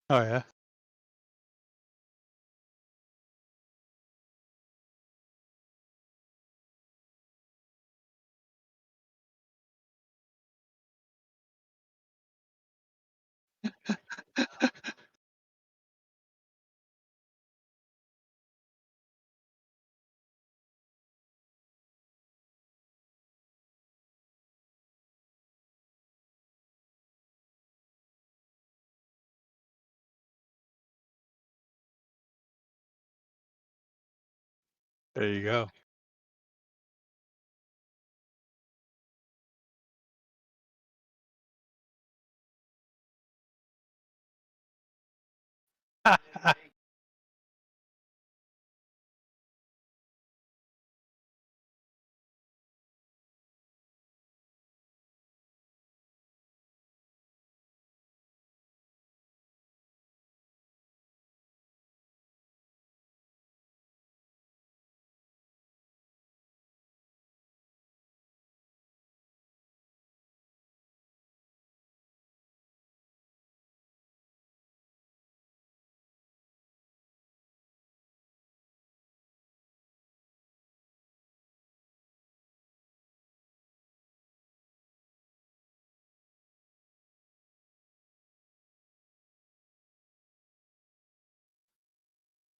Oh, yeah? There you go.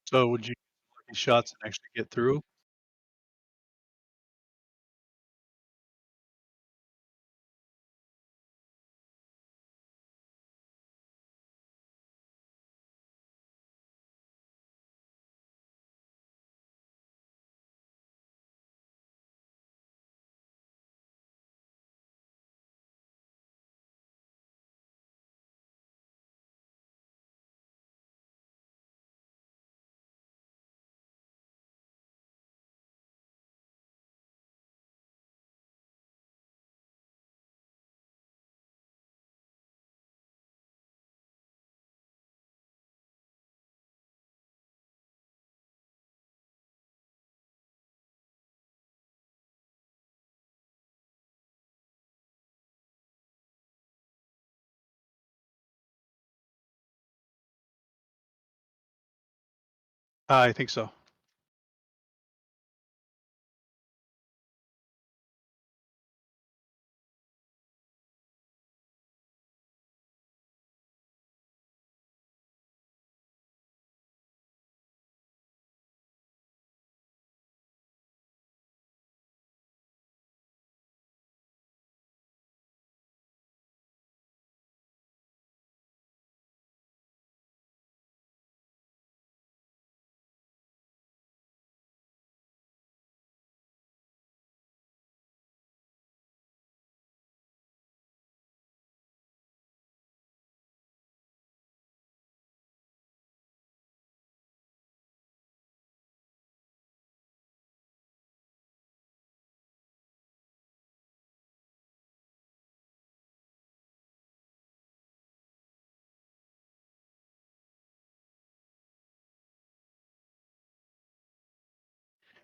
So would you lucky shots and actually get through? I think so.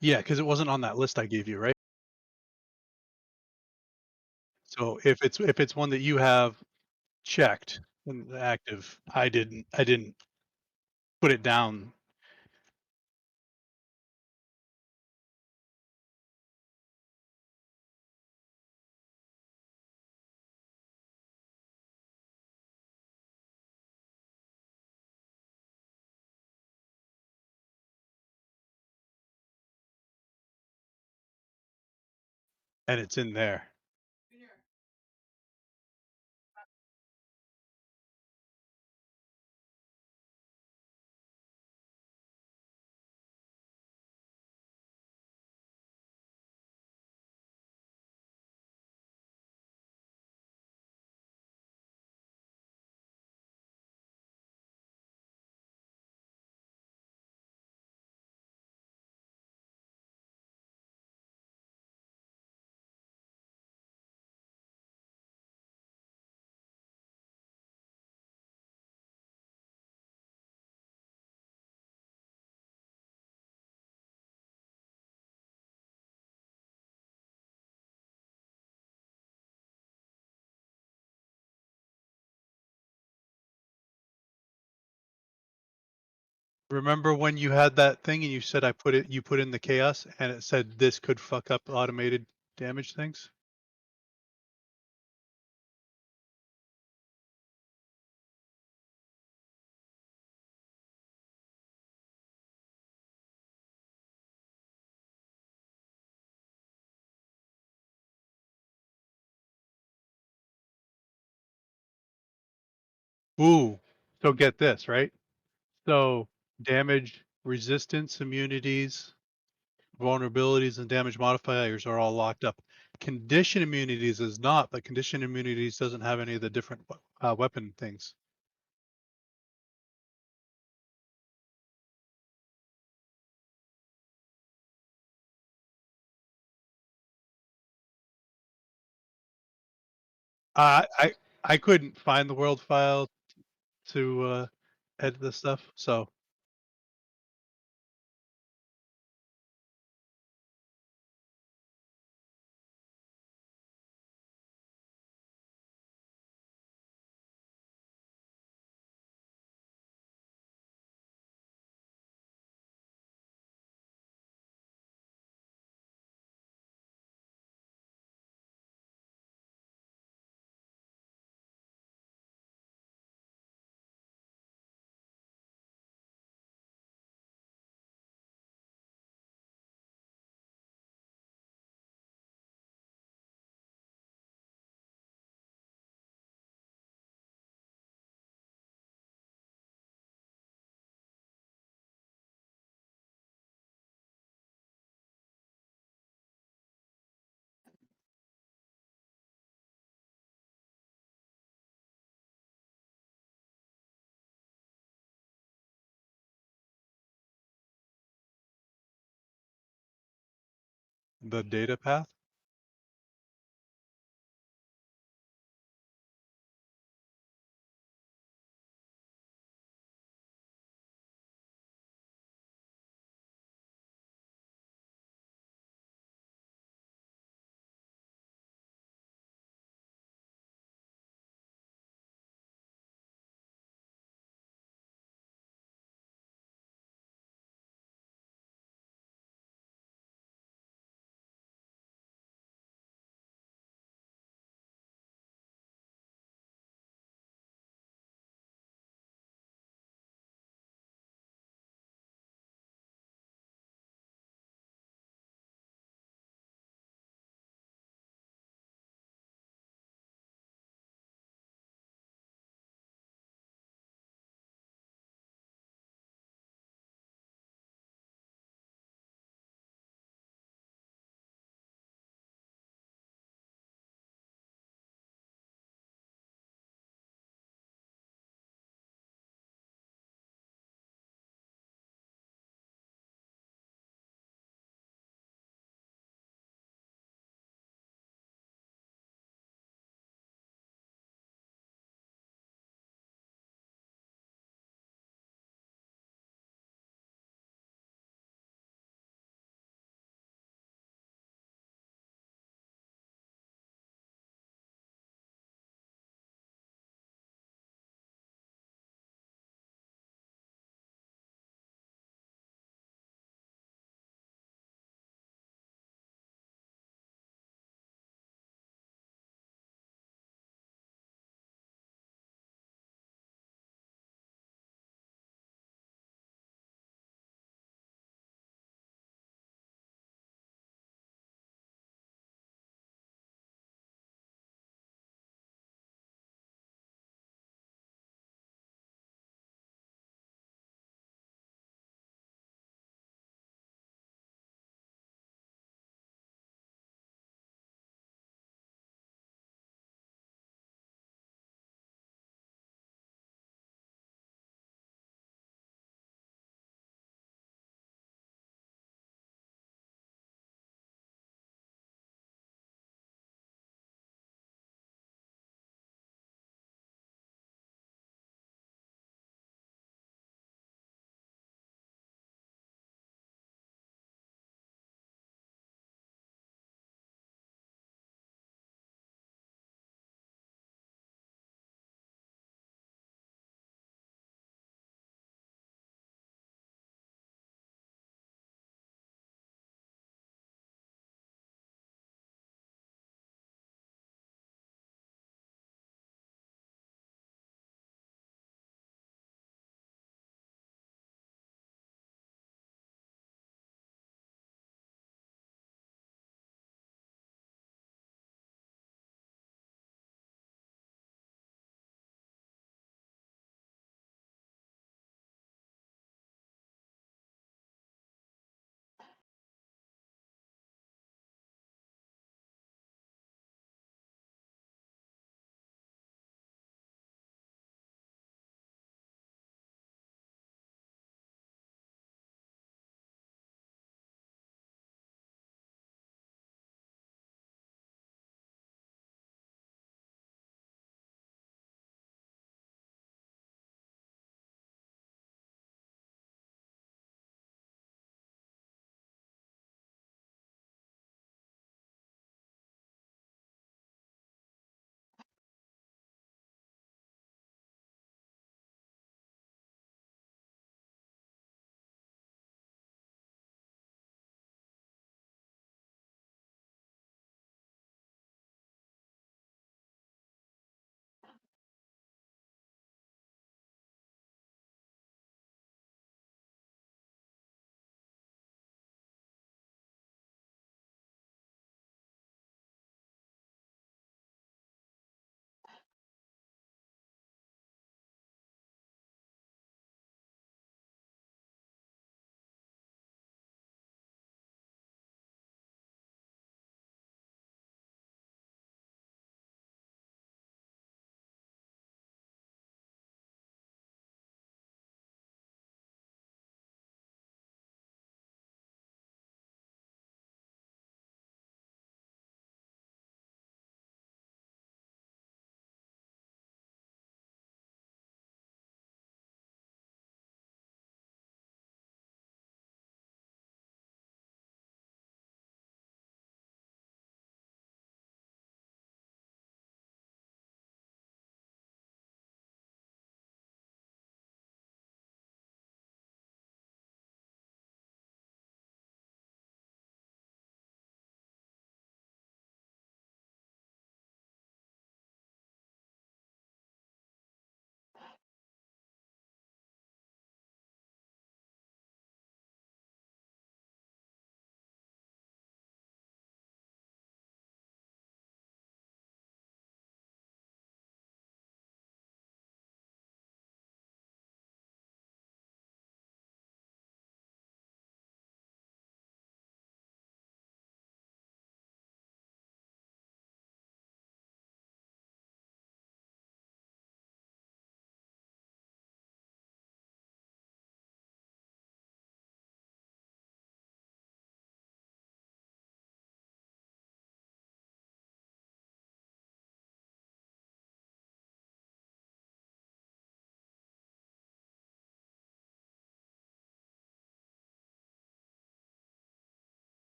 Yeah, because it wasn't on that list I gave you, right? So if it's one that you have checked and active, I didn't put it down. And it's in there. Remember when you had that thing and you said you put in the chaos and it said this could fuck up automated damage things? Ooh, so get this, right? So damage resistance, immunities, vulnerabilities, and damage modifiers are all locked up. Condition immunities is not, but condition immunities doesn't have any of the different weapon things. I couldn't find the world file to edit this stuff, so the data path.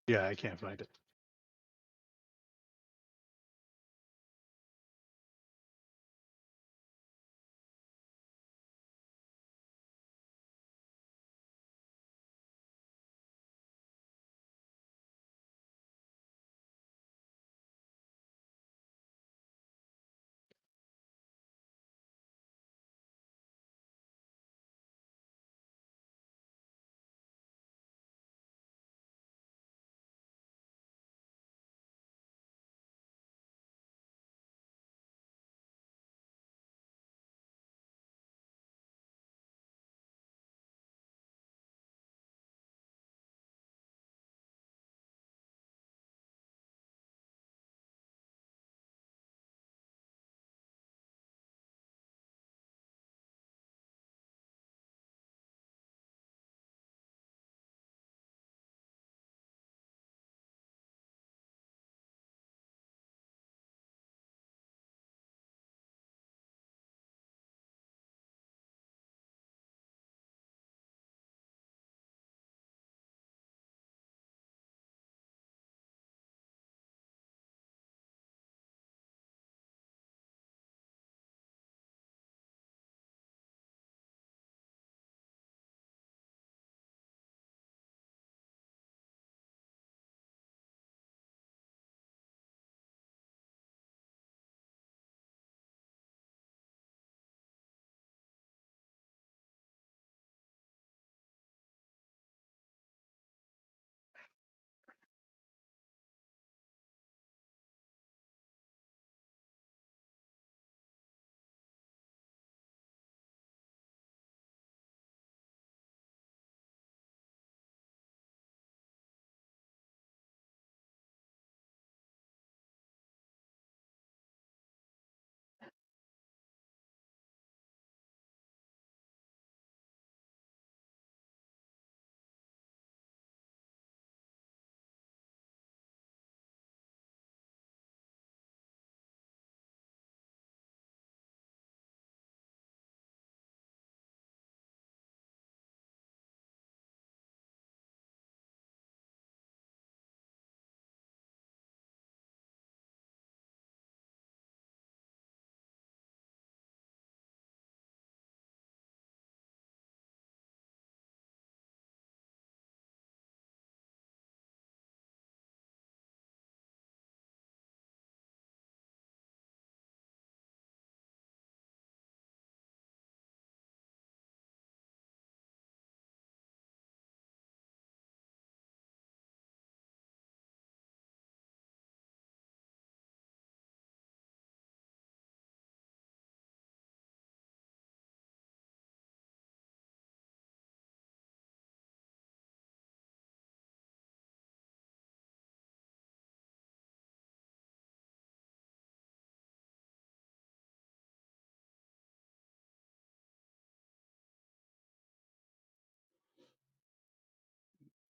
Yeah, I can't find it.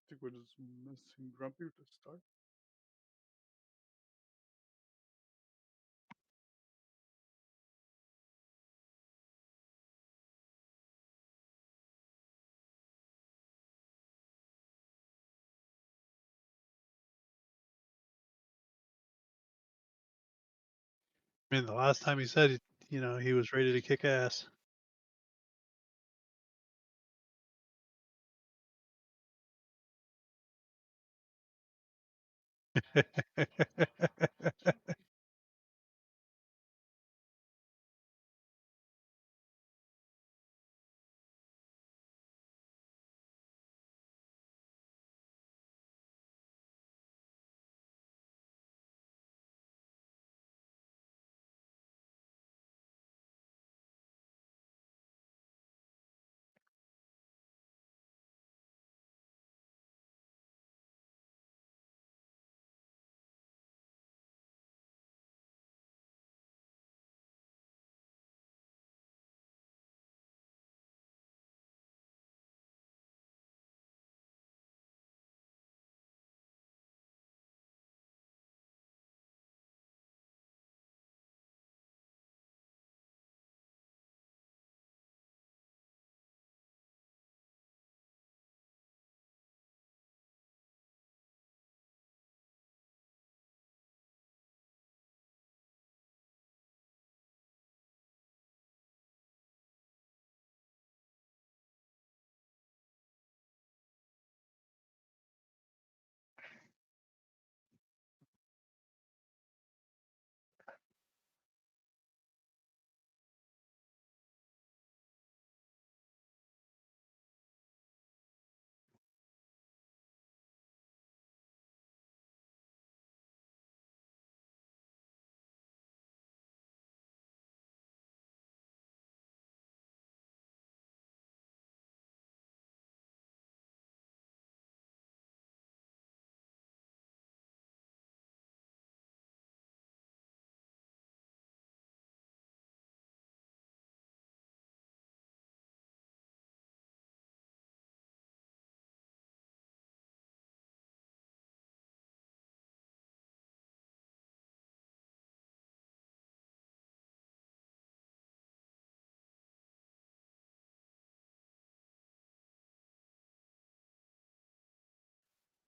Think we're just missing Grumpy to start. I mean, the last time he said, he was ready to kick ass.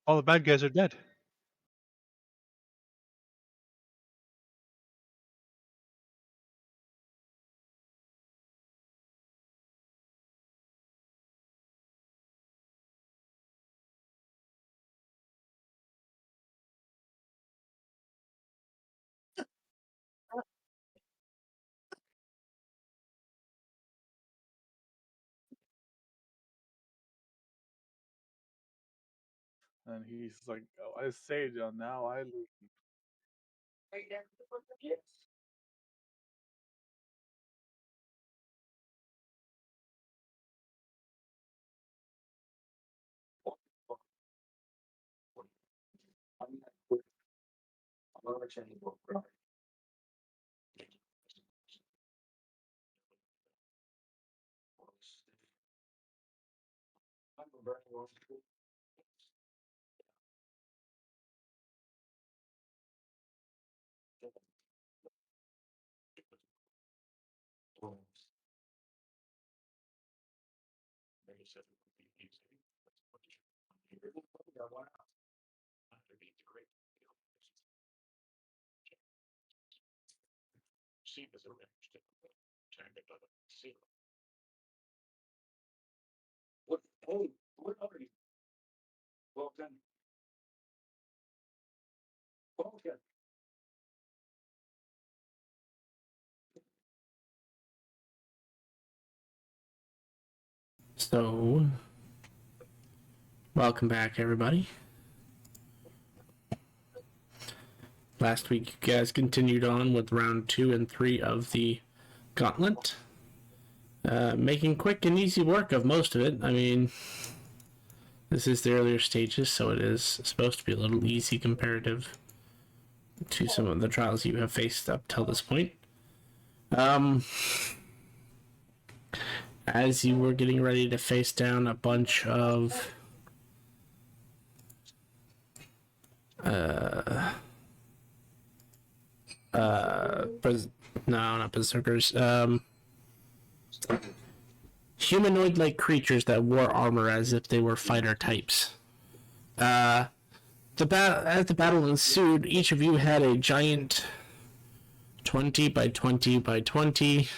All the bad guys are dead. And he's like, "Oh, I saved you. Now I leave." So, welcome back, everybody. Last week, you guys continued on with round 2 and 3 of the gauntlet, making quick and easy work of most of it. I mean, this is the earlier stages, so it is supposed to be a little easy comparative to some of the trials you have faced up till this point. As you were getting ready to face down a bunch of no, not berserkers. Humanoid-like creatures that wore armor as if they were fighter types. As the battle ensued, each of you had a giant 20 by 20 by 20,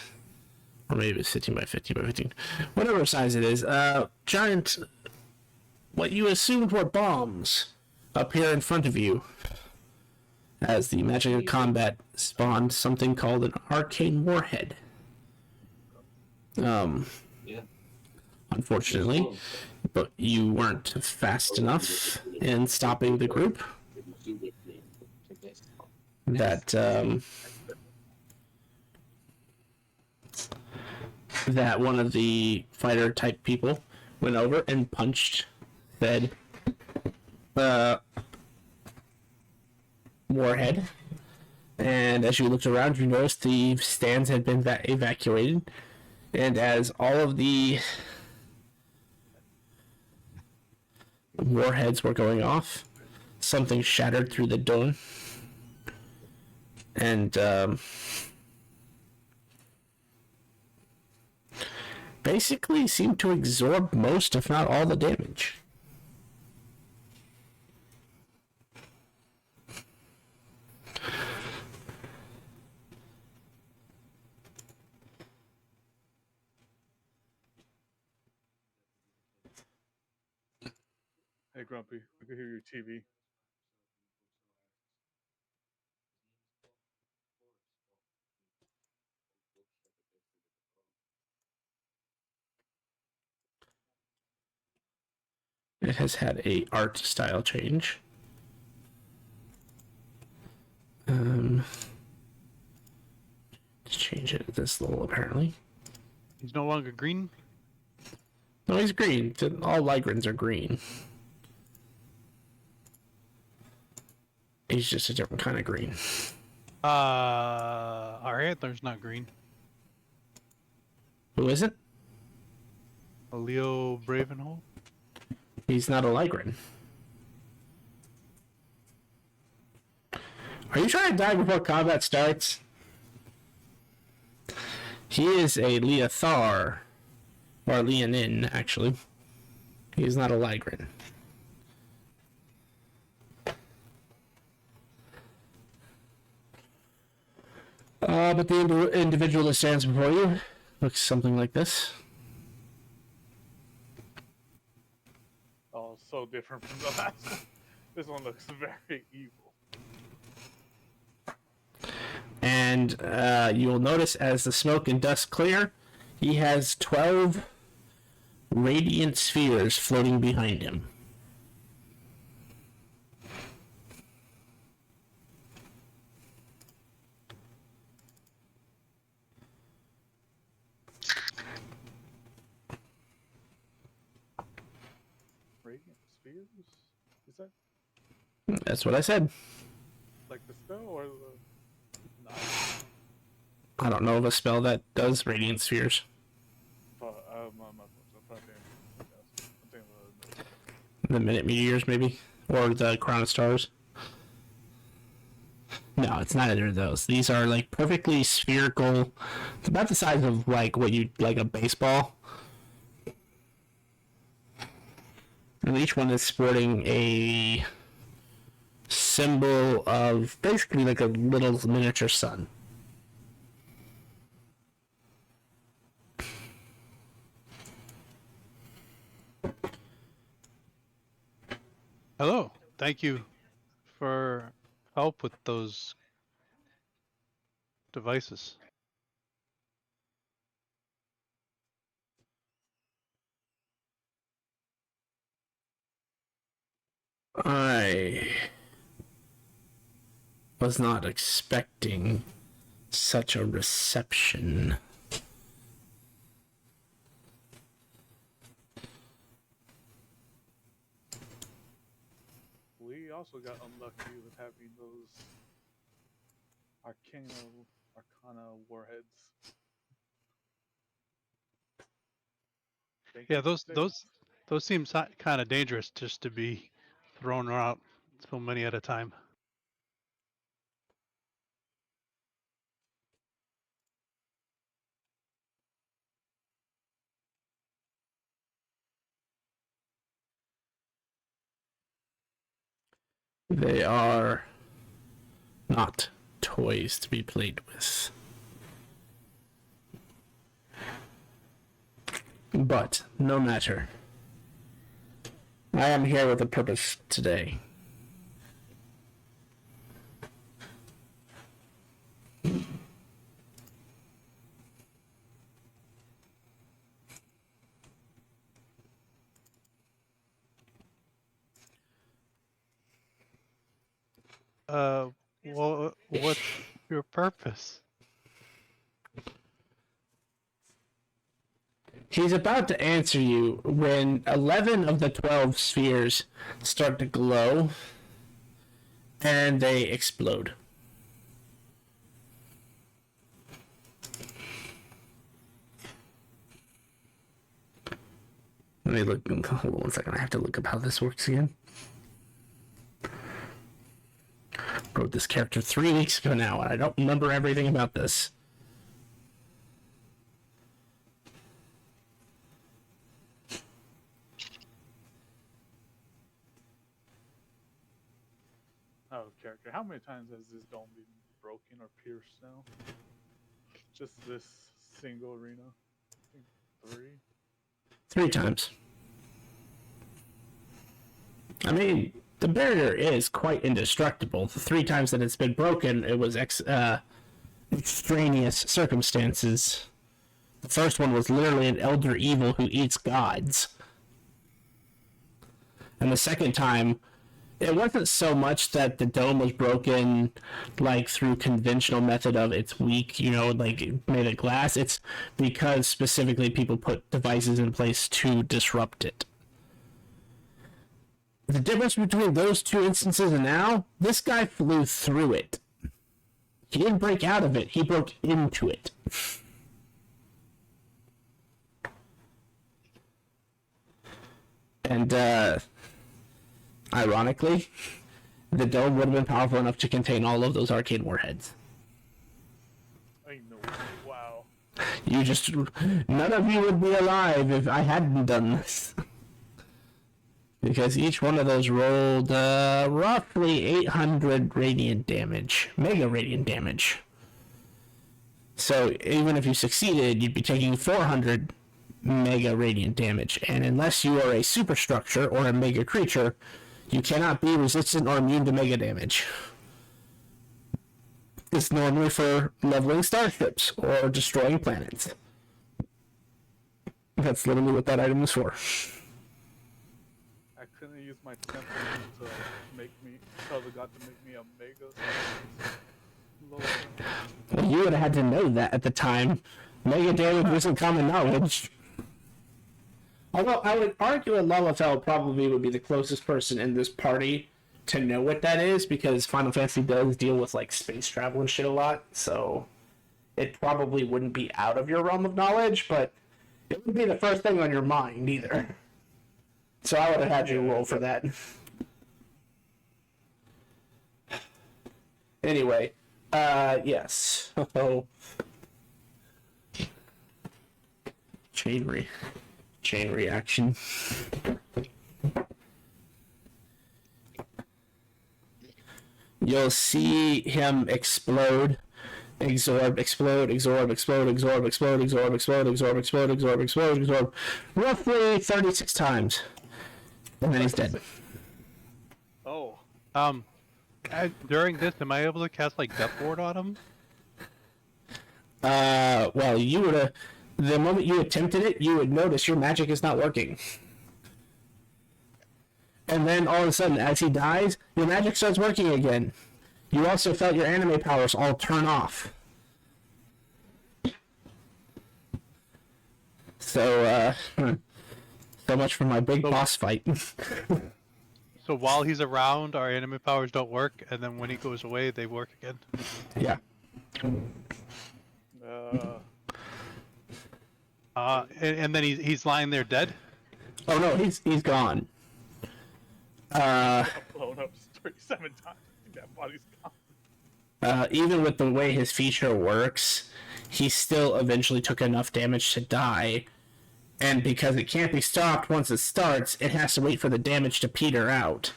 or maybe it's 15 by 15 by 15, whatever size it is. Giant, what you assumed were bombs, appear in front of you as the magic of combat spawned something called an arcane warhead. Unfortunately, but you weren't fast enough in stopping the group that that one of the fighter type people went over and punched said warhead. And as you looked around, you noticed the stands had been evacuated. And as all of the warheads were going off, something shattered through the dome. And basically seemed to absorb most, if not all, the damage. Hey, Grumpy, I can hear your TV. It has had a art style change. Let's change it this little, apparently. He's no longer green. No, he's green. All Lygrins are green. He's just a different kind of green. Our antler's not green. Who is it? A Leo Bravenhold. He's not a Lygrin. Are you trying to die before combat starts? He is a Leothar. Or Leonin, actually. He's not a Lygrin. But the individual that stands before you looks something like this. Oh, so different from the last one. This one looks very evil. And you will notice as the smoke and dust clear, he has 12 radiant spheres floating behind him. Radiant spheres? Is that That's what I said. like the spell or the? No. I don't know of a spell that does radiant spheres. I'm thinking The Minute Meteors, maybe? Or the Crown of Stars? No, it's not either of those. These are like perfectly spherical. It's about the size of like what you like a baseball. And each one is sporting a symbol of basically like a little miniature sun. Hello. Thank you for help with those devices. I was not expecting such a reception. we also got unlucky with having those Arcana warheads. Thank Yeah, you for saving us. those seem kind of dangerous just to be thrown out so many at a time. They are not toys to be played with. But no matter. I am here with a purpose today. Well, what's your purpose? He's about to answer you when 11 of the 12 spheres start to glow and they explode. Let me look. Hold on one second. I have to look up how this works again. Wrote this character 3 weeks ago now, and I don't remember everything about this. Oh, character. How many times has this dome been broken or pierced now? Just this single arena? I think 3. 3 times. I mean, the barrier is quite indestructible. The 3 times that it's been broken, it was extraneous circumstances. The first one was literally an elder evil who eats gods. And the second time, it wasn't so much that the dome was broken, like, through conventional method of it's weak, like, made of glass. It's because specifically people put devices in place to disrupt it. The difference between those 2 instances and now, this guy flew through it. He didn't break out of it, he broke into it. And, ironically, the dome would have been powerful enough to contain all of those arcane warheads. I know. Wow. None of you would be alive if I hadn't done this. Because each one of those rolled roughly 800 radiant damage. Mega radiant damage. So even if you succeeded, you'd be taking 400 mega radiant damage. And unless you are a superstructure or a mega creature, you cannot be resistant or immune to mega damage. It's normally for leveling starships or destroying planets. That's literally what that item is for. I couldn't use my temperament to make me tell the god to make me a mega. Well, you would have had to know that at the time. Mega damage wasn't common knowledge. Although I would argue that Lalafell probably would be the closest person in this party to know what that is, because Final Fantasy does deal with like space travel and shit a lot, so it probably wouldn't be out of your realm of knowledge, but it wouldn't be the first thing on your mind either. So I would have had you roll for that. Anyway, yes. Oh. Chain reaction. You'll see him explode, absorb, explode, absorb, explode, absorb, explode, absorb, explode, absorb, explode, absorb, explode, absorb, roughly 36 times. And then he's dead. Oh. During this, am I able to cast like Death Ward on him? Well, you would have. The moment you attempted it, you would notice your magic is not working. And then all of a sudden, as he dies, your magic starts working again. You also felt your anime powers all turn off. So, so much for my big boss fight. So while he's around, our anime powers don't work, and then when he goes away, they work again. Yeah. And then he's lying there dead. Oh no, he's gone. Blown up 37 times. I think that body's gone. Even with the way his feature works, he still eventually took enough damage to die. And because it can't be stopped once it starts, it has to wait for the damage to peter out.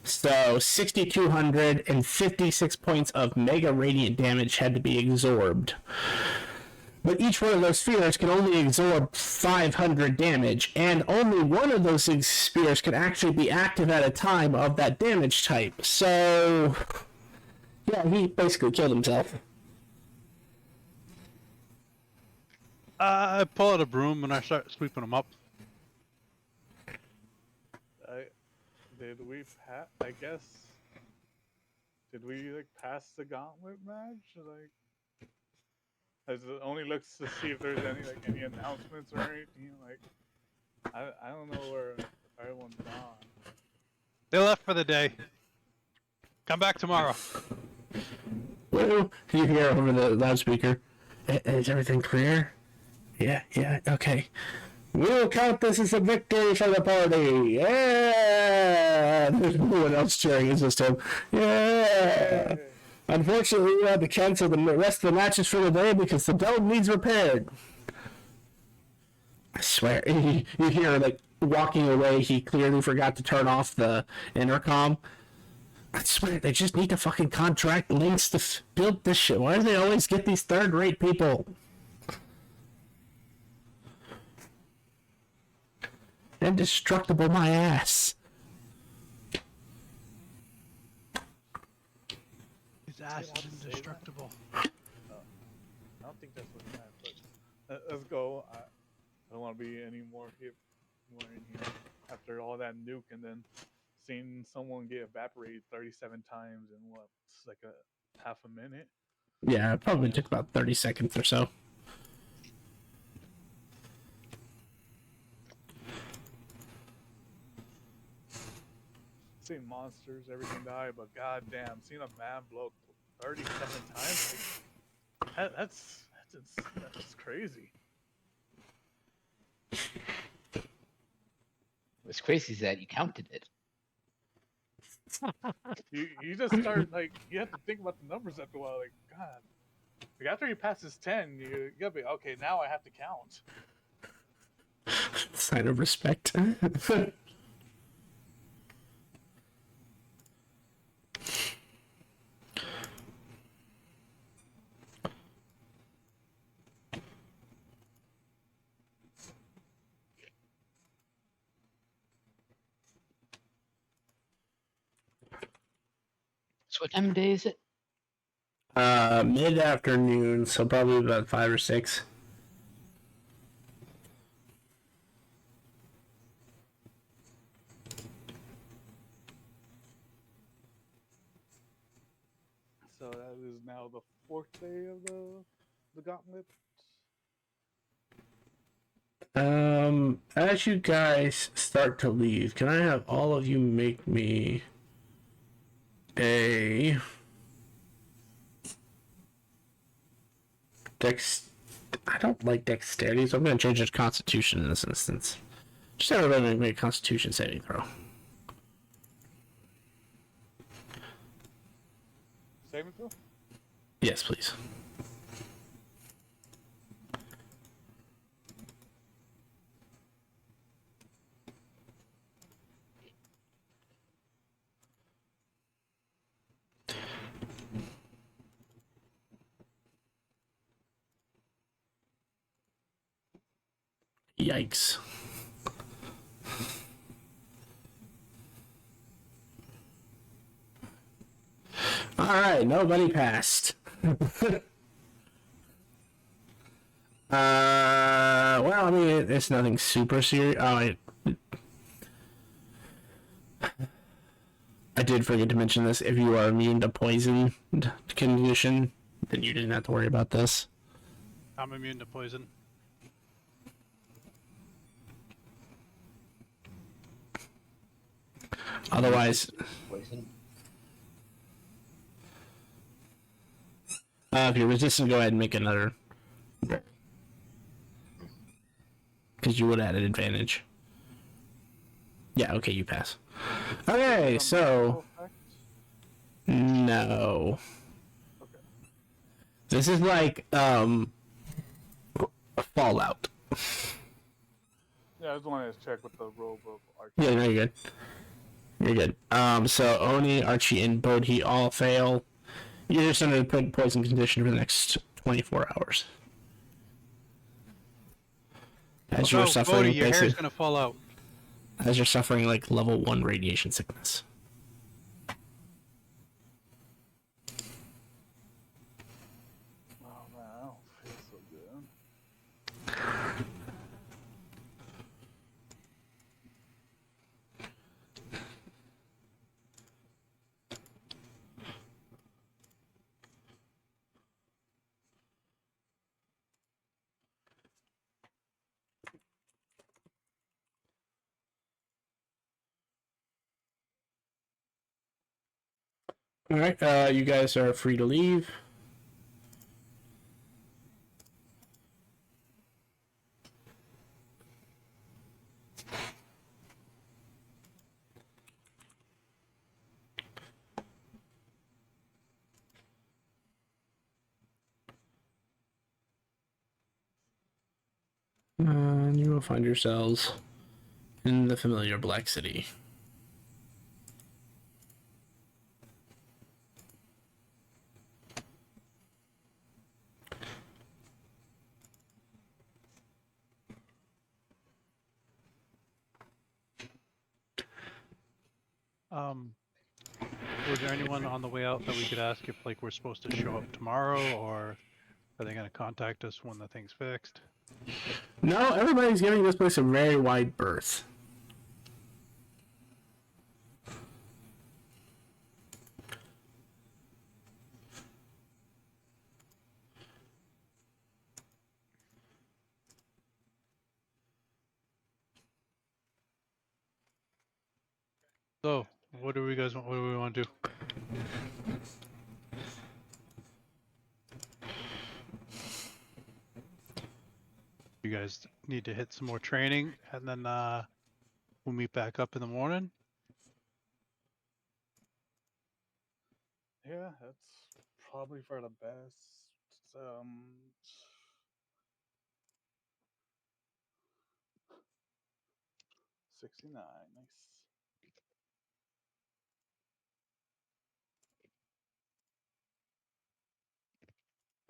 So 6,256 points of mega radiant damage had to be absorbed. But each one of those spheres can only absorb 500 damage, and only one of those spheres can actually be active at a time of that damage type. So, yeah, he basically killed himself. I pull out a broom and I start sweeping them up. Did we pass? I guess. Did we like pass the gauntlet match? Like, as it only looks to see if there's any announcements or anything. Like, I don't know where everyone's gone. They left for the day. Come back tomorrow. Woo! You hear over the loudspeaker. Is everything clear? Yeah, okay. We'll count this as a victory for the party. Yeah! There's no one else cheering, it's just him. Yeah! Unfortunately, we had to cancel the rest of the matches for the day because the dome needs repaired. I swear, you hear, like, walking away, he clearly forgot to turn off the intercom. I swear, they just need to fucking contract links to build this shit. Why do they always get these third-rate people? Indestructible my ass. His ass is indestructible. I don't think that's what he meant, but let's go. I don't want to be any more in here after all that nuke and then seeing someone get evaporated 37 times in what, like a half a minute. Yeah, it probably took about 30 seconds or so. Seeing monsters, everything die, but goddamn, seeing a man blow 37 times, like, that's crazy. What's crazy is that you counted it. You just start like you have to think about the numbers after a while. Like, God, like after you pass this 10, you gotta be okay. Now I have to count. Sign of respect. So what time of day is it? Mid-afternoon, so probably about 5 or 6. So that is now the 4th day of the gauntlet. As you guys start to leave, can I have all of you make me a I don't like dexterity, so I'm going to change it to Constitution in this instance. Just everybody make a Constitution saving throw. Saving throw? Yes, please. Yikes. Alright, nobody passed. Well, I mean, it's nothing super serious. Oh, I did forget to mention this. If you are immune to poison condition, then you didn't have to worry about this. I'm immune to poison. Otherwise, Poison. if you're resistant, go ahead and make another. Because you would have had an advantage. Yeah, okay, you pass. Okay, so... No. Okay. This is like, Fallout. Yeah, I just wanted to check with the robe of Archie. Yeah, no, you're good. You're good. So Oni, Archie, and Bodhi all fail. You're just under the poison condition for the next 24 hours. As you're Oh, suffering, Bodhi, your hair's basically, gonna fall out. as you're suffering like level 1 radiation sickness. Oh man, I don't feel so good. All right, you guys are free to leave. And you will find yourselves in the familiar Black City. Was there anyone on the way out that we could ask if like we're supposed to show up tomorrow, or are they gonna contact us when the thing's fixed? No, everybody's giving this place a very wide berth. So, what do we guys want? What do we want to do? You guys need to hit some more training, and then we'll meet back up in the morning. Yeah, that's probably for the best. 69, nice.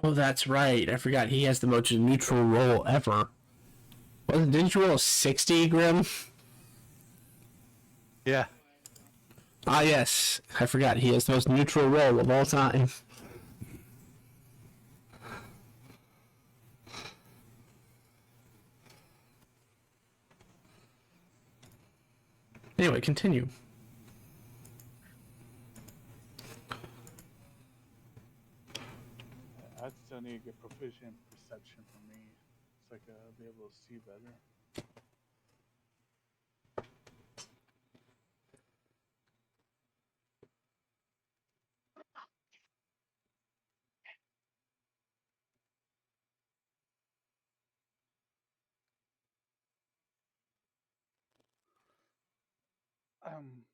Oh, that's right. I forgot he has the most neutral roll ever. Didn't you roll 60, Grim? Yeah. Ah, yes. I forgot. He has the most neutral role of all time. Anyway, continue. I'd still need to get proficient perception for me, so I could be able to see better.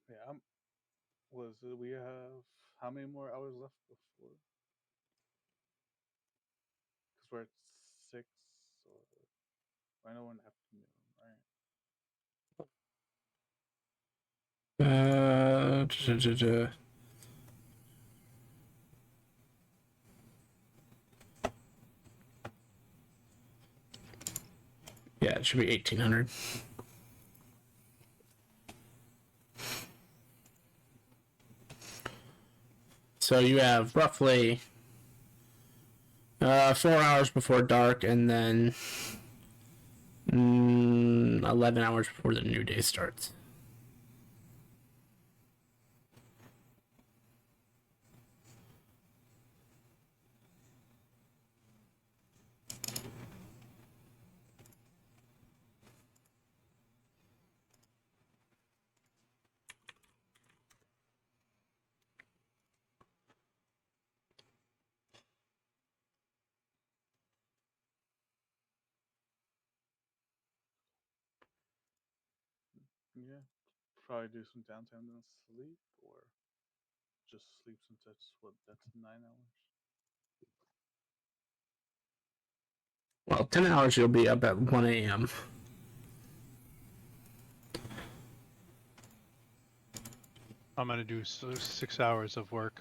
Yeah. Was it? We have how many more hours left before? Because we're at 6, or I know we're in afternoon, right? Duh, duh, duh. Yeah, it should be 1800. So you have roughly 4 hours before dark, and then 11 hours before the new day starts. Yeah. Probably do some downtime and sleep, or just sleep since that's 9 hours. Well, 10 hours you'll be up at 1 a.m. I'm gonna do 6 hours of work,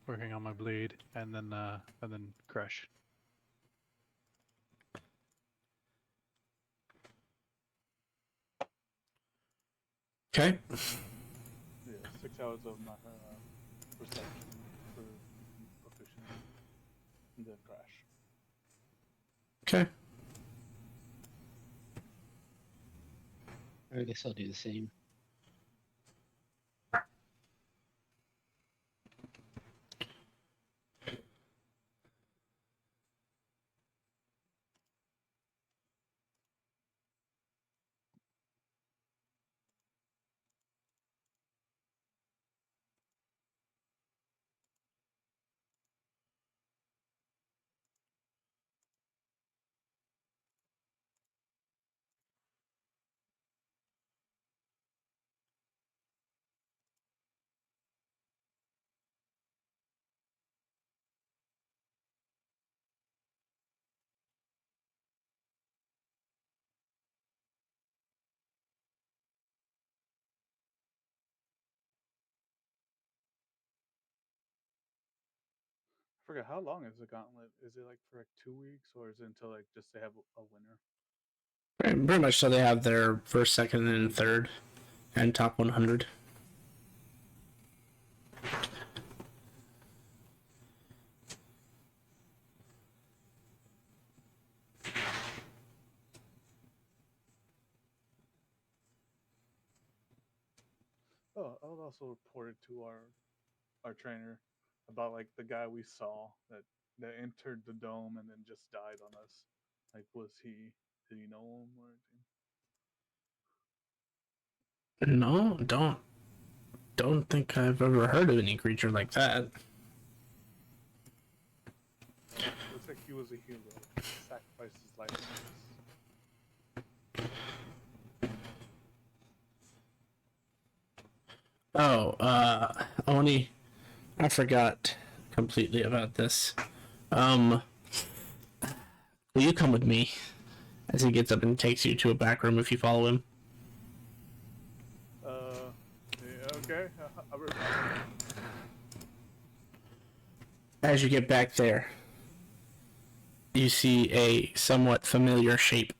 working on my blade, and then crash. Okay. Yeah, 6 hours of my perception for proficiency, and then crash. Okay. I guess I'll do the same. I forget how long is the gauntlet? Is it like for like 2 weeks, or is it until like just they have a winner? Pretty much so they have their first, second, and third, and top 100. Oh, I'll also report it to our trainer about like the guy we saw that entered the dome and then just died on us. Like, did he know him or anything? No, don't think I've ever heard of any creature like that. Looks like he was a hero. Sacrificed his life for us. Oh, Oni, I forgot completely about this. Will you come with me? As he gets up and takes you to a back room if you follow him. Yeah, okay. I'll be back. As you get back there, you see a somewhat familiar shape.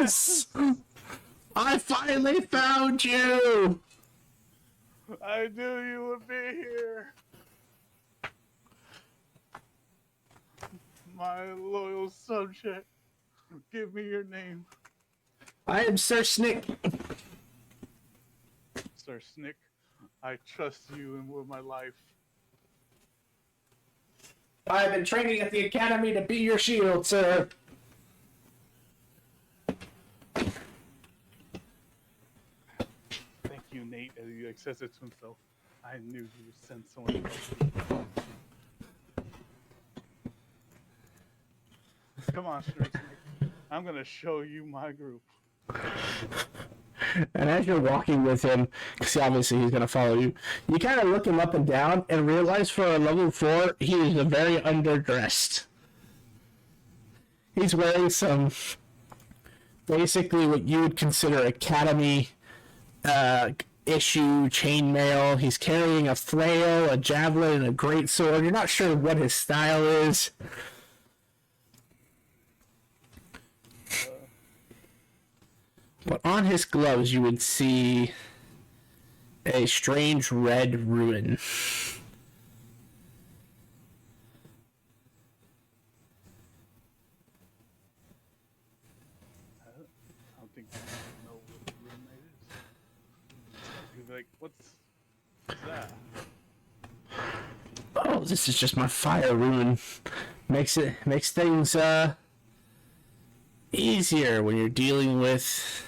Sess! I finally found you! I knew you would be here. My loyal subject. Give me your name. I am Sir Snick. Sir Snick. I trust you and with my life. I've been training at the academy to be your shield, sir. Thank you, Nate, as he says it to himself. I knew you would send someone to help me. Come on, Sir Snick. I'm gonna show you my group. And as you're walking with him, because obviously he's going to follow you, you kind of look him up and down and realize for a level 4, he is very underdressed. He's wearing some, basically what you would consider academy issue chainmail. He's carrying a flail, a javelin, and a greatsword. You're not sure what his style is. But on his gloves, you would see a strange red rune. I don't think you know what roommate is. He's like, what's that? Oh, this is just my fire rune. Makes things easier when you're dealing with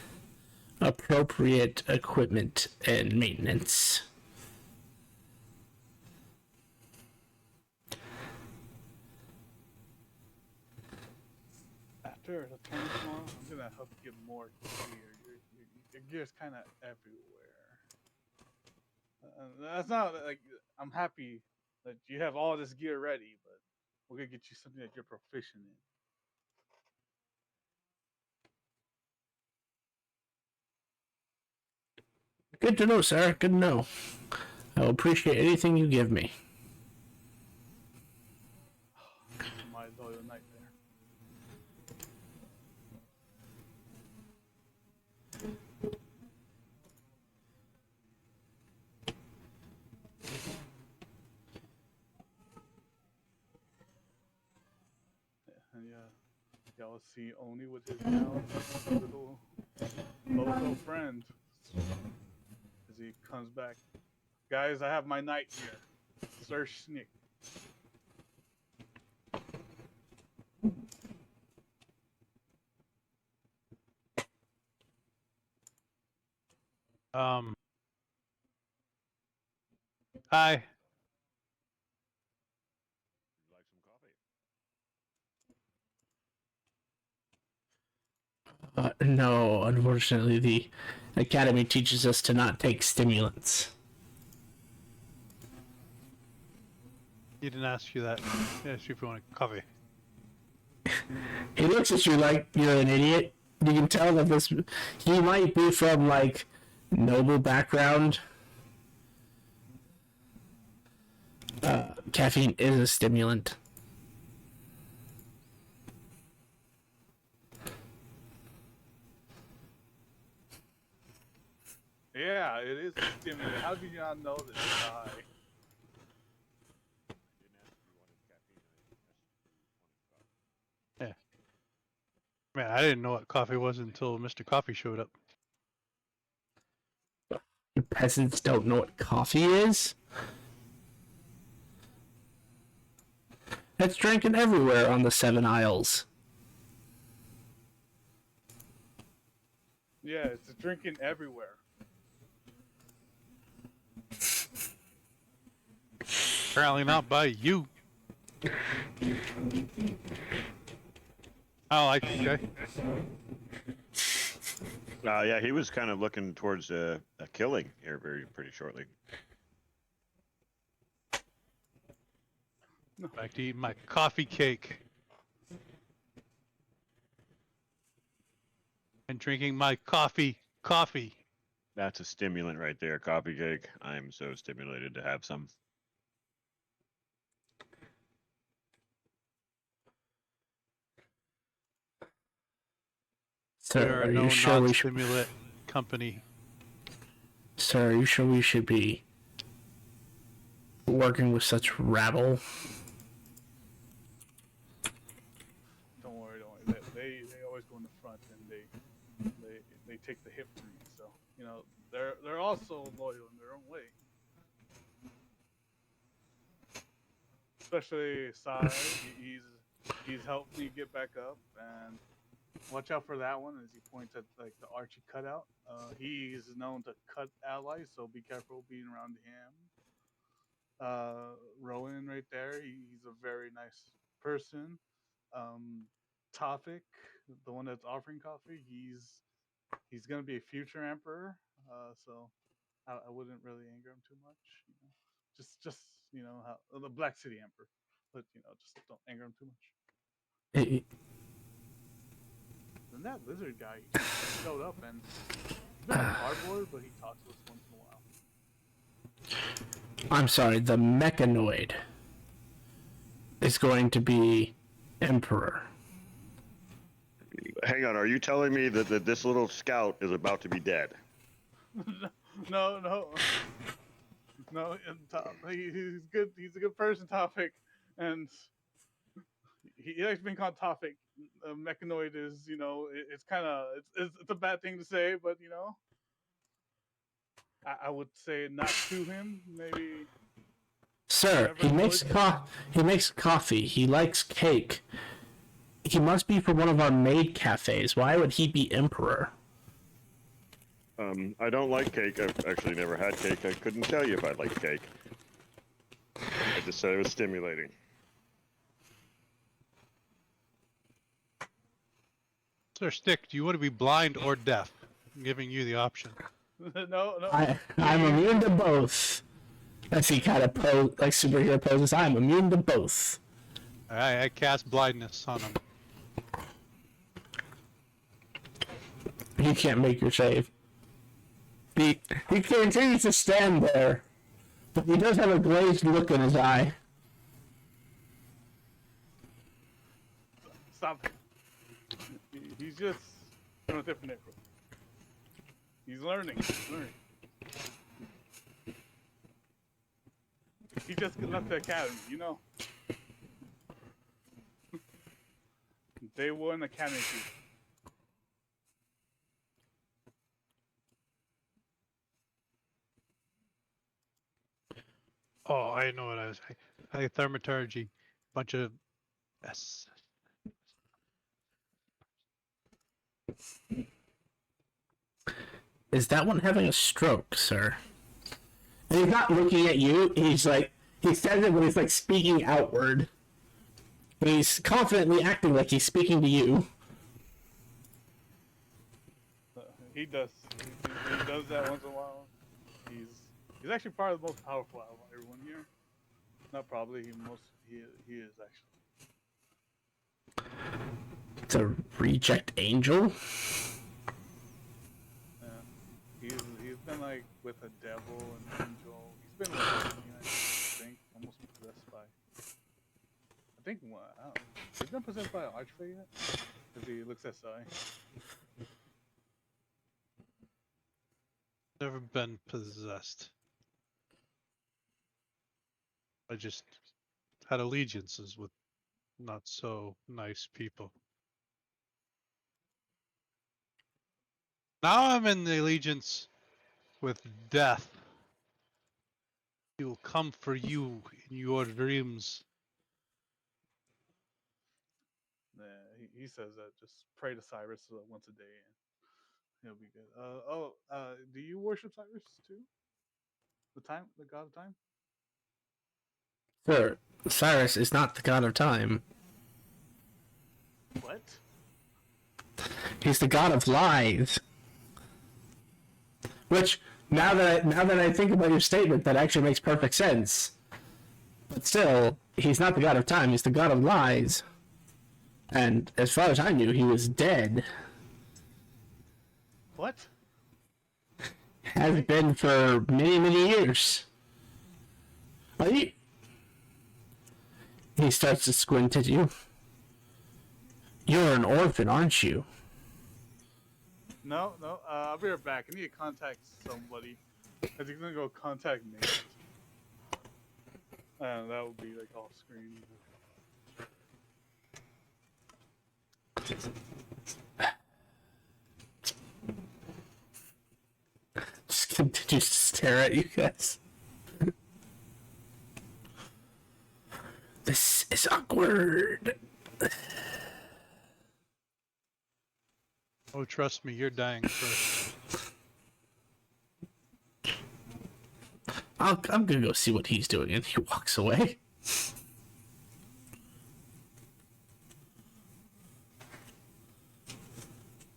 appropriate equipment and maintenance. After the tournament tomorrow, I'm gonna help you get more gear. Your gear's kind of everywhere. That's not like I'm happy that you have all this gear ready, but we're gonna get you something that you're proficient in. Good to know, sir. Good to know. I will appreciate anything you give me. My loyal nightmare. And yeah, y'all see Oni with his now little local friend as he comes back. Guys, I have my knight here, Sir Snick. Hi. No, unfortunately, the academy teaches us to not take stimulants. He didn't ask you that. He asked you if you want a coffee. He looks at you like you're an idiot. You can tell that he might be from like noble background. Caffeine is a stimulant. Yeah, it is a stimulant. How did you not know this guy? Yeah. Man, I didn't know what coffee was until Mr. Coffee showed up. You peasants don't know what coffee is? It's drinking everywhere on the 7 Isles. Yeah, it's drinking everywhere. Apparently not by you. I don't like you, Jay. Yeah, he was kind of looking towards a killing here pretty shortly. Back to eating my coffee cake. And drinking my coffee. That's a stimulant right there, coffee cake. I'm so stimulated to have some. Sir, We are are no you sure we should? non-stimulant company. Sir, are you sure we should be working with such rabble? Don't worry. They always go in the front and they take the hit for me. So you know they're also loyal in their own way. Especially Sai, he's helped me get back up, and watch out for that one as he points at like the Archie cutout. He's known to cut allies, so be careful being around him. Rowan right there, he's a very nice person. Um, Tophic, the one that's offering coffee, he's gonna be a future emperor. So I wouldn't really anger him too much. You know, just you know how the Black City Emperor, but you know just don't anger him too much. Eh, Then that lizard guy he just showed up and he's been a cardboard, but he talks to us once in a while. I'm sorry, the mechanoid is going to be Emperor. Hang on, are you telling me that this little scout is about to be dead? No. He's good. He's a good person, Topic, and he likes being called Topic. Mechanoid is, you know, it's kind of it's a bad thing to say, but you know, I would say not to him. Maybe. Sir, he makes coffee. He likes cake. He must be from one of our maid cafes. Why would he be Emperor? I don't like cake. I've actually never had cake. I couldn't tell you if I like cake. I just said it was stimulating. Sir Stick, do you want to be blind or deaf? I'm giving you the option. No. I'm immune to both. As he kind of like superhero poses, I'm immune to both. I cast blindness on him. He can't make your save. He continues to stand there, but he does have a glazed look in his eye. Stop. He's just on a different level. He's learning. He just left the academy, you know. Day one academy. Oh, I know what I was. I thaumaturgy, bunch of S. Is that one having a stroke, sir? And he's not looking at you. He's like, he says it when he's like speaking outward. But he's confidently acting like he's speaking to you. He does. He does that once in a while. He's actually probably the most powerful out of everyone here. Not probably. He is actually. The reject angel? Yeah. He's been like with a devil and angel. He's been with I think almost possessed by. I think I don't know. He's been possessed by an archfey yet? Because he looks at Sai. Never been possessed. I just had allegiances with not so nice people. Now I'm in the allegiance with death. He will come for you in your dreams. Yeah, he says that. Just pray to Cyrus once a day and he'll be good. Do you worship Cyrus too? The god of time? Sir, Cyrus is not the god of time. What? He's the god of lies. Which, now that I think about your statement, that actually makes perfect sense. But still, he's not the god of time, he's the god of lies. And as far as I knew, he was dead. What? Has been for many, many years. Are you... He starts to squint at you. You're an orphan, aren't you? No, no. I'll be right back. I need to contact somebody. I think I'm gonna go contact Nate. That would be like off screen. Just continues to stare at you guys. This is awkward. Oh, trust me, you're dying first. I'm gonna go see what he's doing, and he walks away.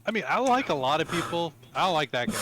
I mean, I like a lot of people. I don't like that guy.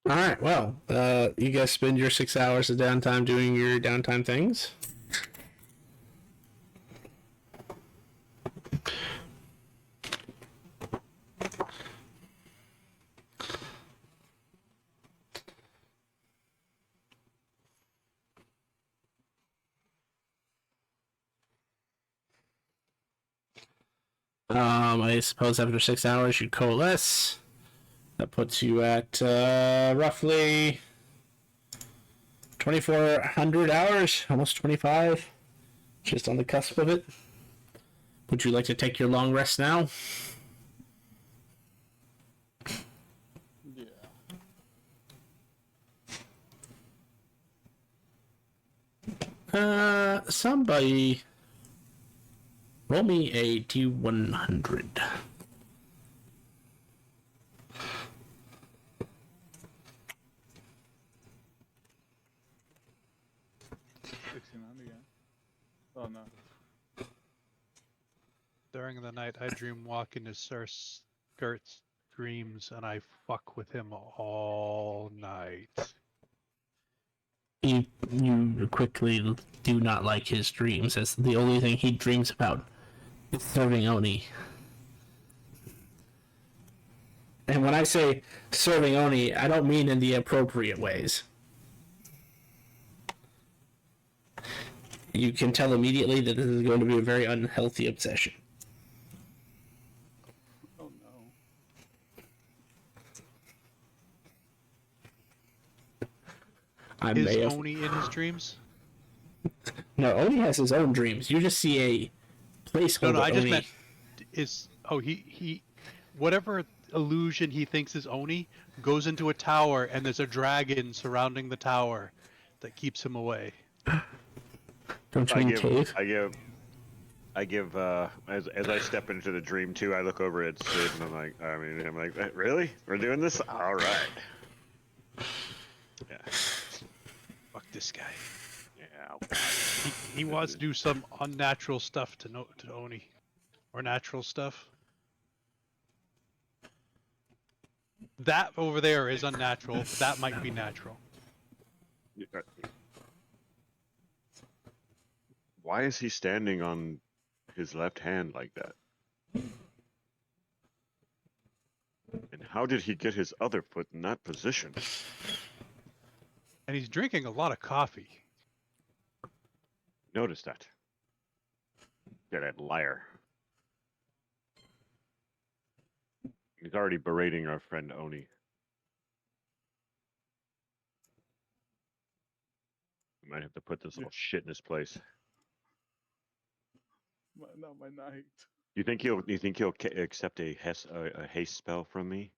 All right. Well, you guys spend your 6 hours of downtime doing your downtime things. I suppose after 6 hours you coalesce. That puts you at roughly 2,400 hours, almost 25, just on the cusp of it. Would you like to take your long rest now? Yeah. Somebody roll me a D100. 69 again. Oh no. During the night, I dream walking his skirts dreams, and I fuck with him all night. You quickly do not like his dreams, as the only thing he dreams about is serving Oni. And when I say serving Oni, I don't mean in the appropriate ways. You can tell immediately that this is going to be a very unhealthy obsession. Oh no. I Is may have... Oni in his dreams? No, Oni has his own dreams. You just see a placeholder No, I just Oni. meant he whatever illusion he thinks is Oni goes into a tower, and there's a dragon surrounding the tower that keeps him away. Don't you mean cave? I give as I step into the dream too, I look over at Sid and I'm like, really? We're doing this? All right. Yeah. Fuck this guy. Yeah. He wants to do some unnatural stuff to Oni, or natural stuff. That over there is unnatural. That might be natural. Why is he standing on his left hand like that? And how did he get his other foot in that position? And he's drinking a lot of coffee. Notice that. Yeah, that liar. He's already berating our friend Oni. We might have to put this little shit in his place. Not my night. You think he'll accept a haste spell from me?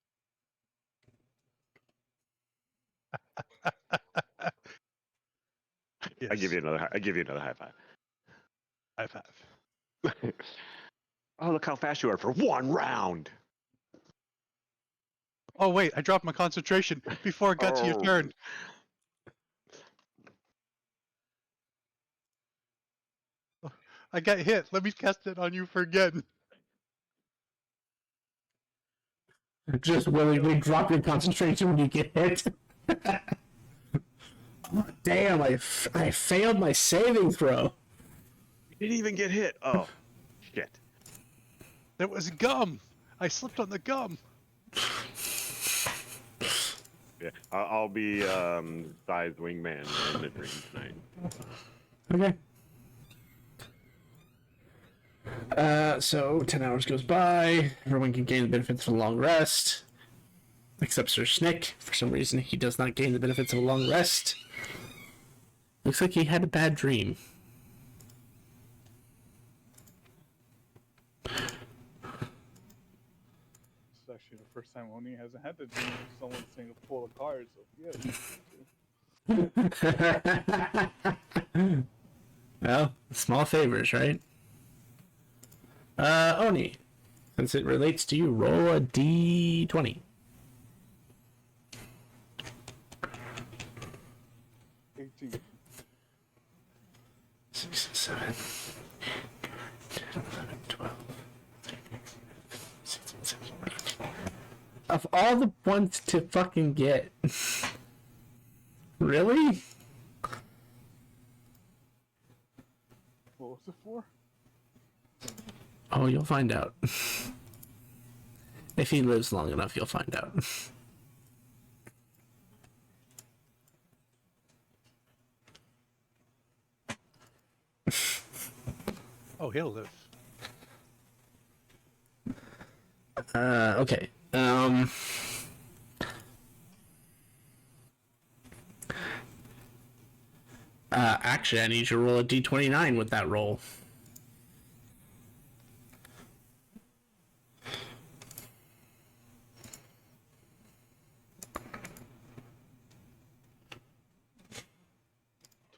Yes. I give you another high five. High five. Oh, look how fast you are for one round. Oh wait, I dropped my concentration before it got to your turn. I got hit. Let me cast it on you for again. Just willingly drop your concentration when you get hit. Oh, damn, I failed my saving throw. You didn't even get hit. Oh, shit. That was gum. I slipped on the gum. Yeah, I'll be Sai's wingman in the dream tonight. Okay. So 10 hours goes by. Everyone can gain the benefits of a long rest. Except Sir Snick. For some reason, he does not gain the benefits of a long rest. Looks like he had a bad dream. It's actually the first time Oni hasn't had to dream of someone saying a pull of cards. So yeah. Well, small favors, right? Oni. Since it relates to you, roll a d20. 18. 6, 7, 10, 11, 12, 16, 17, 18. Of all the ones to fucking get. Really? What was it for? Oh, you'll find out. If he lives long enough, you'll find out. Oh, he'll live. Okay. Actually, I need you to roll a d29 with that roll.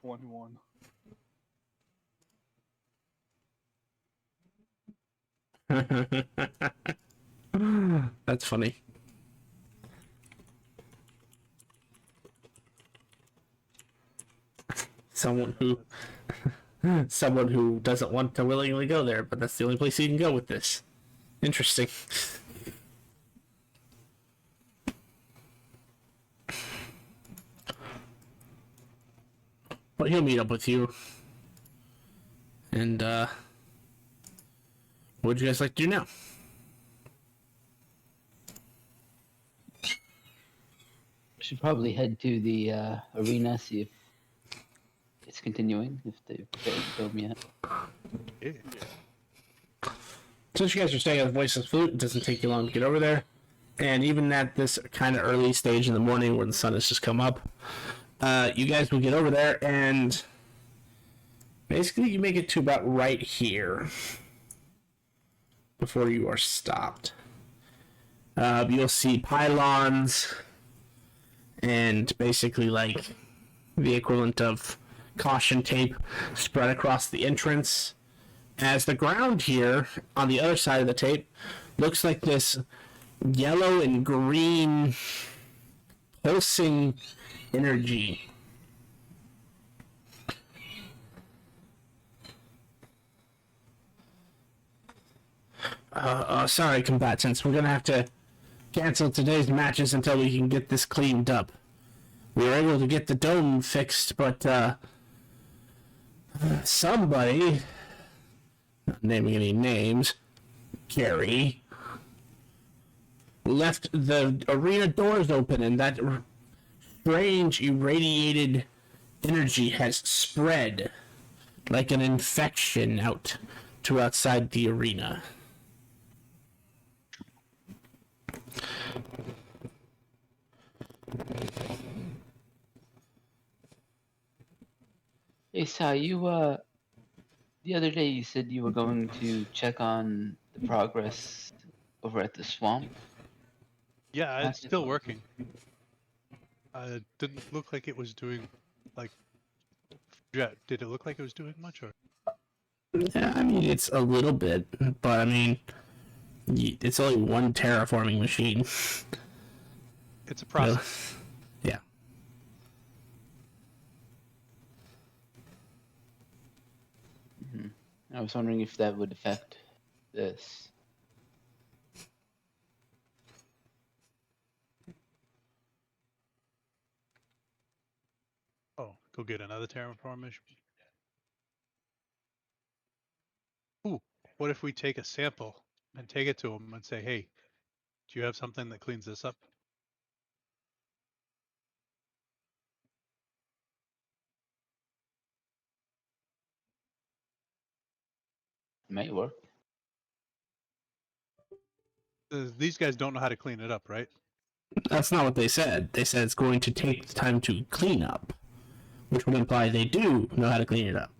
$21. That's funny. Someone who doesn't want to willingly go there, but that's the only place you can go with this. Interesting. But he'll meet up with you. And what would you guys like to do now? Should probably head to the arena, see if it's continuing, if they haven't told me yet. Yeah. Since you guys are staying at the Voiceless Flute, it doesn't take you long to get over there. And even at this kind of early stage in the morning where the sun has just come up, you guys will get over there, and basically you make it to about right here before you are stopped. You'll see pylons and basically like the equivalent of caution tape spread across the entrance, as the ground here on the other side of the tape looks like this yellow and green pulsing energy. Sorry, combatants. We're gonna have to cancel today's matches until we can get this cleaned up. We were able to get the dome fixed, but somebody, not naming any names, Gary, left the arena doors open, and that strange irradiated energy has spread like an infection out to outside the arena. Hey, Sai, you, the other day you said you were going to check on the progress over at the swamp. Yeah, it's How's it still going? working. It didn't look like it was doing, like, yeah, did it look like it was doing much, or? Yeah, I mean, it's a little bit, but I mean, it's only one terraforming machine. It's a process. Yeah. I was wondering if that would affect this. Oh, go get another terraform mission. Ooh, what if we take a sample and take it to them and say, hey, do you have something that cleans this up? Might work. These guys don't know how to clean it up, right? That's not what they said. They said it's going to take time to clean up, which would imply they do know how to clean it up.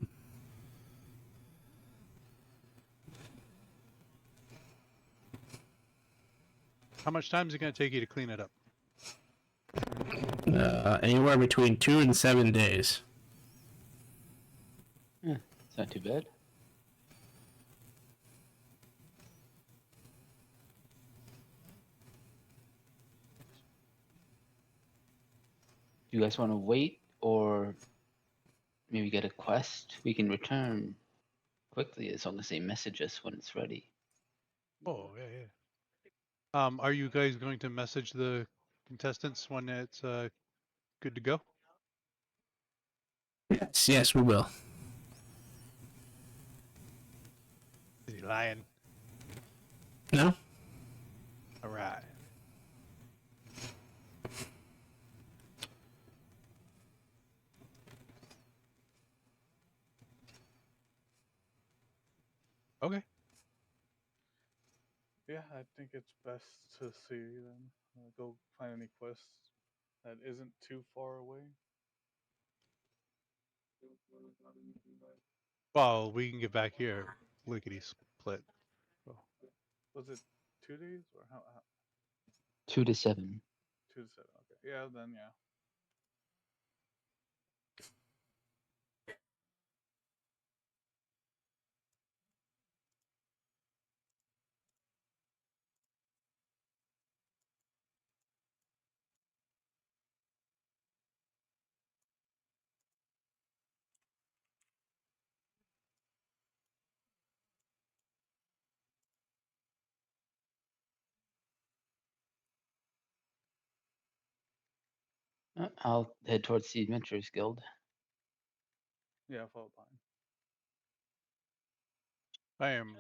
How much time is it going to take you to clean it up? Anywhere between 2 and 7 days. It's not too bad. Do you guys want to wait or maybe get a quest? We can return quickly as long as they message us when it's ready. Oh, yeah, yeah. Are you guys going to message the contestants when it's good to go? Yes, we will. Is he lying? No? All right. Okay. Yeah, I think it's best to see then. Go find any quests that isn't too far away. Well, we can get back here lickety split. Oh. Was it 2 days or how 2 to 7. 2 to 7? Okay, yeah, then yeah. I'll head towards the Adventurers Guild. Yeah, follow behind. I am.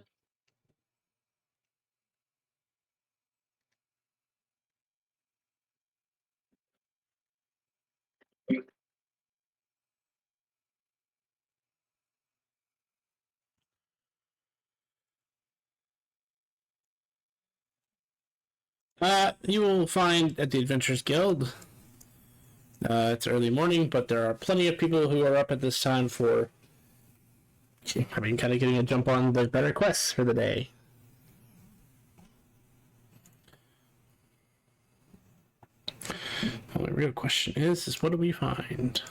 You will find at the Adventurers Guild. It's early morning, but there are plenty of people who are up at this time for, I mean, kind of getting a jump on the better quests for the day. Well, the real question is what do we find?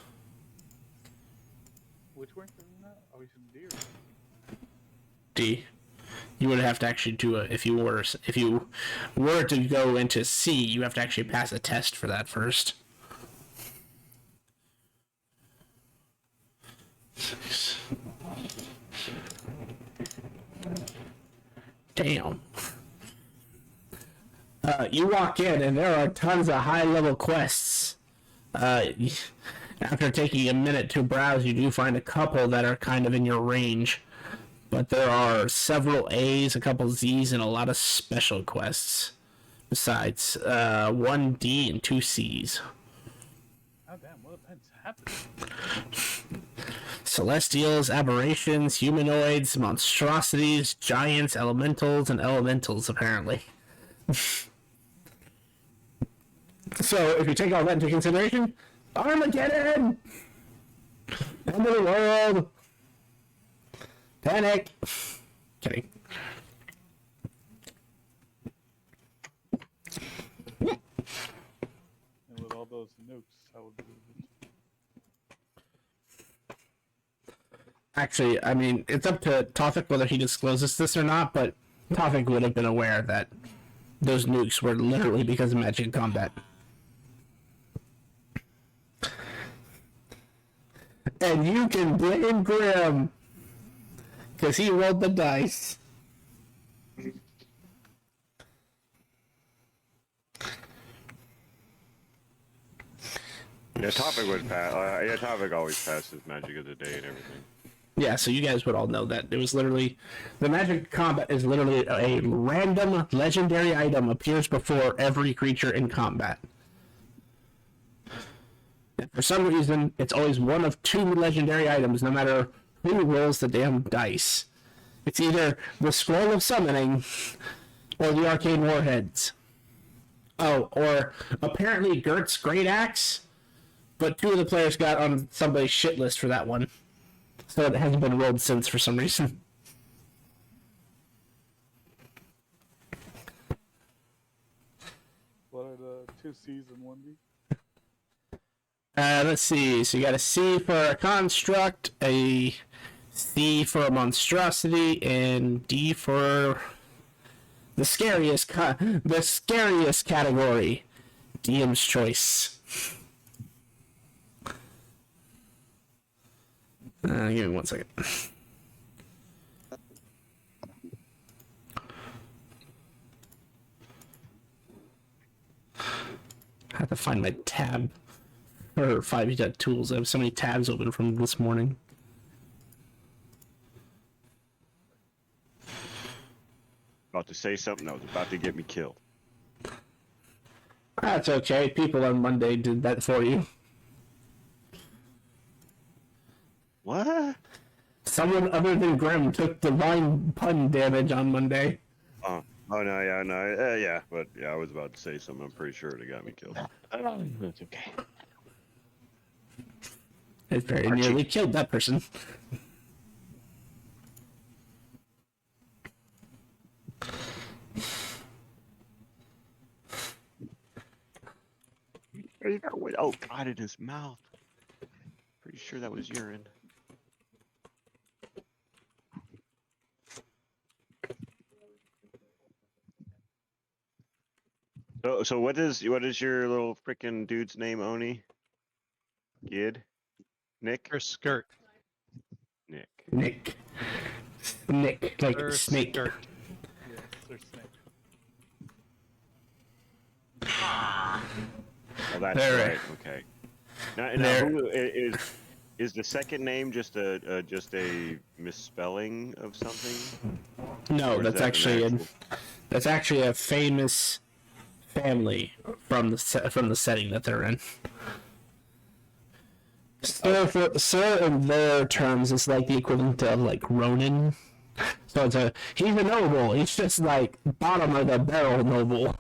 Which way are we now? Are we to deer? D. You would have to actually do it if you were to go into C. You have to actually pass a test for that first. Damn. You walk in and there are tons of high-level quests. After taking a minute to browse, you do find a couple that are kind of in your range. But there are several A's, a couple Z's, and a lot of special quests. Besides, 1 D and 2 C's. Oh damn, what events happened? Celestials, aberrations, humanoids, monstrosities, giants, elementals, and elementals, apparently. So, if you take all that into consideration, Armageddon! End of the world! Panic! Kidding. And with all those nukes, how would we? Actually, I mean, it's up to Tofik whether he discloses this or not, but Tofik would have been aware that those nukes were literally because of magic combat. And you can blame Grim. Because he rolled the dice. Yeah, topic was topic always passes magic of the day and everything. Yeah, so you guys would all know that. It was literally... The magic combat is literally a random legendary item appears before every creature in combat. And for some reason, it's always one of two legendary items, no matter who rolls the damn dice. It's either the Scroll of Summoning or the Arcane Warheads. Oh, or apparently Gert's Great Axe, but two of the players got on somebody's shit list for that one. So it hasn't been rolled since for some reason. What are the 2 C's and 1D? Let's see. So you got a C for a construct, a C for a monstrosity, and D for the scariest category. DM's choice. Give me 1 second. I have to find my tab. Or 5e tools. I have so many tabs open from this morning. About to say something that was about to get me killed. That's okay. People on Monday did that for you. What? Someone other than Grim took divine pun damage on Monday. Oh no, yeah, but yeah, I was about to say something. I'm pretty sure it got me killed. That's okay. It very Archie. nearly killed that person. Oh God, in his mouth. Pretty sure that was urine. So what is your little freaking dude's name, Oni? Gid? Nick? Or skirt. Nick. Nick, like Or snake. skirt. Yes, there's Snake. Oh, that's There. right. Okay. Now There. who is the second name just a misspelling of something? No, Or is that's that an actually actual- that's actually a famous family from the setting that they're in. Sir in their terms is like the equivalent of like Ronin. So he's a noble. He's just like bottom of the barrel noble.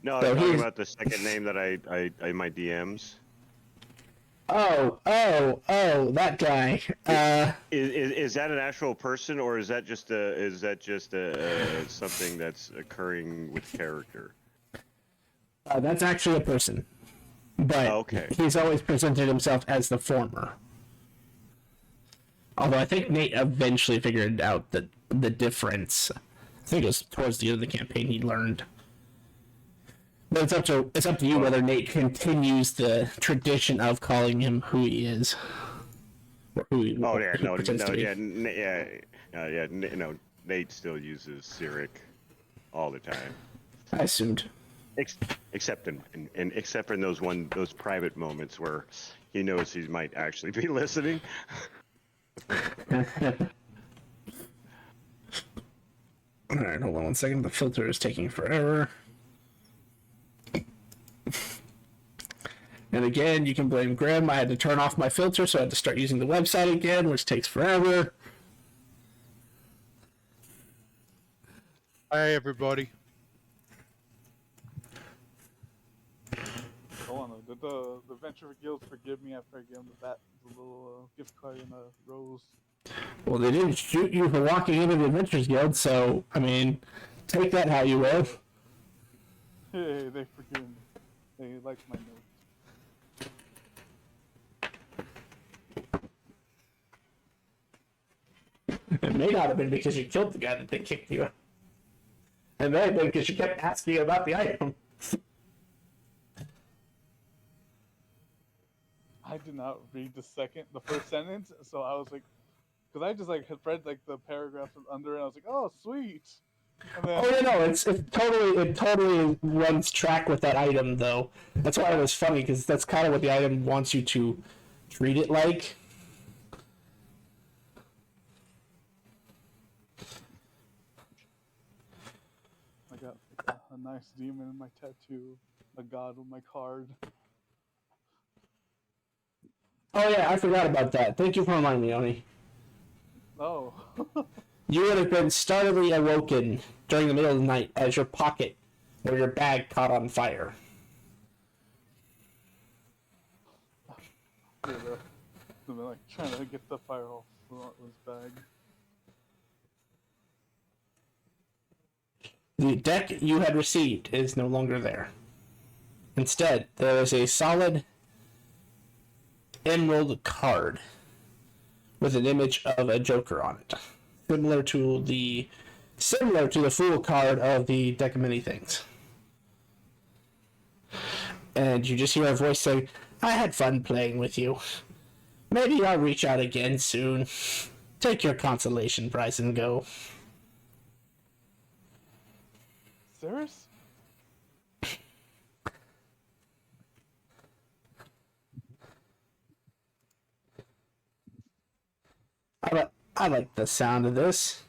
No, So I'm talking he's- about the second name that I in my DMs. Oh, that guy. Is that an actual person, or is that just something that's occurring with character? That's actually a person. But Okay. he's always presented himself as the former. Although I think Nate eventually figured out that the difference. I think it was towards the end of the campaign he learned. But it's up to you whether Nate continues the tradition of calling him who he is. Or who he Oh yeah, who no, pretends to be. no. Nate still uses Cyric all the time, I assumed. except in those private moments where he knows he might actually be listening. Alright, hold on 1 second. The filter is taking forever. And again, you can blame Grim. I had to turn off my filter, so I had to start using the website again, which takes forever. Hi, everybody. Hold on, did the Venture Guild forgive me after I gave them the little gift card and a rose? Well, they didn't shoot you for walking into the Adventures Guild, so, I mean, take that how you will. Hey, they forgive me. They like my note. It may not have been because you killed the guy that they kicked you out. It may have been because you kept asking about the item. I did not read the first sentence, so I was like, because I just like had read like the paragraphs under, and I was like, oh, sweet. And then, Oh yeah, no, it totally runs track with that item though. That's why it was funny because that's kind of what the item wants you to treat it like. I got like, a nice demon in my tattoo, a god with my card. Oh yeah, I forgot about that. Thank you for reminding me, Oni. Oh. You would have been startlingly awoken during the middle of the night as your pocket or your bag caught on fire. Yeah, they've been like trying to get the fire off his bag. The deck you had received is no longer there. Instead, there is a solid emerald card with an image of a Joker on it, similar to the Fool card of the deck of many things. And you just hear a voice saying, "I had fun playing with you. Maybe I'll reach out again soon. Take your consolation prize and go." Serious? I like the sound of this.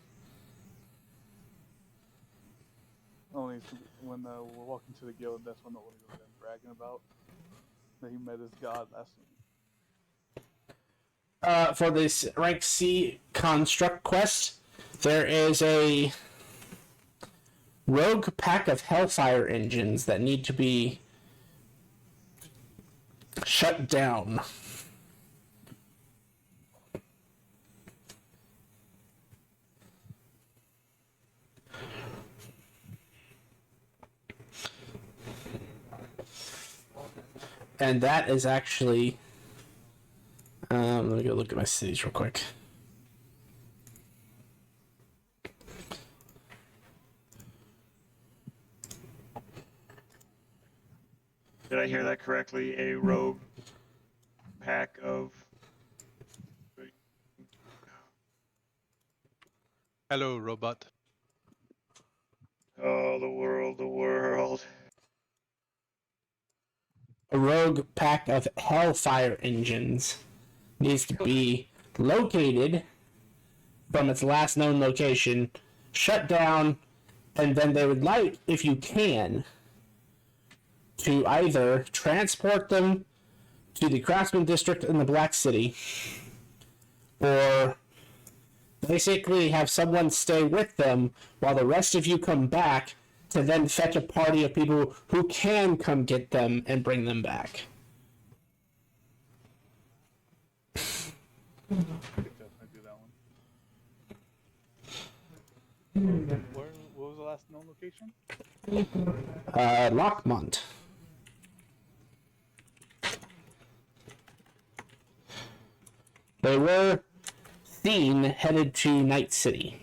Only when we're walking to the guild, that's when the Oli was bragging about that he met his god last week. For this rank C construct quest, there is a rogue pack of Hellfire engines that need to be shut down. And that is actually... let me go look at my cities real quick. Did I hear that correctly? A rogue pack of. Hello, robot. Oh, the world, the world. A rogue pack of Hellfire engines needs to be located from its last known location, shut down, and then they would like, if you can, to either transport them to the Craftsman District in the Black City, or basically have someone stay with them while the rest of you come back to then fetch a party of people who can come get them and bring them back. I could definitely do that one. What was the last known location? Lockmont. They were seen headed to Night City.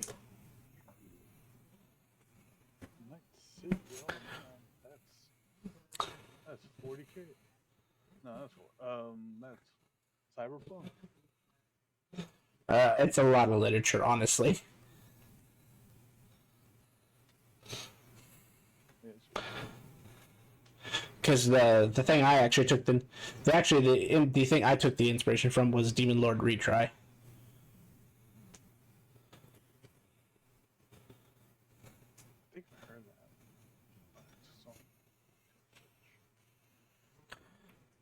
Night City. Oh man, that's 40K. No, that's Cyberpunk. It's a lot of literature, honestly. Because the thing I actually took the thing I took the inspiration from was Demon Lord Retry. I think I heard that.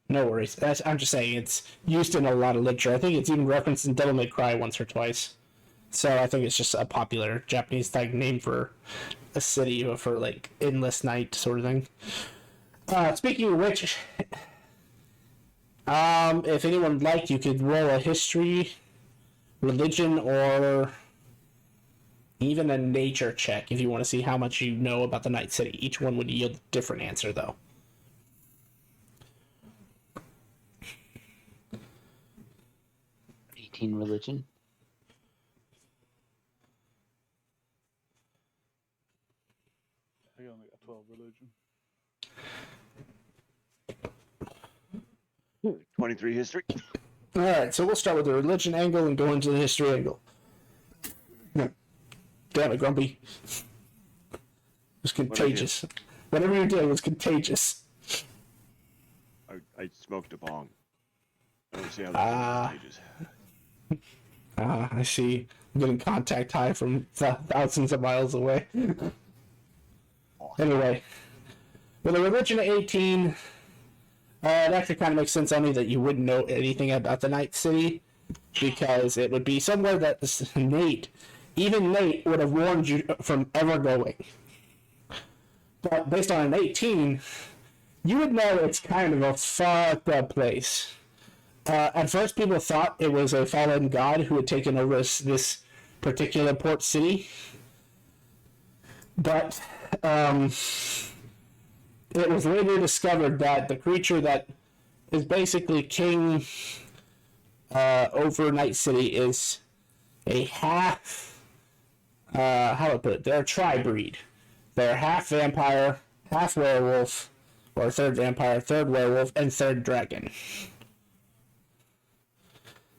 No worries. I'm just saying it's used in a lot of literature. I think it's even referenced in Devil May Cry once or twice. So I think it's just a popular Japanese like name for a city or for like endless night sort of thing. Speaking of which, if anyone would like, you could roll a history, religion, or even a nature check if you want to see how much you know about the Night City. Each one would yield a different answer, though. Religion. I only got 12 religion. 23 history. Alright, so we'll start with the religion angle and go into the history angle. Damn it, Grumpy. It was contagious. Whatever you did was contagious. I smoked a bong. I don't see how that's contagious. I see. I'm getting contact high from thousands of miles away. Awesome. Anyway, with a religion of 18, it actually kind of makes sense only that you wouldn't know anything about the Night City, because it would be somewhere that even Nate would have warned you from ever going. But based on an 18, you would know it's kind of a fucked up place. At first, people thought it was a fallen god who had taken over this particular port city. But it was later discovered that the creature that is basically king over Night City is a half, how do I put it? They're a tri-breed. They're half vampire, half werewolf, or third vampire, third werewolf, and third dragon.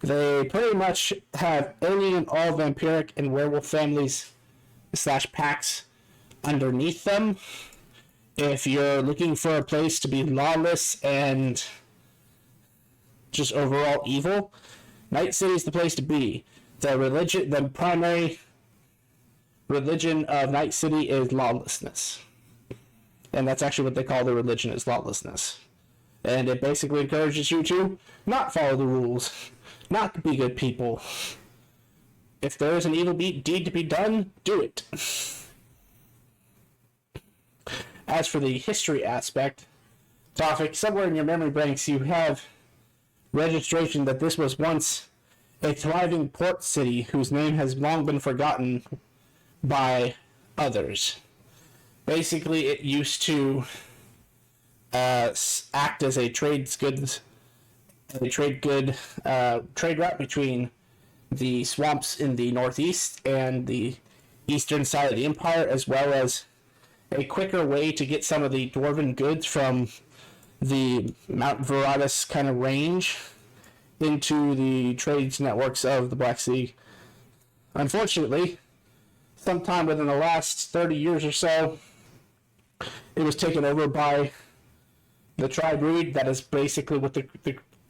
They pretty much have any and all vampiric and werewolf families / packs underneath them. If you're looking for a place to be lawless and just overall evil, Night City's the place to be. The primary religion of Night City is lawlessness. And that's actually what they call the religion, is lawlessness. And it basically encourages you to not follow the rules, not be good people. If there is an evil deed to be done, do it. As for the history aspect, Tofik, somewhere in your memory banks you have registration that this was once a thriving port city whose name has long been forgotten by others. Basically, it used to act as a trade route between the swamps in the northeast and the eastern side of the empire, as well as a quicker way to get some of the dwarven goods from the Mount Veratus kind of range into the trades networks of the Black Sea. Unfortunately, sometime within the last 30 years or so, it was taken over by the tri-breed. That is basically what the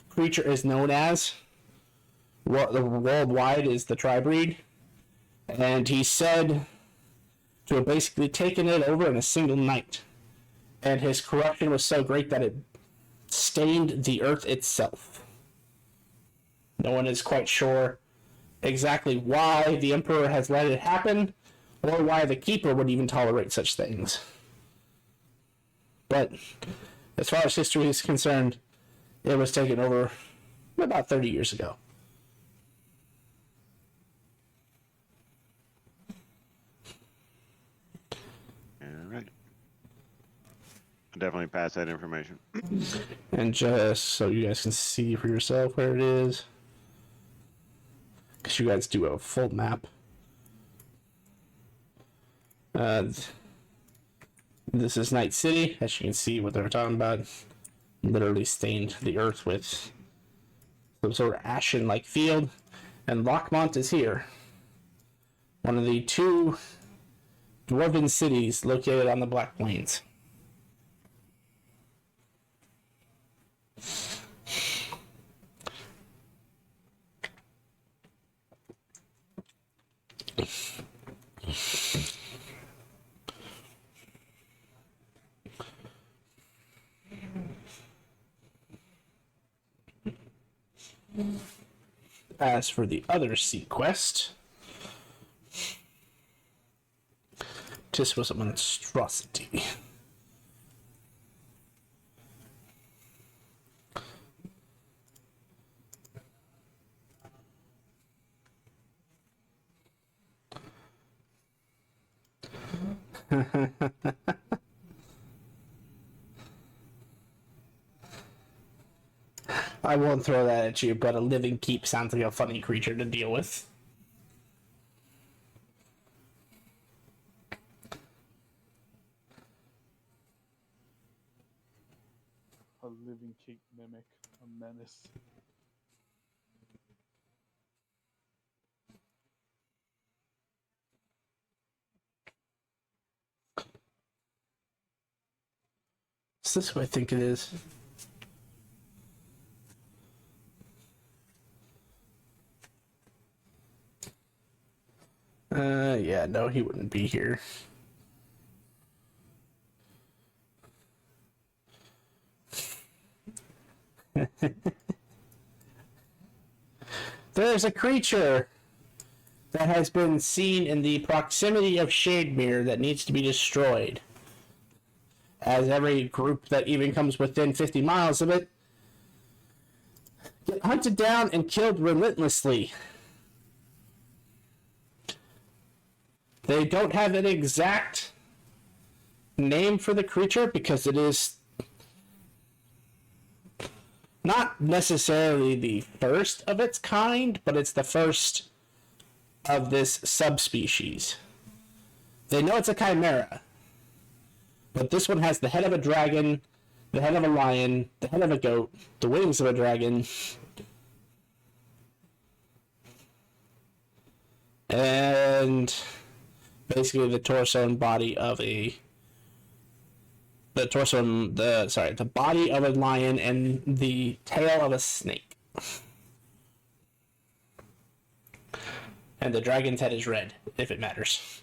creature is known as. Worldwide is the tri-breed. And he's said to have basically taken it over in a single night. And his corruption was so great that it stained the earth itself. No one is quite sure exactly why the Emperor has let it happen, or why the Keeper would even tolerate such things. But as far as history is concerned, it was taken over about 30 years ago. All right. I'll definitely pass that information. And just so you guys can see for yourself where it is, because you guys do a full map. This is Night City. As you can see what they're talking about. Literally stained the earth with some sort of ashen-like field. And Lockmont is here. One of the two dwarven cities located on the Black Plains. As for the other sea quest, this was a monstrosity. I won't throw that at you, but a living keep sounds like a funny creature to deal with. A living keep mimic, a menace. Is this who I think it is? Yeah, no, he wouldn't be here. There's a creature that has been seen in the proximity of Shademere that needs to be destroyed. As every group that even comes within 50 miles of it get hunted down and killed relentlessly. They don't have an exact name for the creature because it is not necessarily the first of its kind, but it's the first of this subspecies. They know it's a chimera, but this one has the head of a dragon, the head of a lion, the head of a goat, the wings of a dragon, and basically the torso and body of a the body of a lion and the tail of a snake. And the dragon's head is red, if it matters.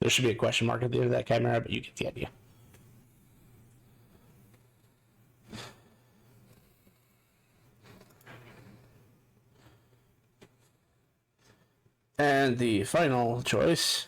There should be a question mark at the end of that chimera, but you get the idea. And the final choice.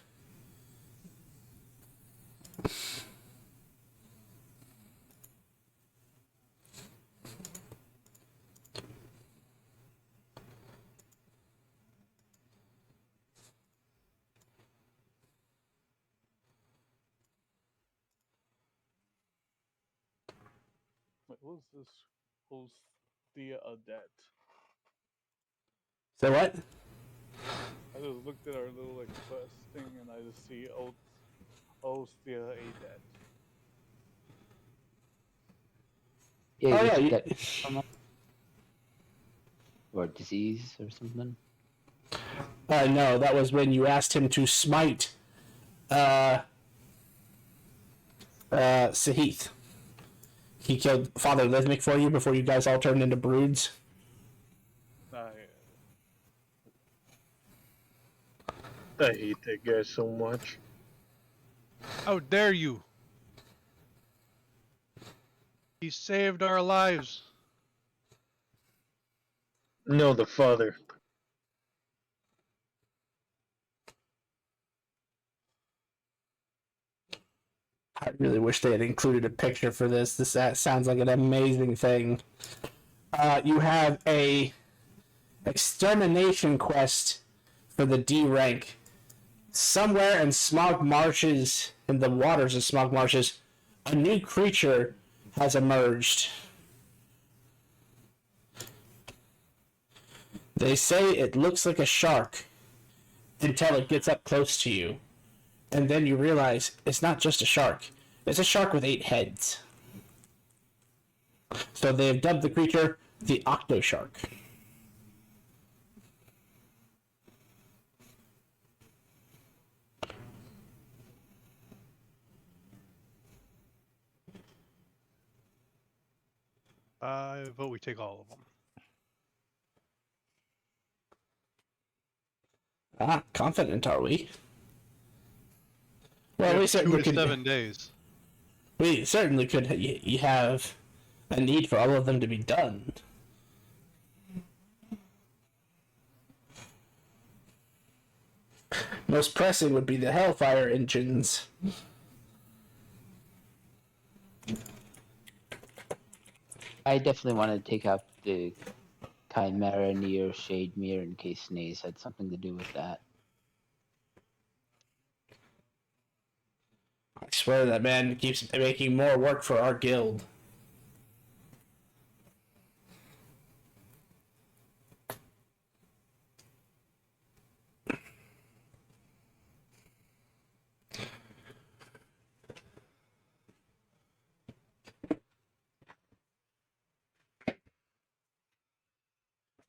What was this? Hostia Adet. So what? I just looked at our little like quest thing and I just see Hostia Adet. Yeah, Oh, you yeah, took you- that from us? Or disease or something? No, that was when you asked him to smite Sahith. He killed Father Lithmic for you before you guys all turned into broods. I, I hate that guy so much. How dare you? He saved our lives. No, the father. I really wish they had included a picture for this. This sounds like an amazing thing. You have a extermination quest for the D rank. Somewhere in Smog Marshes, in the waters of Smog Marshes, a new creature has emerged. They say it looks like a shark until it gets up close to you. And then you realize it's not just a shark. It's a shark with 8 heads. So they've dubbed the creature the Octoshark. I vote we take all of them. Ah, confident are we? We Well, have we 2 certainly to could. 7 days. We certainly could. You have a need for all of them to be done. Most pressing would be the Hellfire engines. I definitely want to take out the Chimera near Shademere in case Snaze had something to do with that. I swear that man keeps making more work for our guild.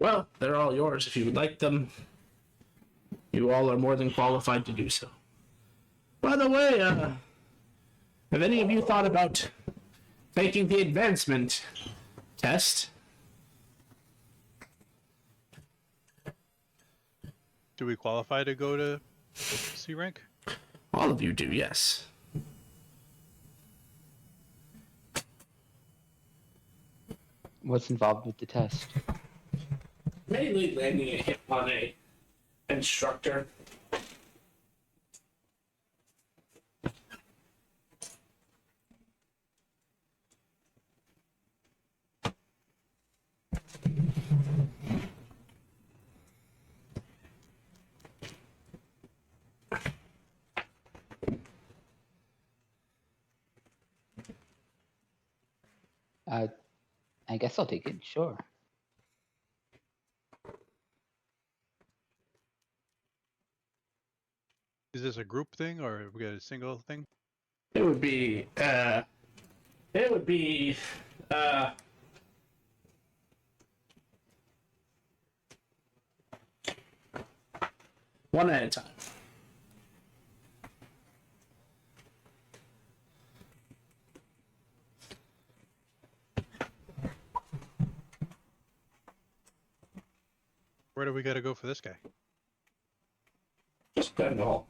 Well, they're all yours if you would like them. You all are more than qualified to do so. By the way, have any of you thought about taking the advancement test? Do we qualify to go to C rank? All of you do, yes. What's involved with the test? Mainly landing a hit on a instructor. I guess I'll take it. Sure. Is this a group thing or we got a single thing? It would be, uh, one at a time. Where do we got to go for this guy? Just down the hall.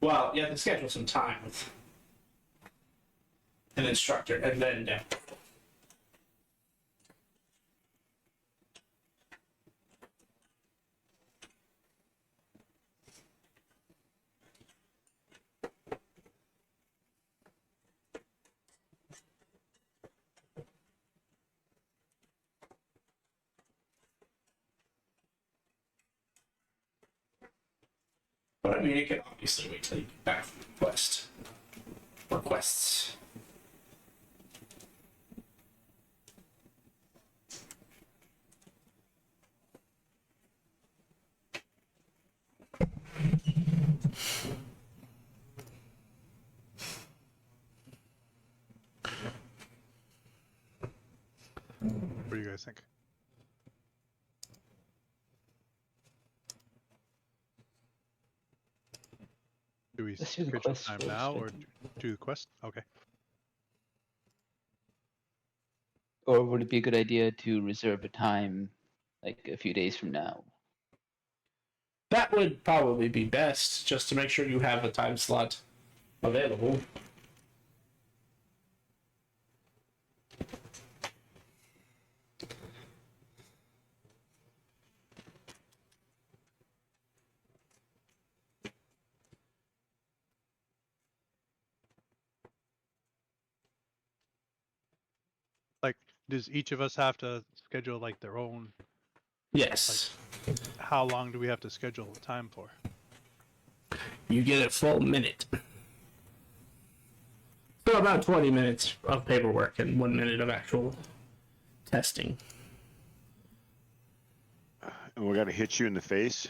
Well, you have to schedule some time with an instructor and then down. But I mean, you can obviously wait till you get back from the quest. Requests. What do you guys think? Do we Let's do the schedule quest time first, now I or think. do the quest? Okay. Or would it be a good idea to reserve a time, like a few days from now? That would probably be best, just to make sure you have a time slot available. Like, does each of us have to schedule like their own? Yes. How long do we have to schedule the time for? You get a full minute. So about 20 minutes of paperwork and 1 minute of actual testing. And we're gonna hit you in the face.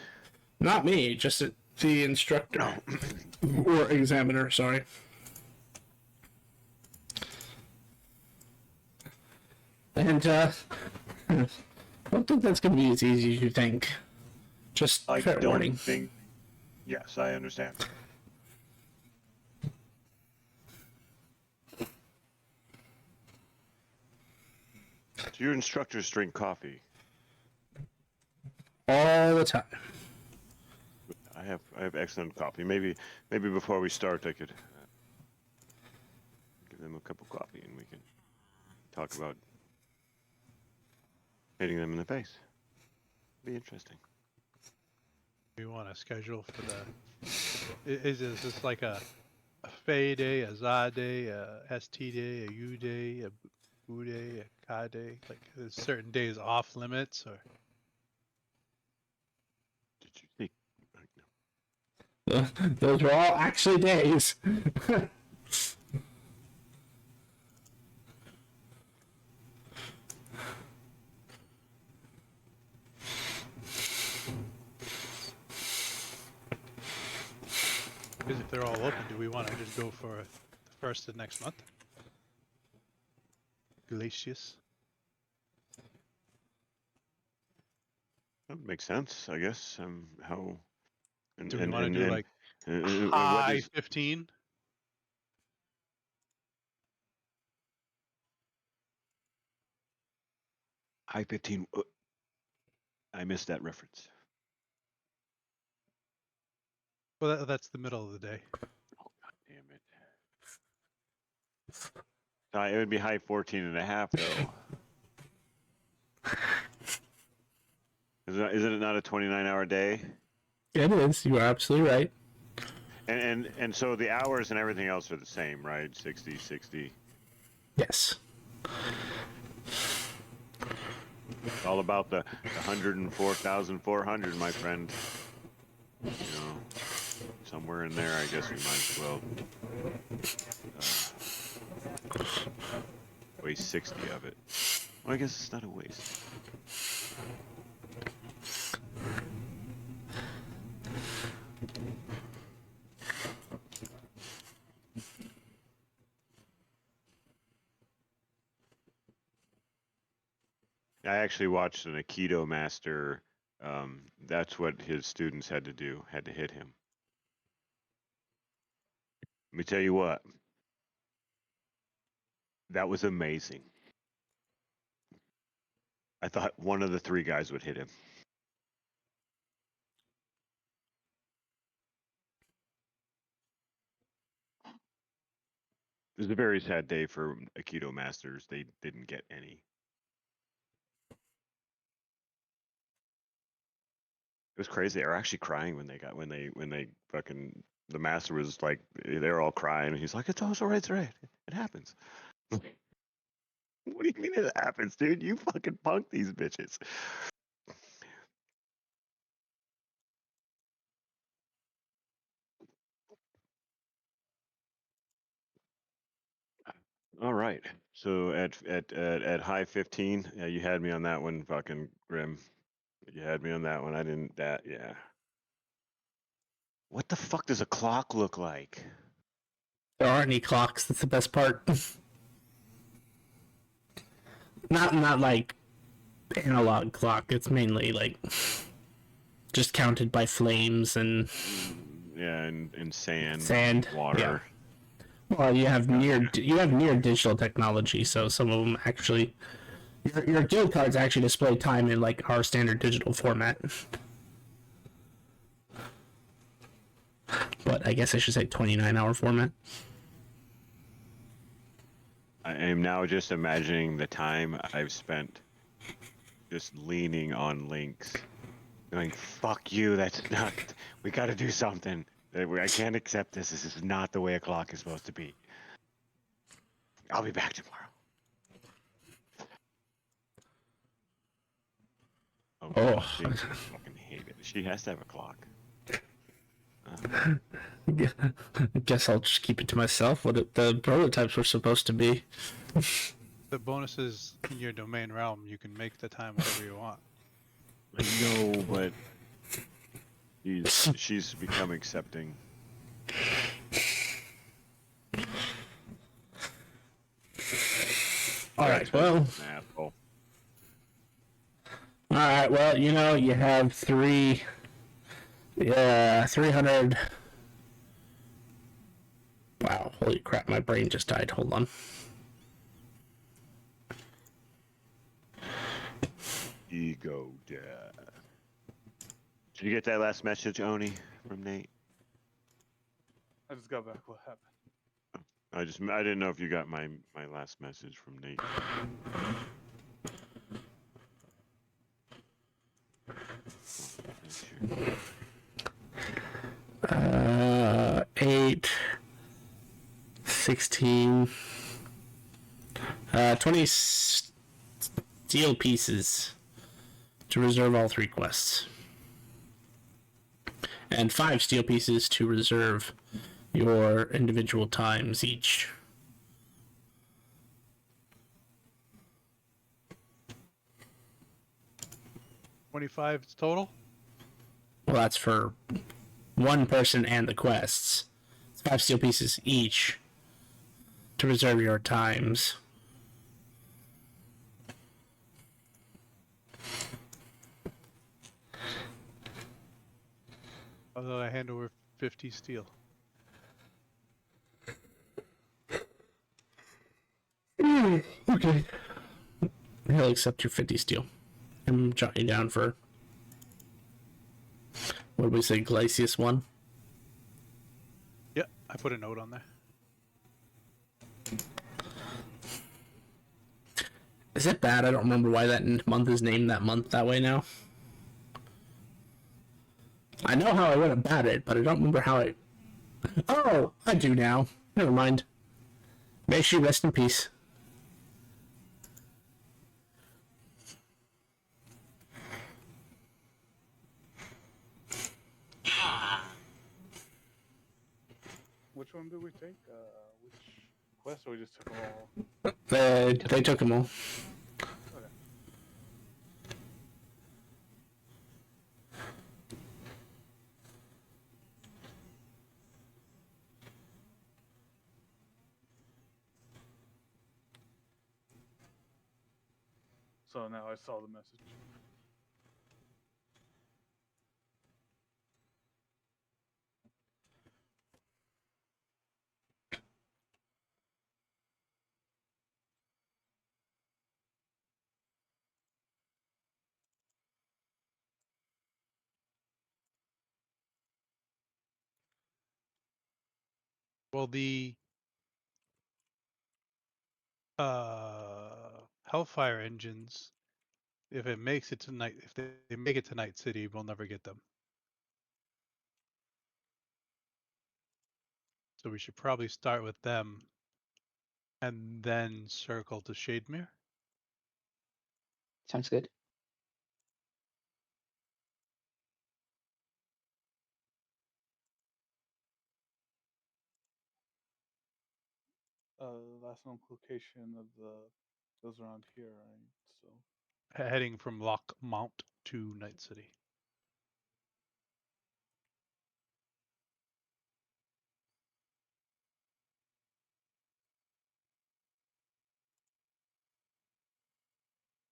Not me, just the instructor. Or examiner, sorry. And, I don't think that's going to be as easy as you think. Just I fair don't warning. think. Yes, I understand. Do your instructors drink coffee? All the time. I have excellent coffee. Maybe before we start, I could give them a cup of coffee and we can talk about hitting them in the face. Be interesting. We want to schedule for the. Is this like a Fey day, a Za day, a ST day, a U day, a Bu day, a Ka day? Like, there's certain days off limits, or Did you see? Those were all actually days. because if they're all open, do we want to just go for the first of next month? Glacius. That makes sense, I guess. How? And, Do we and, want to and, do and, like what high is 15? high 15? I missed that reference. Well, that's the middle of the day. Damn it. It would be high 14 and a half, though. Isn't it not a 29-hour day? It is. You are absolutely right. And so the hours and everything else are the same, right? 60, 60. Yes. It's all about the 104,400, my friend. You know, somewhere in there, I guess we might as well waste 60 of it. Well, I guess it's not a waste. I actually watched an Aikido master. That's what his students had to do, had to hit him. Let me tell you what. That was amazing. I thought one of the three guys would hit him. It was a very sad day for Aikido masters. They didn't get any. It was crazy. They were actually crying when they fucking the master was like they were all crying and he's like, it's all right, it's all right. It happens. What do you mean it happens, dude? You fucking punk these bitches. All right. So at high 15, yeah, you had me on that one, fucking Grim. You had me on that one. I didn't yeah. What the fuck does a clock look like? There aren't any clocks. That's the best part. Not like analog clock. It's mainly like just counted by flames and Yeah, and sand, sand. water. Yeah. Well, you have near digital technology, so some of them actually your guild cards actually display time in like our standard digital format. But I guess I should say 29-hour format. I am now just imagining the time I've spent just leaning on links, going, fuck you, that's not, we gotta do something. I can't accept this. This is not the way a clock is supposed to be. I'll be back tomorrow. Oh. She fucking hate it. She has to have a clock. I guess I'll just keep it to myself. What the prototypes were supposed to be. The bonuses in your domain realm, you can make the time whatever you want. I know, but she's become accepting. All right, well. An asshole. All right, well, you know, you have 300. Wow, holy crap, my brain just died. Hold on. Ego death. Did you get that last message, Oni, from Nate? I just got back. What happened? I didn't know if you got my last message from Nate. 8, 16, 20 steel pieces to reserve all 3 quests. And 5 steel pieces to reserve your individual times each. $25 total? Well, that's for one person and the quests. It's 5 steel pieces each to reserve your times. Although I hand over 50 steel. Okay. He'll accept your 50 steel. I'm jotting down for. What did we say? Glacius 1? Yeah, I put a note on there. Is it bad? I don't remember why that month is named that month that way now. I know how I went about it, but I don't remember how I. Oh, I do now. Never mind. May she rest in peace. Which one did we take? Which quest, or we just took them all? They took them all. Okay. So now I saw the message. Well, the Hellfire engines, if it makes it to night, if they make it to Night City, we'll never get them. So we should probably start with them and then circle to Shademere. Sounds good. Last known location of the goes around here, right? So Heading from Lockmount to Night City.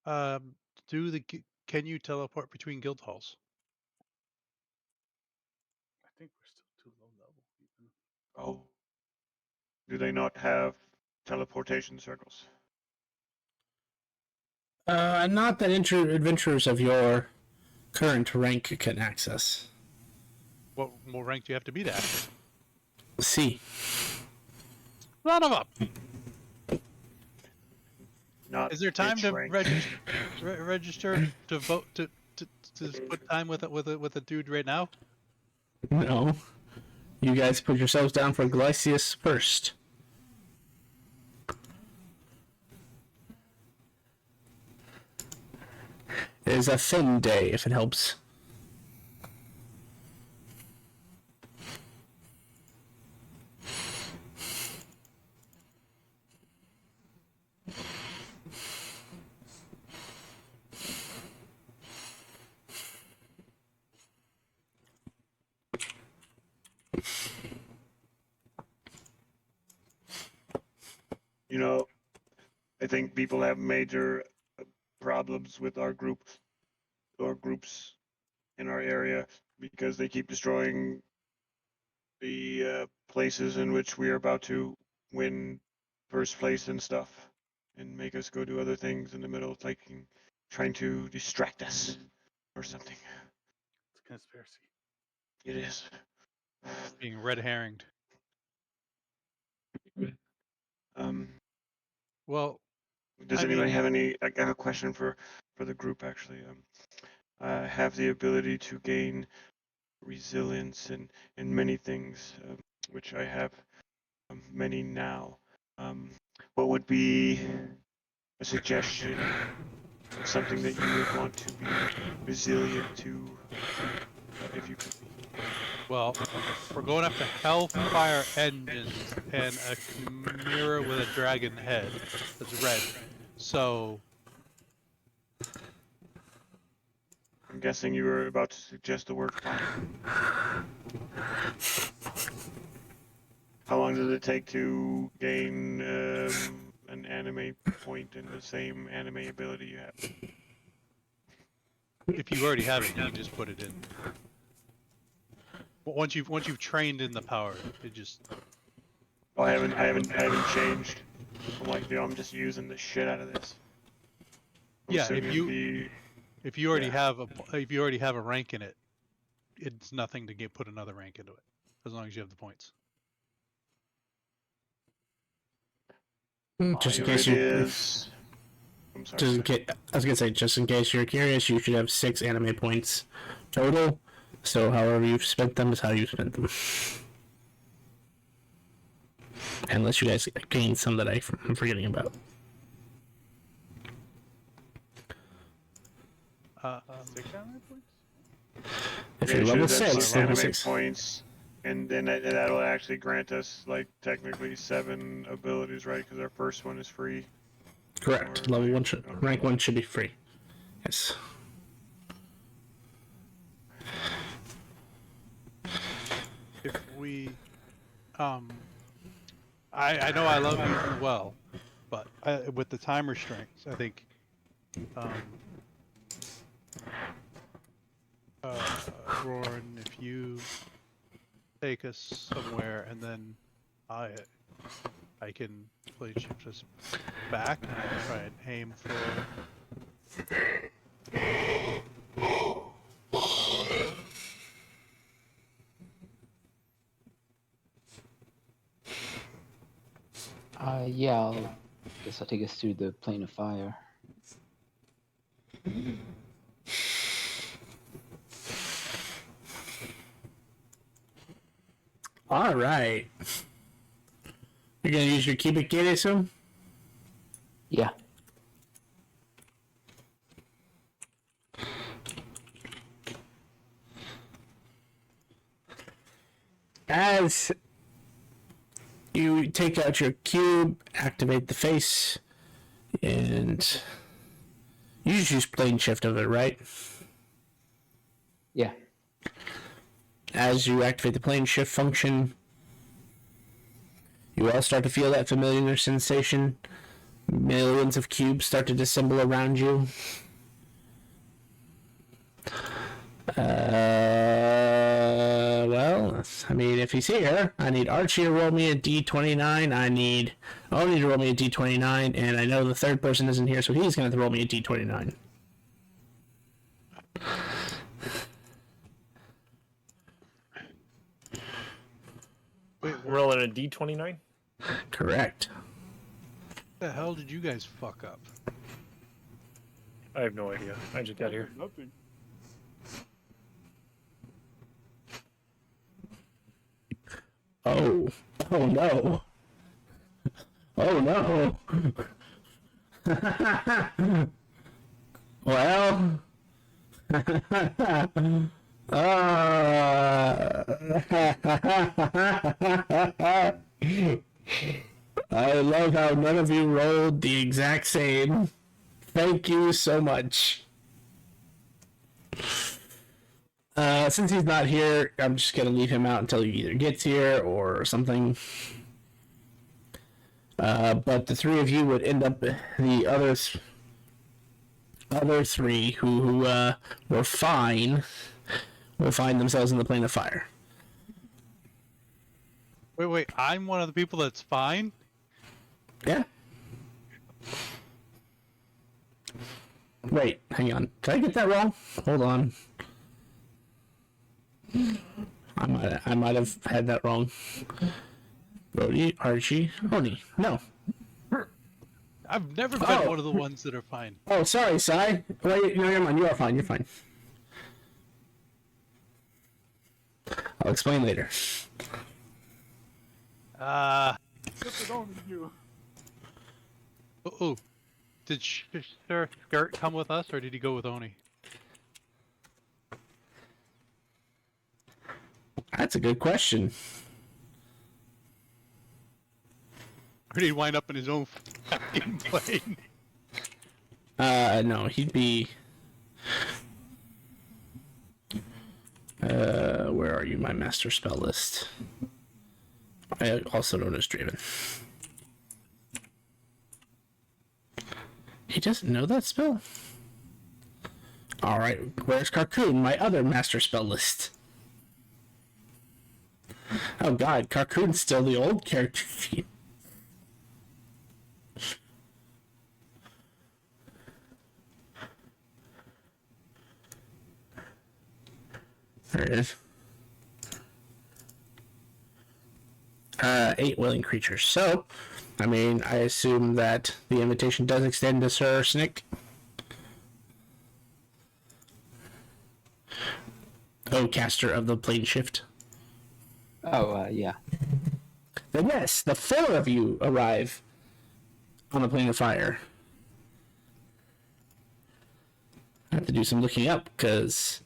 Can you teleport between guild halls? I think we're still too low level even. Oh. Do they not have teleportation circles? Not that adventurers of your current rank can access. What more rank do you have to be to access? C. None of them. Not Is there time bitch to rank. register to vote to put time with a dude right now? No. You guys put yourselves down for Glacius first. It is a thin day, if it helps. You know, I think people have major problems with our group or groups in our area because they keep destroying the places in which we are about to win first place and stuff and make us go do other things in the middle, like trying to distract us or something. It's a conspiracy. It is. Being red herringed. Um, Well, does I anybody mean, have any? I have a question for the group actually. I have the ability to gain resilience in many things, which I have many now. What would be a suggestion of something that you would want to be resilient to, if you could be? well, we're going after Hellfire engines and a chimera with a dragon head that's red. So I'm guessing you were about to suggest the word fire. How long does it take to gain an anime point in the same anime ability you have? if you already have it, you can just put it in. But once you've trained in the power, it just Oh, I haven't changed. I'm like, dude, I'm just using the shit out of this. I'm yeah. assuming If you already yeah. have a rank in it, it's nothing to put another rank into it, as long as you have the points. Just in Fire case it you, is. I'm sorry. just in Sir. case, I was gonna say, just in case you're curious, you should have 6 anime points total. So however you've spent them is how you spent them. Unless you guys gain some that I'm forgetting about. 6 anime points? If Yeah, you're you level should have 6, level anime 6. points, and then that'll actually grant us like technically 7 abilities, right? Because our first one is free. Correct. Or Level like, 1 should, okay. rank 1 should be free. Yes. If we, I know I love you well, but with the time restraints, I think, Roran, if you take us somewhere and then I can play shift us back and I can try and aim for. Yeah, guess I'll take us through the plane of fire. All right. You're gonna use your cubic gate, I assume? Yeah. As you take out your cube, activate the face, and you just use plane shift of it, right? Yeah. As you activate the plane shift function, you all start to feel that familiar sensation. Millions of cubes start to disassemble around you. Well, I mean, if he's here, I need Archie to roll me a d29. I need Oni to roll me a d29, and I know the third person isn't here, so he's going to have to roll me a d29. Wait, I'm rolling a d29. Correct. what the hell did you guys fuck up? I have no idea. I just got here. Nothing. Oh. Oh no. Oh no. Well. I love how none of you rolled the exact same. Thank you so much. Since he's not here, I'm just gonna leave him out until he either gets here or something. But the 3 of you would end up the other 3 who were fine will find themselves in the plane of fire. Wait, I'm one of the people that's fine? Yeah. Wait, hang on. Did I get that wrong? Hold on. I might have had that wrong. Brody, Archie, Oni. No. I've never been Oh. one of the ones that are fine. Oh, sorry, Sai. Wait, no, never mind. You are fine. You're fine. I'll explain later. What's it on you? Oh, did Sir Skirt come with us, or did he go with Oni? That's a good question. Or did he wind up in his own fucking plane? No, he'd be. Where are you, my master spell list? Also known as Draven. He doesn't know that spell? Alright, where's Carcoon, my other master spell list? Oh god, Carcoon's still the old character sheet. There it is. 8 willing creatures. So, I mean, I assume that the invitation does extend to Sir Snick. Oh, caster of the plane shift. Oh, yeah. Then yes, the 4 of you arrive on the plane of fire. I have to do some looking up, because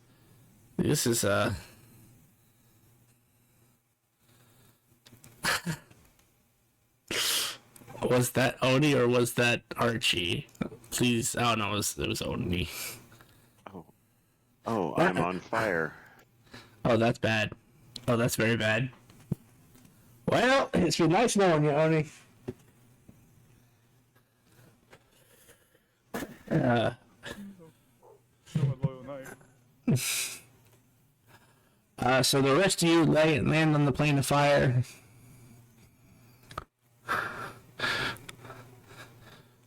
this is, was that Oni or was that Archie? Please, oh no, it was Oni. Oh, I'm on fire. Oh, that's bad. Oh, that's very bad. Well, it's been nice knowing you, Oni. Have a loyal night. So the rest of you land on the plane of fire.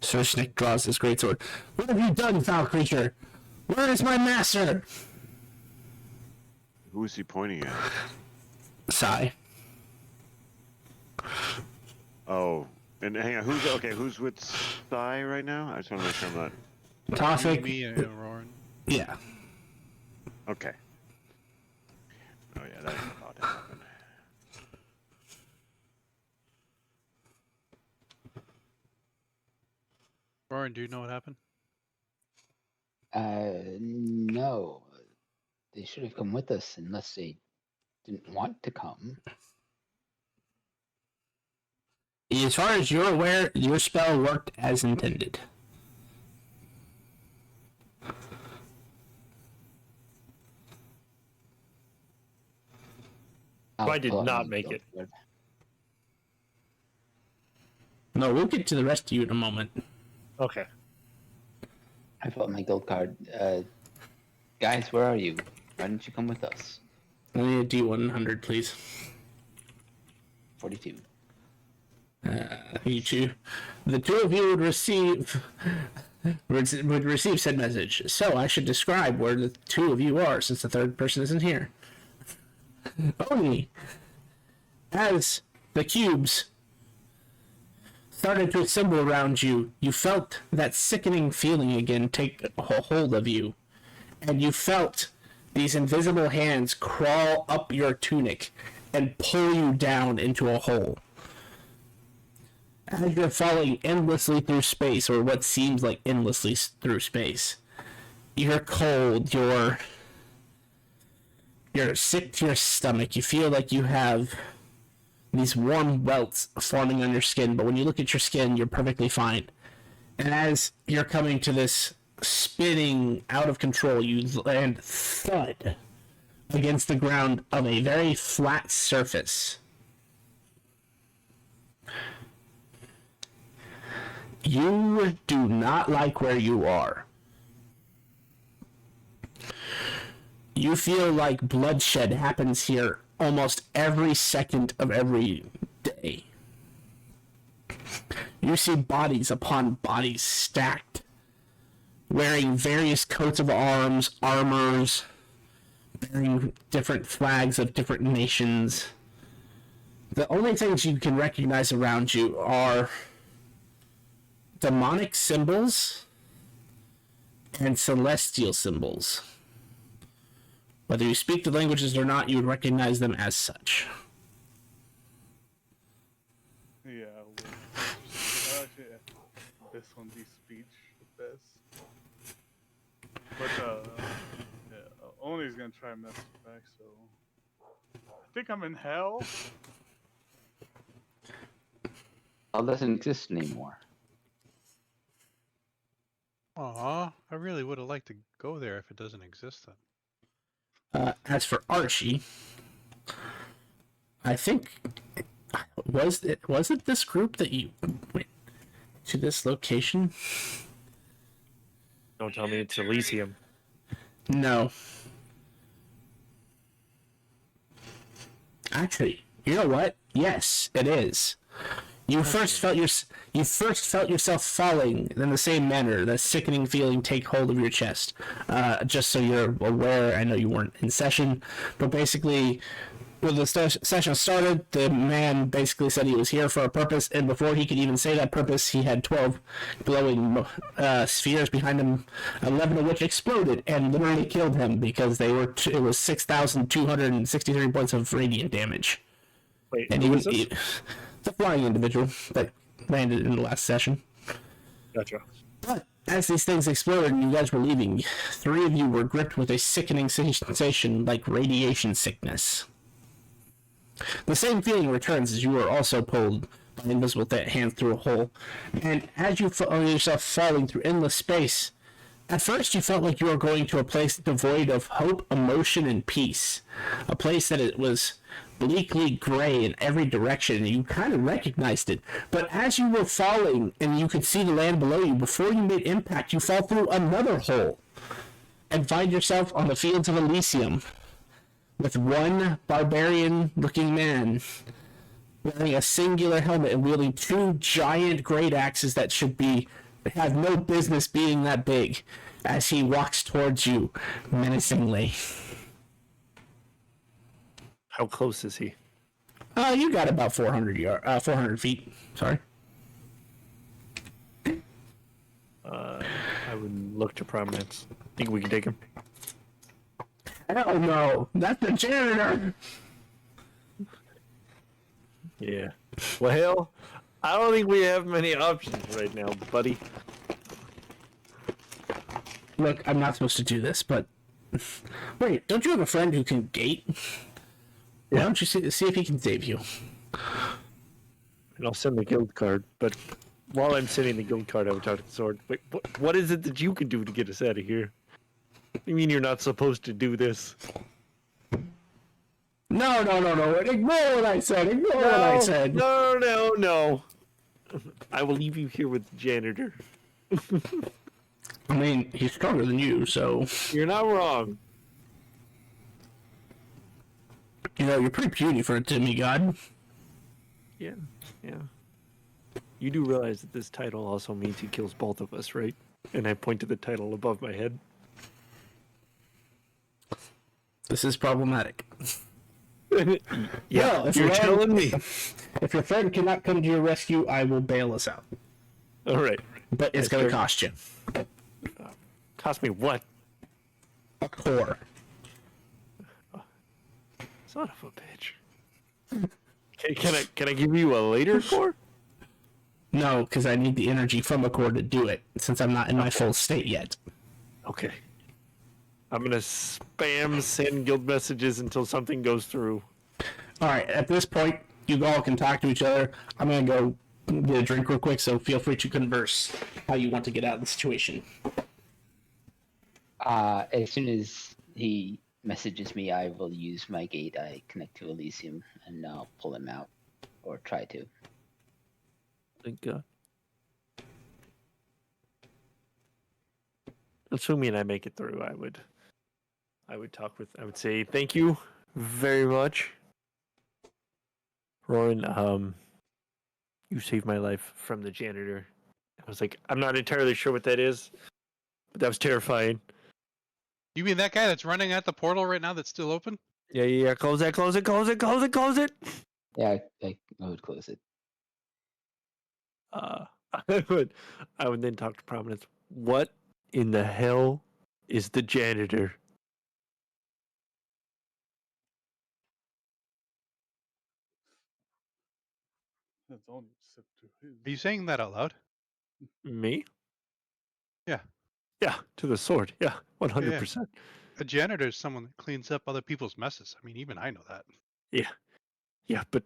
Sir Snick draws his greatsword. What have you done, foul creature? Where is my master? Who is he pointing at? Sigh. Oh, and hang on. Who's with Sai right now? I just want to make sure I'm not. Tofik. Me and Roran. Yeah. Okay. Oh yeah, that's about to happen. Roran, do you know what happened? No. They should have come with us unless they didn't want to come. As far as you're aware, your spell worked as intended. I did pull out not my make guild it. card. No, we'll get to the rest of you in a moment. Okay. I pull out my guild card. Guys, where are you? Why didn't you come with us? I need a D100, please. 42. You two. The two of you would receive said message. So I should describe where the two of you are, since the third person isn't here. Oni, as the cubes started to assemble around you, you felt that sickening feeling again take a hold of you, and you felt these invisible hands crawl up your tunic and pull you down into a hole. As you're falling endlessly through space, or what seems like endlessly through space, you're cold, you're sick to your stomach, you feel like you have these warm welts forming on your skin, but when you look at your skin, you're perfectly fine. And as you're coming to this spinning out of control, you land thud against the ground of a very flat surface. You do not like where you are. You feel like bloodshed happens here almost every second of every day. You see bodies upon bodies stacked, wearing various coats of arms, armors, bearing different flags of different nations. The only things you can recognize around you are demonic symbols and celestial symbols. Whether you speak the languages or not, you would recognize them as such. Yeah. Actually, this one be speech with this. But yeah, Oni's gonna try and mess it back. So I think I'm in hell. Hell doesn't exist anymore. Aw, I really would have liked to go there if it doesn't exist then. As for Archie, I think was it this group that you went to this location? Don't tell me it's Elysium. No. Actually, You know what? Yes, it is. You first felt yourself falling in the same manner. That sickening feeling take hold of your chest. Just so you're aware, I know you weren't in session, but basically, when the session started, the man basically said he was here for a purpose, and before he could even say that purpose, he had 12 glowing spheres behind him, 11 of which exploded and literally killed him because it was 6,263 points of radiant damage. Wait, And who is this? the flying individual that landed in the last session. Gotcha. But as these things exploded and you guys were leaving, 3 of you were gripped with a sickening sensation like radiation sickness. The same feeling returns as you are also pulled by invisible hands through a hole, and as you feel yourself falling through endless space, at first you felt like you were going to a place devoid of hope, emotion, and peace. A place that it was bleakly gray in every direction, and you kind of recognized it. But as you were falling and you could see the land below you, before you made impact, you fall through another hole and find yourself on the fields of Elysium with one barbarian-looking man wearing a singular helmet and wielding 2 giant great axes that have no business being that big, as he walks towards you menacingly. How close is he? You got about 400 feet. Sorry. I would look to prominence. Think we can take him? Hell no, that's the janitor. Yeah. Well, I don't think we have many options right now, buddy. Look, I'm not supposed to do this, but wait, don't you have a friend who can gate? Why don't you see if he can save you? And I'll send the guild card, but while I'm sending the guild card, I would talk to the sword. Wait, what is it that you can do to get us out of here? You mean you're not supposed to do this? No. Ignore what I said. Ignore what I said. No. I will leave you here with the janitor. I mean, he's stronger than you, so You're not wrong. you know you're pretty puny for a demigod. Yeah. You do realize that this title also means he kills both of us, right? And I point to the title above my head. This is problematic. Yeah, if you're telling me. If your friend cannot come to your rescue, I will bail us out. All right. But it's going to cost you Cost me what? a core. Son of a bitch. Can I give you a later core? No, because I need the energy from a core to do it, since I'm not in my full state yet. Okay. I'm gonna spam send guild messages until something goes through. All right, at this point, you all can talk to each other. I'm going to go get a drink real quick, so feel free to converse how you want to get out of the situation. As soon as he messages me, I will use my gate. I connect to Elysium and I'll pull him out, or try to. Thank God. Assuming I make it through, I would say thank you very much. Rowan, you saved my life from the janitor. I was like, I'm not entirely sure what that is, but that was terrifying. You mean that guy that's running at the portal right now that's still open? Yeah. Close it. Yeah, I would close it. I would then talk to Prominence. What in the hell is the janitor? That's only sip to his. Are you saying that out loud? Me? Yeah. Yeah, to the sword. Yeah, 100%. A janitor is someone that cleans up other people's messes. I mean, even I know that. Yeah, but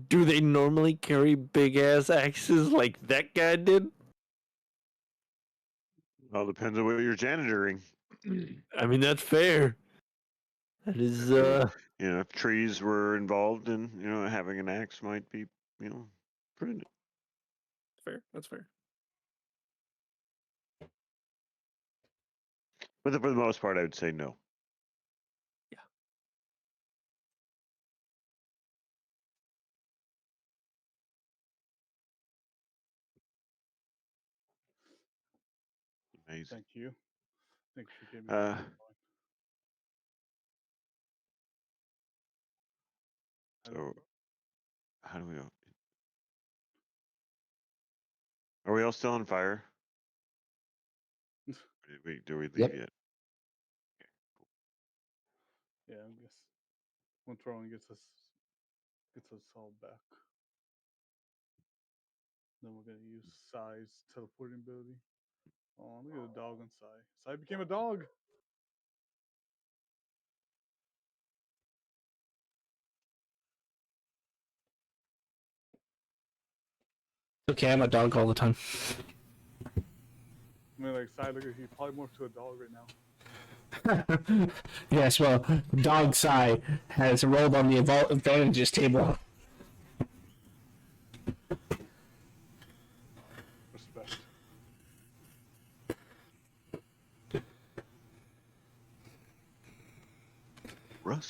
do they normally carry big ass axes like that guy did? All depends on what you're janitoring. I mean, that's fair. That is, If trees were involved in, having an axe might be, prudent. fair. That's fair. But for the most part, I would say no. Nice. Thank you. Thanks for giving me that. Uh, Hello. so how do we go? Are we all still on fire? Or do we leave Yep. yet? Yeah, I guess one throwing gets us all back. Then we're gonna use Psy's teleporting ability. Oh, look at the dog on Psy. Psy became a dog. Okay, I'm a dog all the time. I mean, like Psy, look at he probably morphed to a dog right now. Yes, well, Dog Sai has rolled on the advantages table. Respect.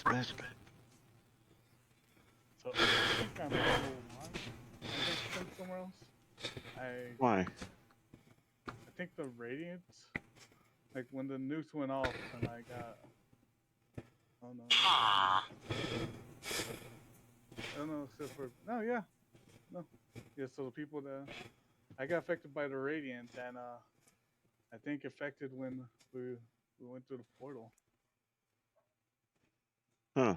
Respect. So I think I'm level 1. I think from somewhere else. Why? I think the radiant, like when the nukes went off and I got. Oh no. I don't know, except for no, yeah, no, yeah. So the people that I got affected by the radiant, and I think affected when we went through the portal. Huh.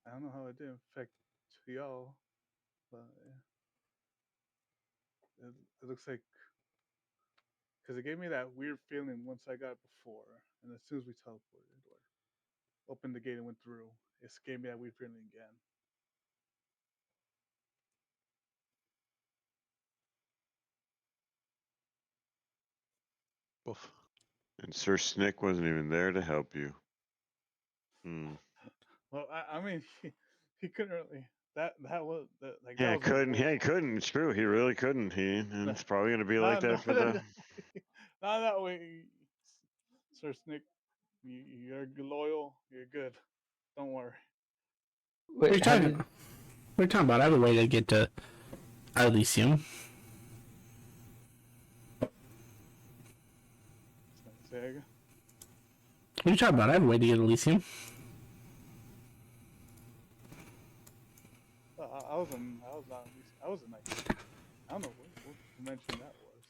I don't know how it didn't affect y'all, but yeah. It looks like because it gave me that weird feeling once I got it before, and as soon as we teleported or opened the gate and went through, it gave me that weird feeling again. Oof. And Sir Snick wasn't even there to help you. Hmm. Well, I mean, he couldn't really. That was like Yeah, that he was a couldn't. bull. Yeah, he couldn't. It's true. He really couldn't. And it's probably gonna be like Not, that not, for not, the. not that way, Sir Snick. You're loyal. You're good. Don't worry. What are you Wait, how talking? did? What are you talking about? I have a way to get to Elysium. Say again. What are you talking about? I have a way to get Elysium. I was in. I was not. I was in like. I don't know what dimension that was.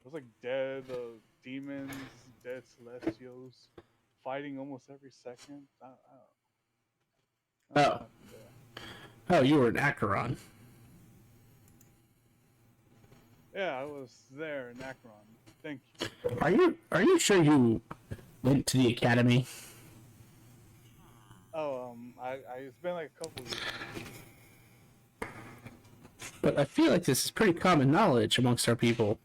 It was like dead demons, dead celestials, fighting almost every second. I don't know what Oh, happened there. oh, you were in Acheron. Yeah, I was there in Akron. Thank you. Are you sure you went to the academy? Oh, it's been like a couple years. But I feel like this is pretty common knowledge amongst our people.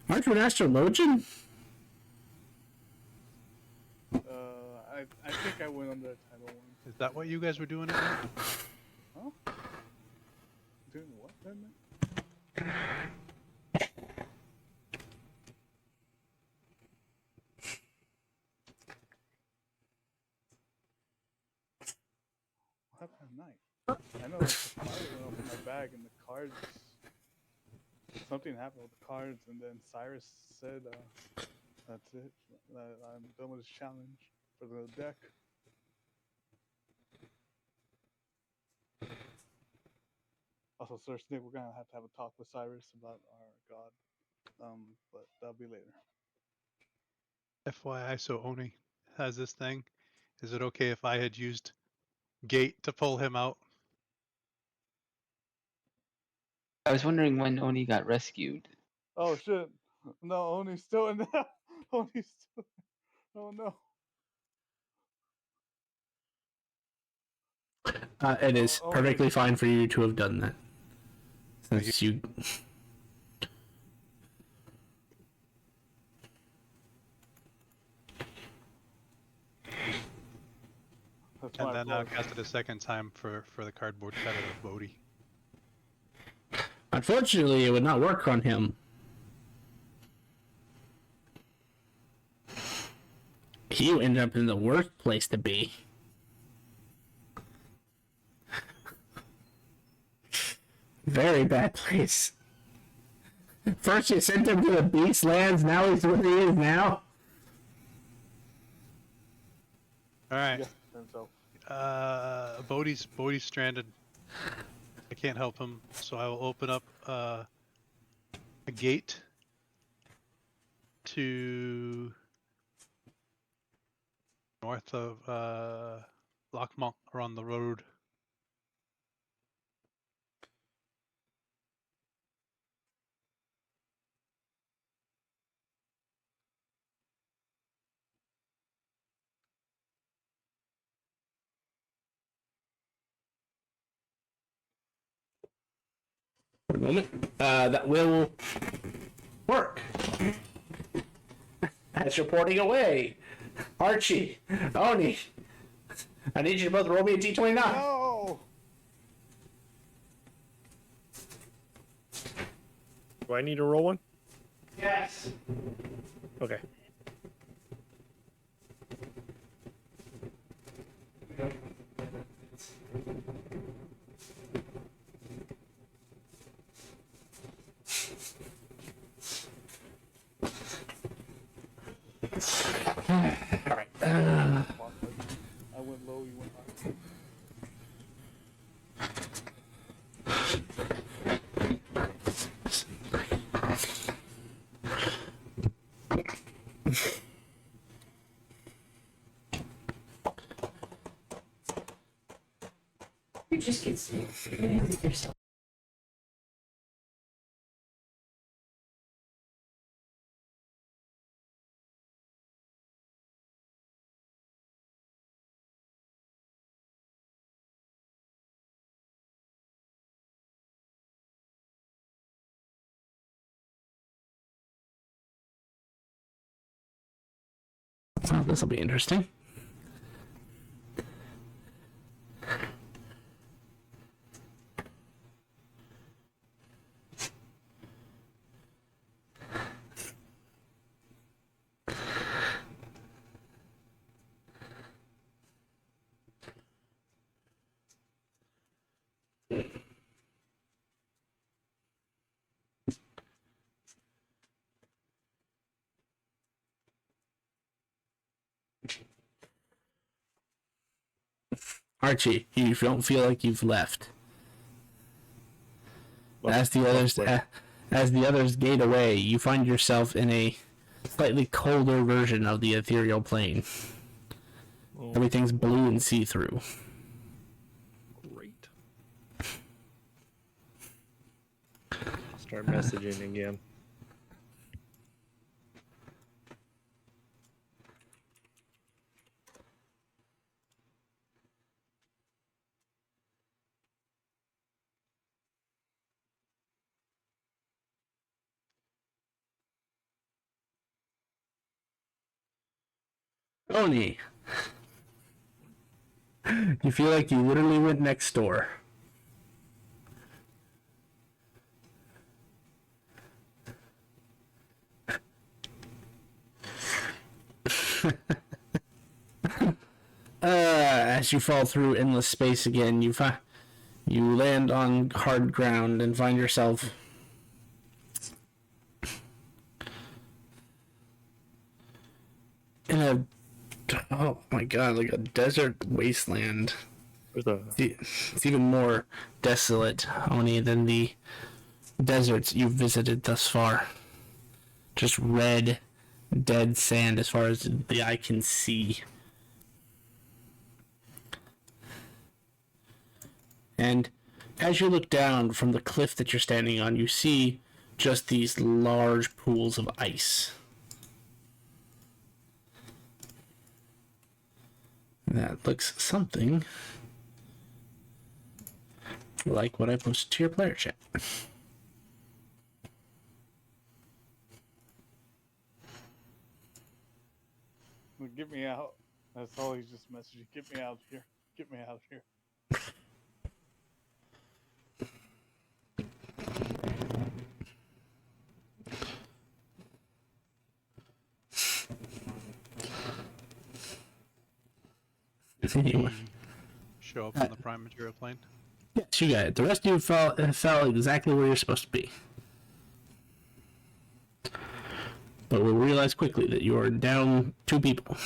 Aren't you an astrologian? I think I went under Title One. Is that what you guys were doing? Again? Huh? Doing what then? What happened at night? I know like the fire went off in my bag and the cards. Something happened with the cards, and then Cyrus said, "That's it. I'm done with this challenge for the deck." Also, Sir Snick, we're gonna have to have a talk with Cyrus about our god. But that'll be later. FYI, so Oni has this thing. Is it okay if I had used gate to pull him out? I was wondering when Oni got rescued. Oh shit! No, Oni's still in there. Oni's still. Oh no. It is Oh, perfectly Oni. fine for you to have done that. Since you. That's And my then fault. cast it a second time for the cardboard cutout of Bodhi. Unfortunately, it would not work on him. He ended up in the worst place to be. Very bad place. First you sent him to the beast lands, now he's where he is now. All right. Yeah, himself. Bodhi's stranded. I can't help him, so I will open up a gate to north of Lochmont, or on the road. For a moment. That will work. As you're porting away. Archie, Oni, I need you to both roll me a d29. No! Do I need to roll one? Yes. Okay. Alright. I went low, you went high. You just get sick. Yourself. Oh, this will be interesting. Archie, you don't feel like you've left. As the others gate away, you find yourself in a slightly colder version of the ethereal plane. Everything's blue and see-through. Great. Start messaging again. Oni, you feel like you literally went next door. As you fall through endless space again, you land on hard ground and find yourself in a, oh my god, like a desert wasteland. There's a It's even more desolate, Oni, than the deserts you've visited thus far. Just red, dead sand as far as the eye can see. And as you look down from the cliff that you're standing on, you see just these large pools of ice. That looks something like what I posted to your player chat. Get me out. That's all he's just messaging. Get me out of here. Get me out of here. Show up on the prime material plane. Yes, you got it. The rest of you fell exactly where you're supposed to be. But we'll realize quickly that you are down 2 people.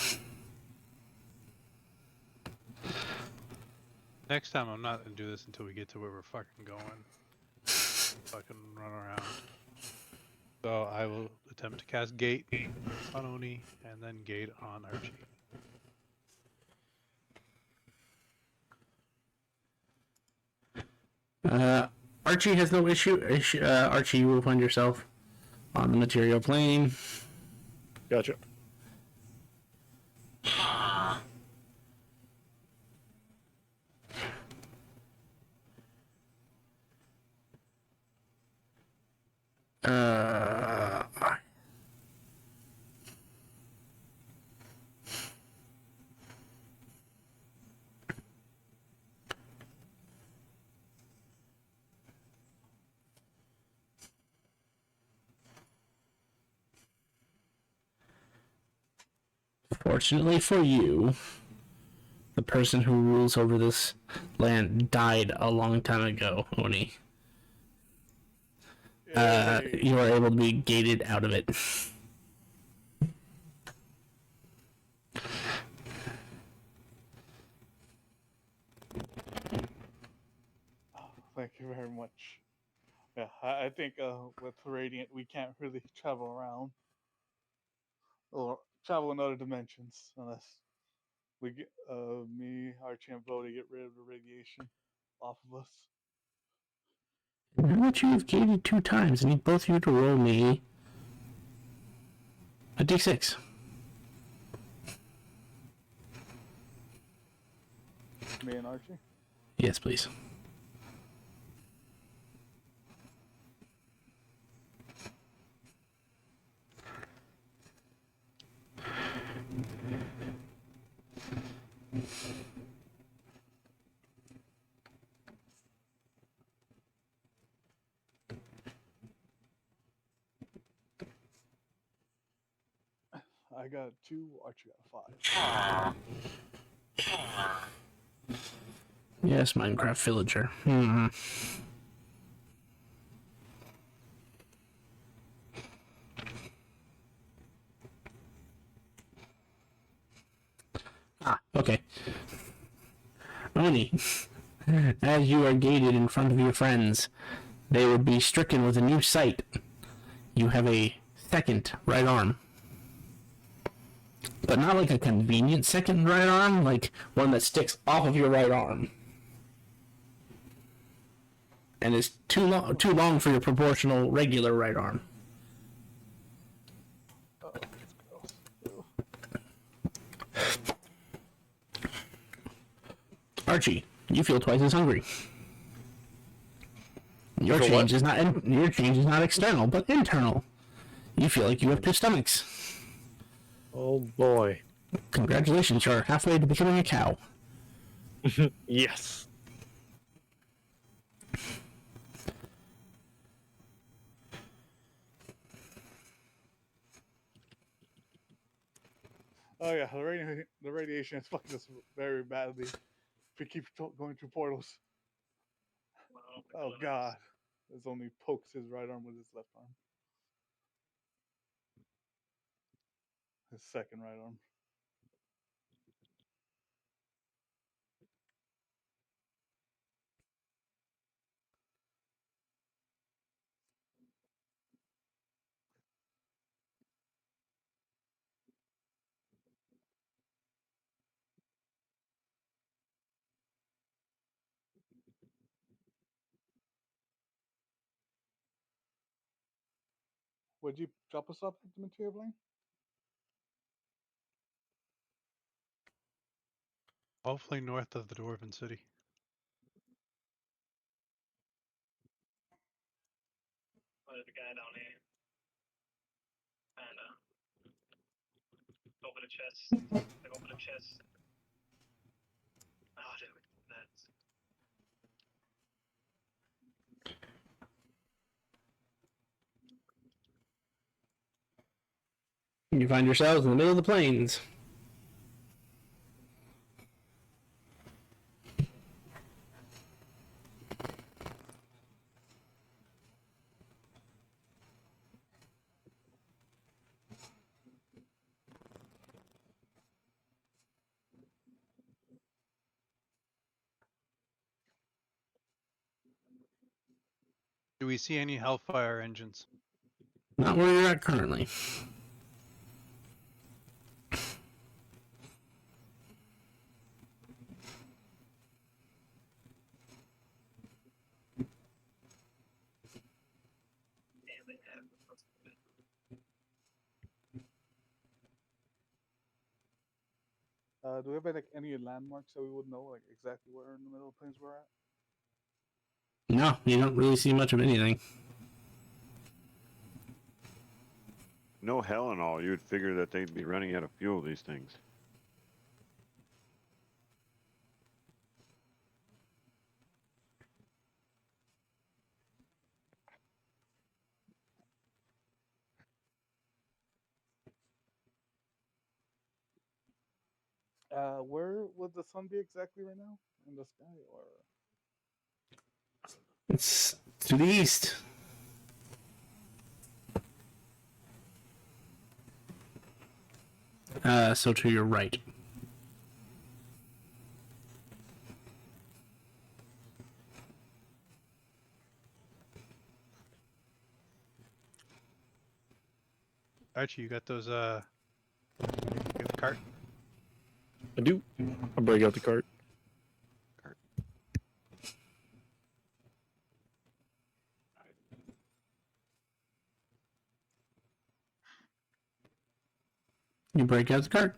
Next time, I'm not gonna do this until we get to where we're fucking going. Fucking run around. So I will attempt to cast Gate on Oni and then Gate on Archie. Archie has no issue. Archie, you will find yourself on the material plane. Gotcha. Uh, Fortunately for you, the person who rules over this land died a long time ago, Oni. Yay. You are able to be gated out of it. Thank you very much. Yeah, I think with Radiant, we can't really travel around or travel in other dimensions unless we get me, Archie, and Bo to get rid of the radiation off of us. Now that you have gated 2 times, I need both of you to roll me a d6. Me and Archie. Yes, please. I got 2. Archie got 5. Yes, Minecraft villager. Okay. Oni, as you are gated in front of your friends, they would be stricken with a new sight. You have a second right arm. But not like a convenient second right arm, like one that sticks off of your right arm. And is too long for your proportional regular right arm. Oh, that's gross. Ew. Archie, you feel twice as hungry. Your For change what? is not external, but internal. You feel like you have 2 stomachs. Oh boy. Congratulations, you're halfway to becoming a cow. Yes. Oh yeah, the radiation is fucking us very badly. If we keep going through portals. Oh god. This only pokes his right arm with his left arm. His second right arm. Would you drop us off at the material plane? Hopefully north of the Dwarven City. There's a guy down here. And open a chest. Like open a chest. Oh, dude, that's You find yourselves in the middle of the plains. Do we see any Hellfire engines? Not where you're at currently. Damn, they have Do we have like any landmarks that we would know like exactly where in the middle of plains we're at? No, you don't really see much of anything. No hell and all. You would figure that they'd be running out of fuel, these things. Where would the sun be exactly right now? In the sky or? It's to the east. So to your right. Archie, you got those, you got the cart? I do. I'll break out the cart. You break out the cart.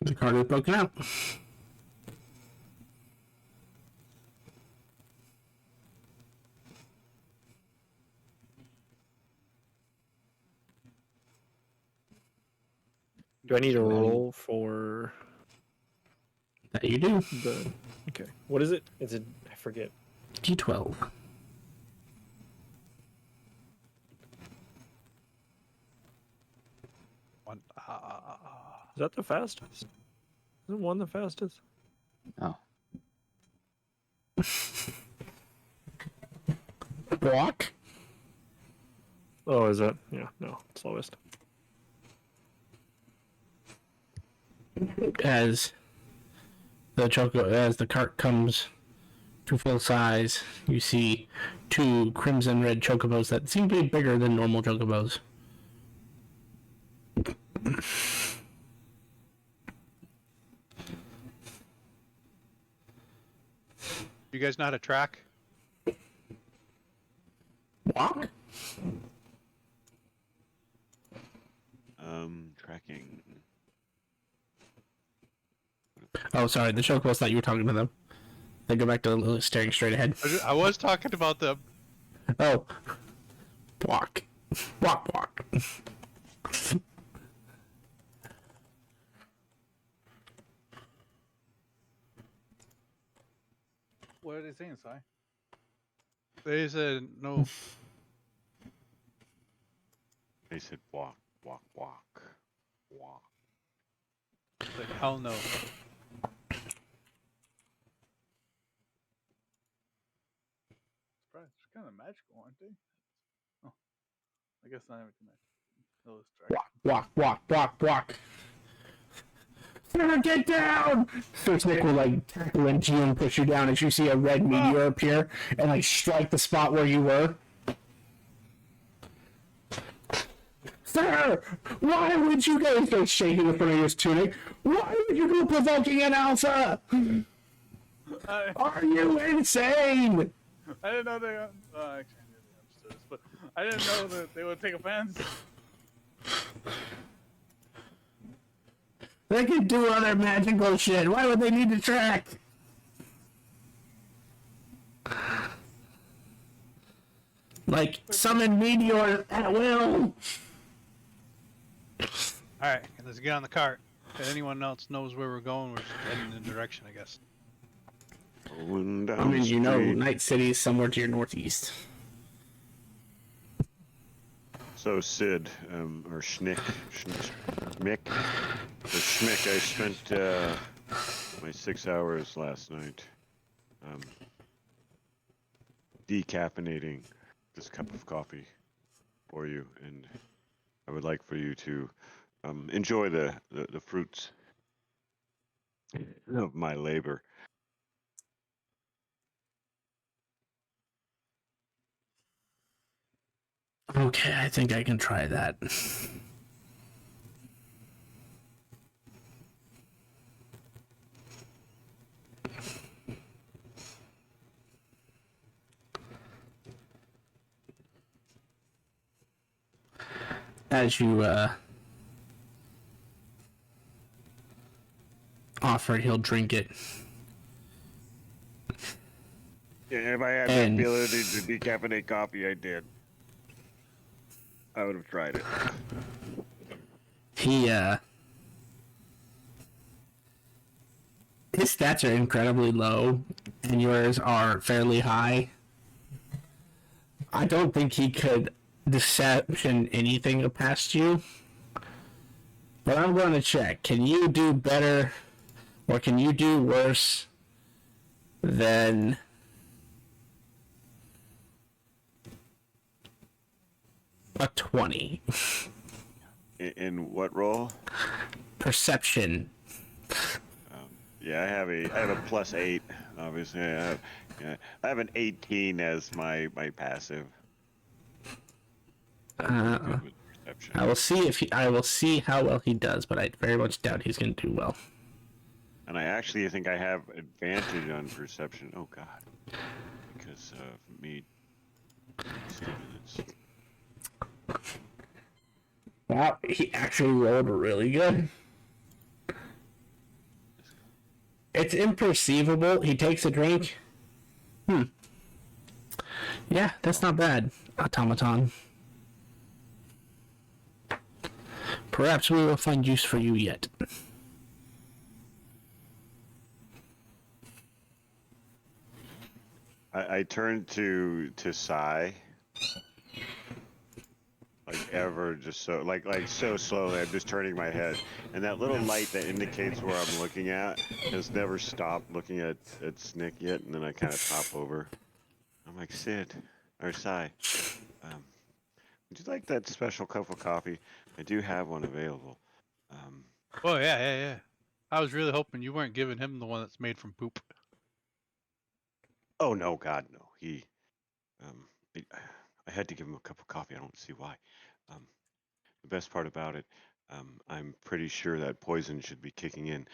The cart is broken out. Do I need a roll for That you do. the? Okay. What is it? Is it? I forget. D12. One. Is that the fastest? Isn't one the fastest? Oh, Walk. Oh, is that? Yeah. No, slowest. As the cart comes to full size, you see two crimson red chocobos that seem to be bigger than normal chocobos. You guys know how to track? Walk? Tracking. Oh, sorry, the chocobos thought you were talking to them. They go back to staring straight ahead. I was talking about them. Oh. Walk. Walk, walk. What are they saying, Si? They said no. They said walk, walk, walk, walk. It's like hell no. Surprise, they're kind of magical, aren't they? Oh, I guess not everything magical. Those tracks. Walk, walk, walk, walk, walk. Sarah, get down! First Nick will like tackle into you and push you down as you see a red meteor appear and like strike the spot where you were. Sir, why would you guys start shaking the front of his tunic? Why would you do provoking an alpha? Are you insane? I didn't know they. Actually, I knew they understood this, but I didn't know that they would take offense. They can do other magical shit. Why would they need to track? Like, summon meteor at will. Alright, let's get on the cart. If anyone else knows where we're going, we're just heading in the direction, I guess. Rolling down I mean, the you know, street. Night City is somewhere to your northeast. So Sid, or Schmick, or Schmick, I spent my 6 hours last night decaffeinating this cup of coffee for you, and I would like for you to enjoy the fruits of my labor. Okay, I think I can try that. As you offer it, he'll drink it. Yeah, if I had And- the ability to decaffeinate coffee, I did. I would have tried it. He his stats are incredibly low, and yours are fairly high. I don't think he could deception anything past you. But I'm going to check. Can you do better, or can you do worse than a 20? In what role? Perception. Yeah, I have a +8. Obviously, I have an 18 as my passive. Good with perception. I will see how well he does, but I very much doubt he's going to do well. And I actually think I have advantage on perception. Oh God, because of me. Stimulants. Wow, he actually rolled really good. It's imperceivable. He takes a drink. Yeah, that's not bad, automaton. Perhaps we will find use for you yet. I turned to Sai. Like ever, just so like so slowly. I'm just turning my head, and that little light that indicates where I'm looking at has never stopped looking at Snick yet. And then I kind of pop over. I'm like, Sid, or Sai, would you like that special cup of coffee? I do have one available. Oh yeah. I was really hoping you weren't giving him the one that's made from poop. Oh no, God, no. He, I had to give him a cup of coffee. I don't see why. The best part about it, I'm pretty sure that poison should be kicking in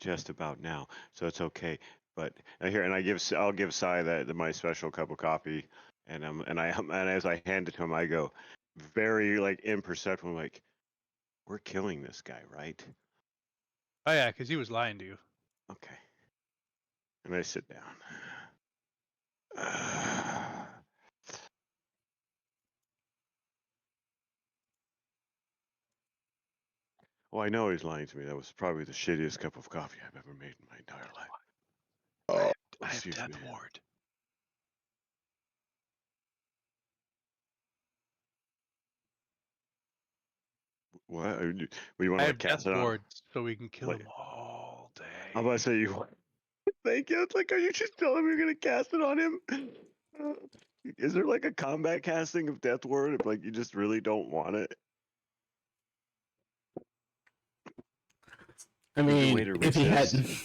just about now, so it's okay. But I'll give Sai my special cup of coffee, and as I hand it to him, I go, very like imperceptible, like, we're killing this guy, right? Oh yeah, because he was lying to you. Okay. And I sit down. Well, I know he's lying to me. That was probably the shittiest cup of coffee I've ever made in my entire life. Oh, I have excuse death me. ward. What? You want I to have cast death it on? ward, so we can kill Like- him all day. I'm about to say you. Thank you. It's like, are you just telling me you're gonna cast it on him? Is there like a combat casting of Death Ward if like you just really don't want it? I Is there a mean, way to if he had, resist?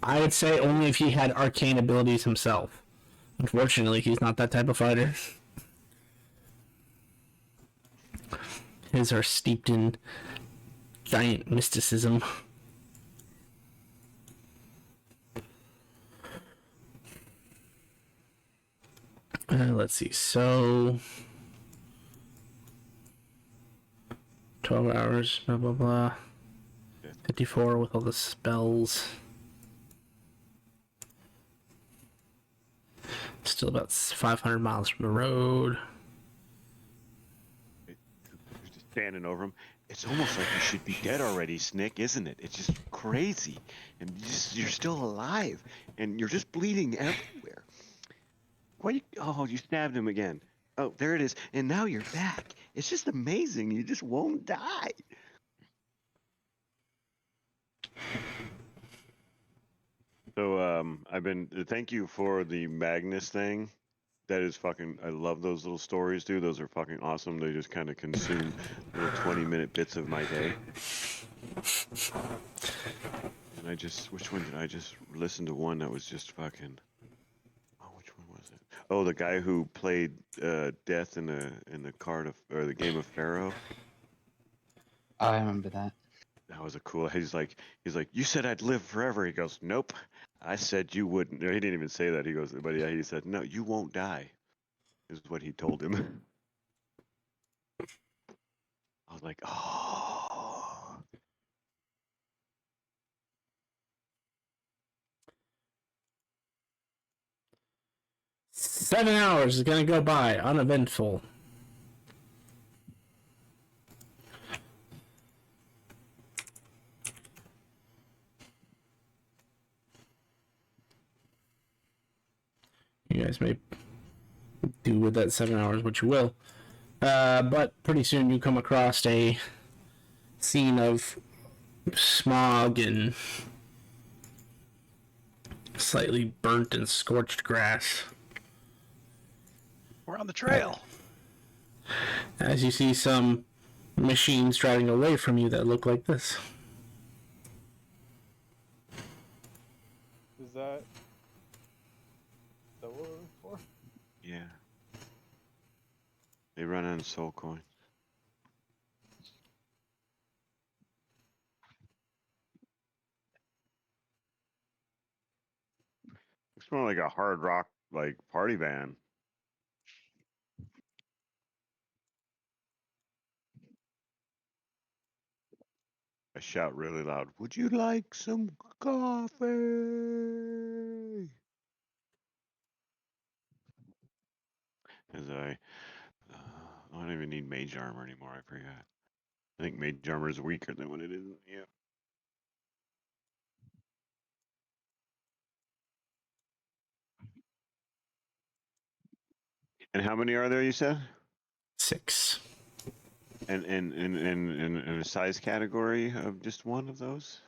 I would say only if he had arcane abilities himself. Unfortunately, he's not that type of fighter. His are steeped in giant mysticism. Let's see. So 12 hours, blah blah blah. 54 with all the spells. Still about 500 miles from the road. You're just standing over him. It's almost like you should be dead already, Snick, isn't it? It's just crazy, and you're still alive, and you're just bleeding everywhere. Why? You stabbed him again. Oh, there it is. And now you're back, It's just amazing. You just won't die. So I've been thank you for the Magnus thing. That is fucking I love those little stories, dude. Those are fucking awesome. They just kind of consume little 20-minute bits of my day. And which one did I just listen to? One that was just fucking. Oh, which one was it? Oh, the guy who played Death in the card of or the game of Pharaoh. I remember that. That was a cool. He's like, you said I'd live forever. He goes, nope. I said you wouldn't. He didn't even say that. He goes, but yeah, he said, no, you won't die. Is what he told him. I was like, oh. 7 hours is gonna go by uneventful. You guys may do with that 7 hours what you will. But pretty soon you come across a scene of smog and slightly burnt and scorched grass. We're on the trail. As you see some machines driving away from you that look like this. Is that what we're looking for? Yeah. They run on soul coin. It's more like a hard rock like party band. I shout really loud, would you like some coffee? As I don't even need mage armor anymore. I forgot. I think mage armor is weaker than what it is. Yeah. And how many are there? You said. 6. And in a size category of just one of those.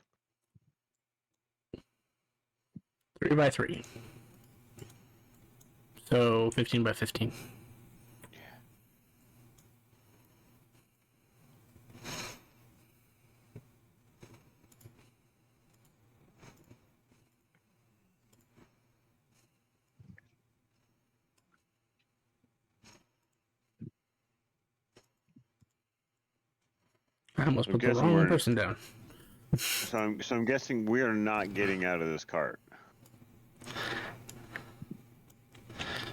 3 by 3. So 15 by 15. Yeah. I almost I'm put the guessing wrong we're. person down. So I'm guessing we are not getting out of this cart.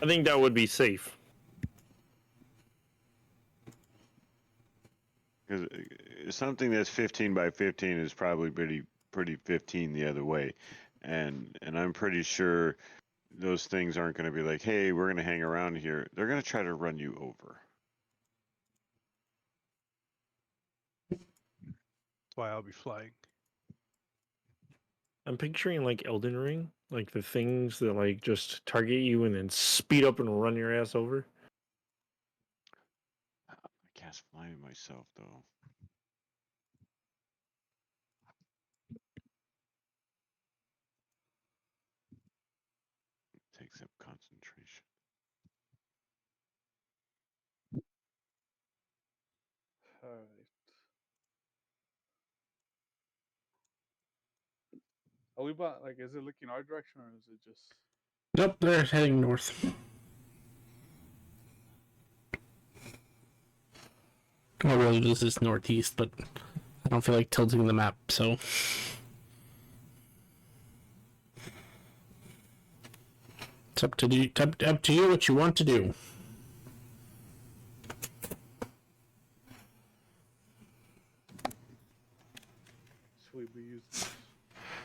I think that would be safe. Because something that's 15 by 15 is probably pretty 15 the other way, and I'm pretty sure those things aren't going to be like, hey, we're going to hang around here. They're going to try to run you over. That's why I'll be flying. I'm picturing like Elden Ring, like the things that like just target you and then speed up and run your ass over. I can't fly myself though. It takes up concentration. All right. Are we about like? Is it looking our direction or is it just? Nope, they're heading north. Well, really, this is northeast, but I don't feel like tilting the map, so. It's up to you what you want to do. Should we be using?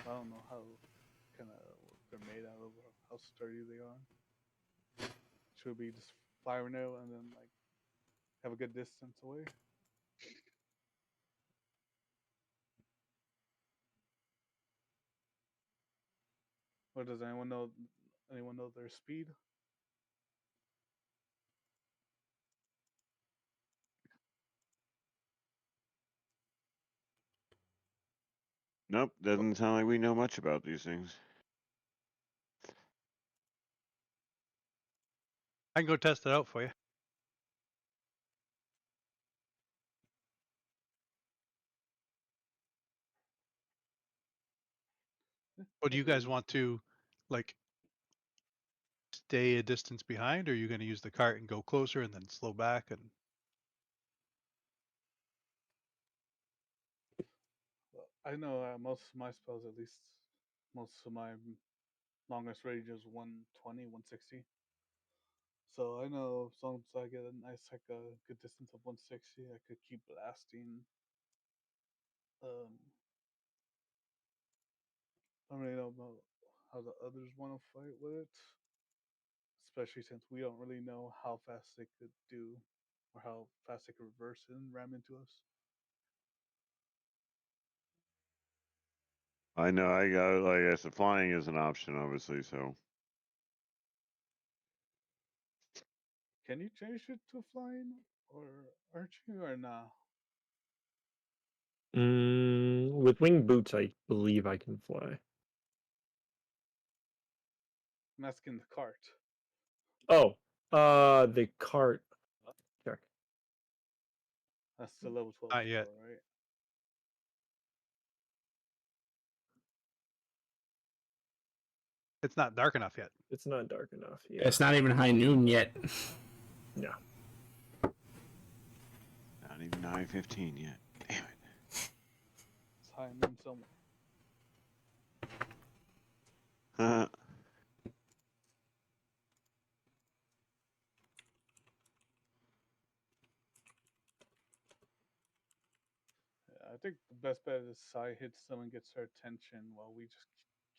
I don't know how kind of they're made out of, or how sturdy they are. Should we just firing it and then like have a good distance away? Or does anyone know? Anyone know their speed? Nope, doesn't sound like we know much about these things. I can go test it out for you. Or do you guys want to, like, stay a distance behind, or are you going to use the cart and go closer and then slow back? And Well, I know most of my spells, at least most of my longest range is 120, 160. So I know as long as I get a nice, like a good distance of 160, I could keep blasting. Um, I don't really know about how the others want to fight with it, especially since we don't really know how fast they could do or how fast they could reverse and ram into us. I know I got like I said, flying is an option, obviously. So Can you change it to flying, or aren't you, or nah? With wing boots, I believe I can fly. I'm asking the cart. Oh, the cart. Check. That's the level 12 not yet. spell, right? It's not dark enough yet. It's not dark enough. Yeah. It's not even high noon yet. No. not even 9:15 yet. Damn it. It's high noon somewhere. Yeah, I think the best bet is Sai hits someone, gets their attention while we just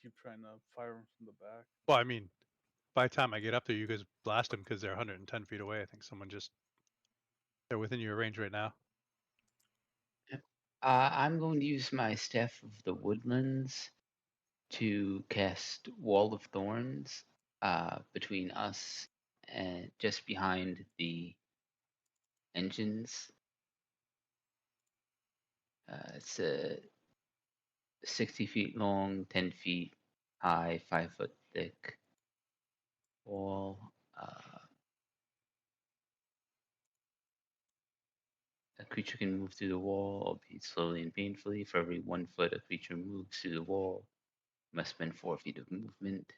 keep trying to fire them from the back. Well, I mean, by the time I get up there, you guys blast them because they're 110 feet away. I think someone just, they're within your range right now. I'm going to use my Staff of the Woodlands to cast Wall of Thorns between us and just behind the engines. It's a 60 feet long, 10 feet high, 5 foot thick wall. A creature can move through the wall, albeit slowly and painfully. For every 1 foot a creature moves through the wall, it must spend 4 feet of movement.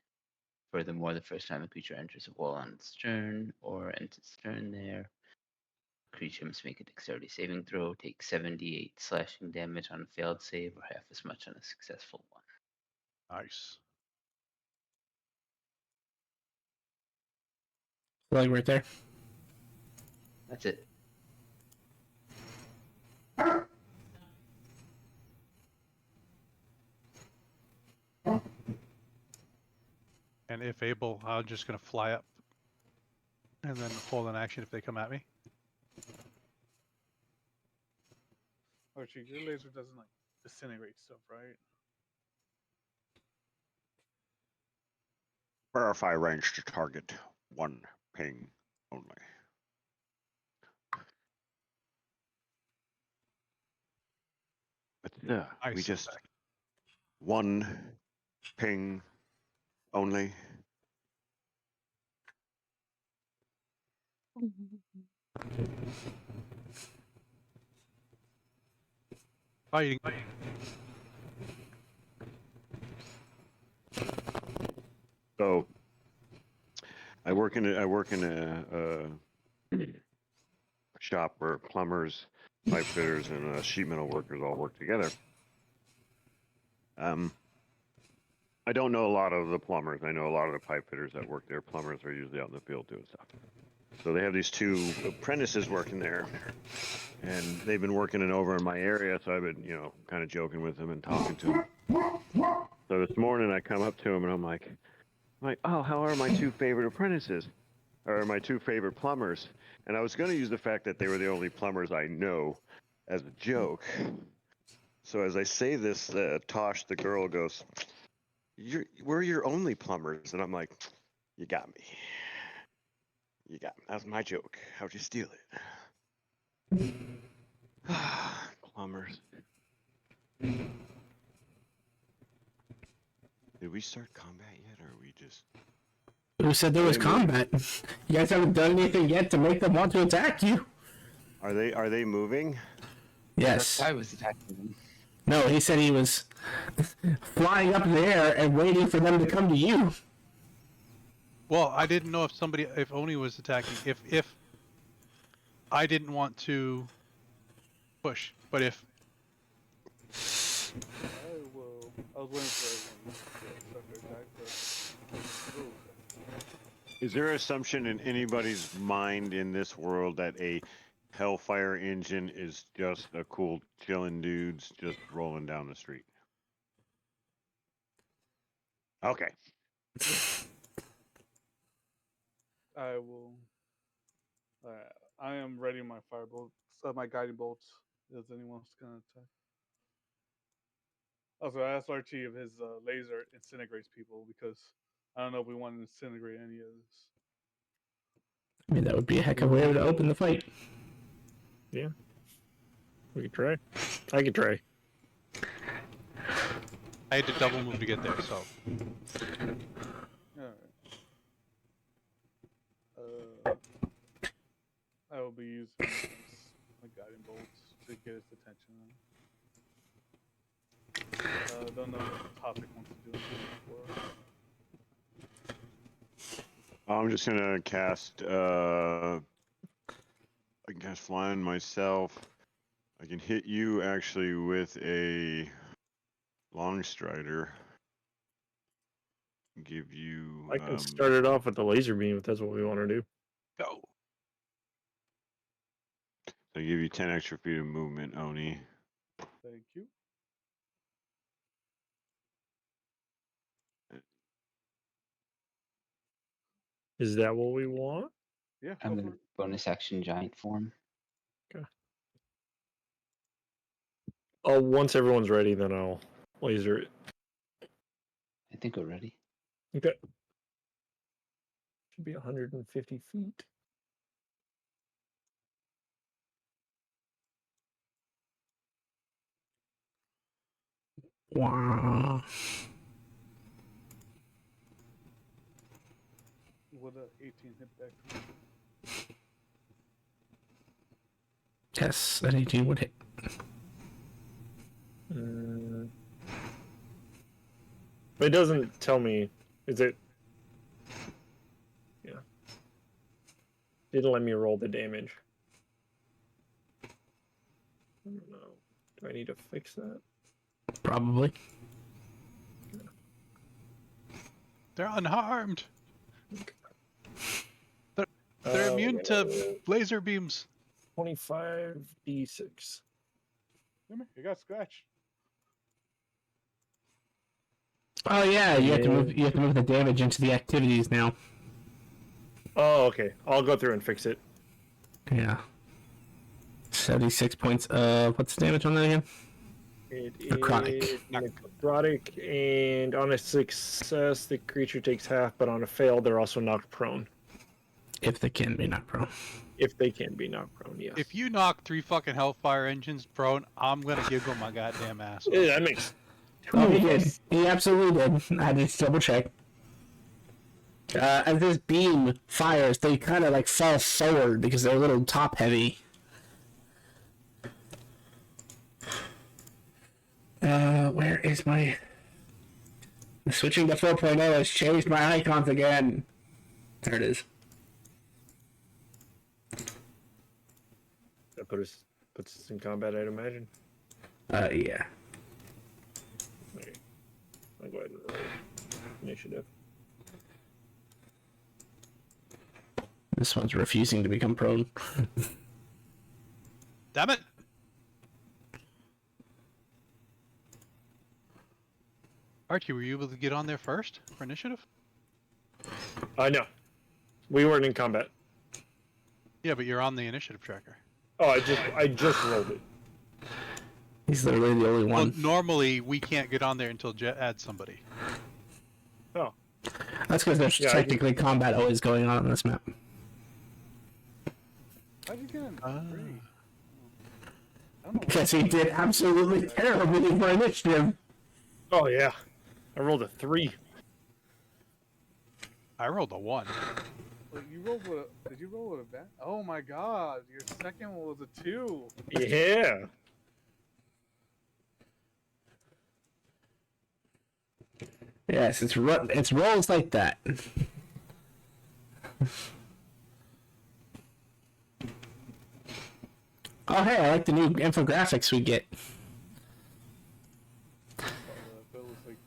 Furthermore, the first time a creature enters a wall on its turn or ends its turn there, the creature must make a dexterity saving throw, take 78 slashing damage on a failed save, or half as much on a successful one. Nice. Like right there. That's it. And if able, I'm just going to fly up and then hold an action if they come at me. Archie, your laser doesn't like disintegrate stuff, right? Verify range to target. 1 ping only. But we Nice just effect. 1 ping only. Fighting. So I work in a shop where plumbers, pipe fitters, and sheet metal workers all work together. I don't know a lot of the plumbers. I know a lot of the pipe fitters that work there. Plumbers are usually out in the field doing stuff. So they have these 2 apprentices working there, and they've been working it over in my area. So I've been, kind of joking with them and talking to them. So this morning I come up to them and I'm like, oh, how are my 2 favorite apprentices? Or my 2 favorite plumbers? And I was going to use the fact that they were the only plumbers I know as a joke. So as I say this, Tosh, the girl, goes, we're your only plumbers. And I'm like, you got me. You got me. That was my joke. How'd you steal it? Plumbers. Did we start combat yet, or are we just? Who said there was They moving? combat? You guys haven't done anything yet to make them want to attack you. Are they moving? Yes. I was attacking them. No, he said he was flying up in the air and waiting for them to come to you. Well, I didn't know if Oni was attacking. If I didn't want to push, but if I will. I was waiting for everyone to start their attack, but. Ooh. Is there assumption in anybody's mind in this world that a Hellfire engine is just a cool chilling dudes just rolling down the street? Okay. I will. I am ready my firebolt, my guiding bolts. If anyone's gonna attack. Also, I asked RT if his laser incinegrates people because I don't know if we want to incinerate any of this. I mean, that would be a heck of a way to open the fight. Yeah. We could try. I could try. I had to double move to get there, so Alright. I will be using my guiding bolts to get his attention. Don't know what the topic wants to do for. I'm just gonna cast I can cast flying myself. I can hit you actually with a long strider. Give you I can start it off with the laser beam if that's what we want to do. go. I give you 10 extra feet of movement, Oni. Thank you. Is that what we want? Yeah, I'm go in for it. bonus action giant form. Oh, once everyone's ready, then I'll laser it. I think we're ready. Okay. Should be 150 feet. Wow. With a 18 hit back. Yes, that 18 would hit. It doesn't tell me. Is it? Yeah. Didn't let me roll the damage. I don't know. Do I need to fix that? Probably. They're unharmed. They're immune to laser beams. 25d6. Come here, you got scratch. Oh yeah, you have to move. You have to move the damage into the activities now. Oh, okay. I'll go through and fix it. Yeah. 76 points of what's the damage on that again? It Necrotic. is necrotic, and on a success, the creature takes half, but on a fail, they're also knocked prone. If they can be knocked prone. If they can be knocked prone, yes. If you knock 3 fucking Hellfire engines prone, I'm gonna giggle my goddamn ass off. Yeah, that makes. Oh, he did. He absolutely did. I just double check. As this beam fires, they kind of like fall forward because they're a little top heavy. Where is my... Switching to 4.0 has changed my icons again. There it is. That puts us in combat, I'd imagine. Yeah. Okay. I'll go ahead and roll initiative. This one's refusing to become prone. Damn it! Archie, were you able to get on there first for initiative? No. We weren't in combat. Yeah, but you're on the initiative tracker. Oh, I just rolled it. He's literally the only Well, one. normally we can't get on there until Jet adds somebody. Oh. That's because there's Yeah, technically combat always going on this map. How'd you get in three? I don't know. Because he did absolutely terribly for initiative. Oh, yeah. I rolled a 3. I rolled a 1. Wait, you rolled with a, did you roll with a bat? Oh my god, your second one was a 2. Yeah. Yes, it's rolls like that. Oh hey, I like the new infographics we get. That was like,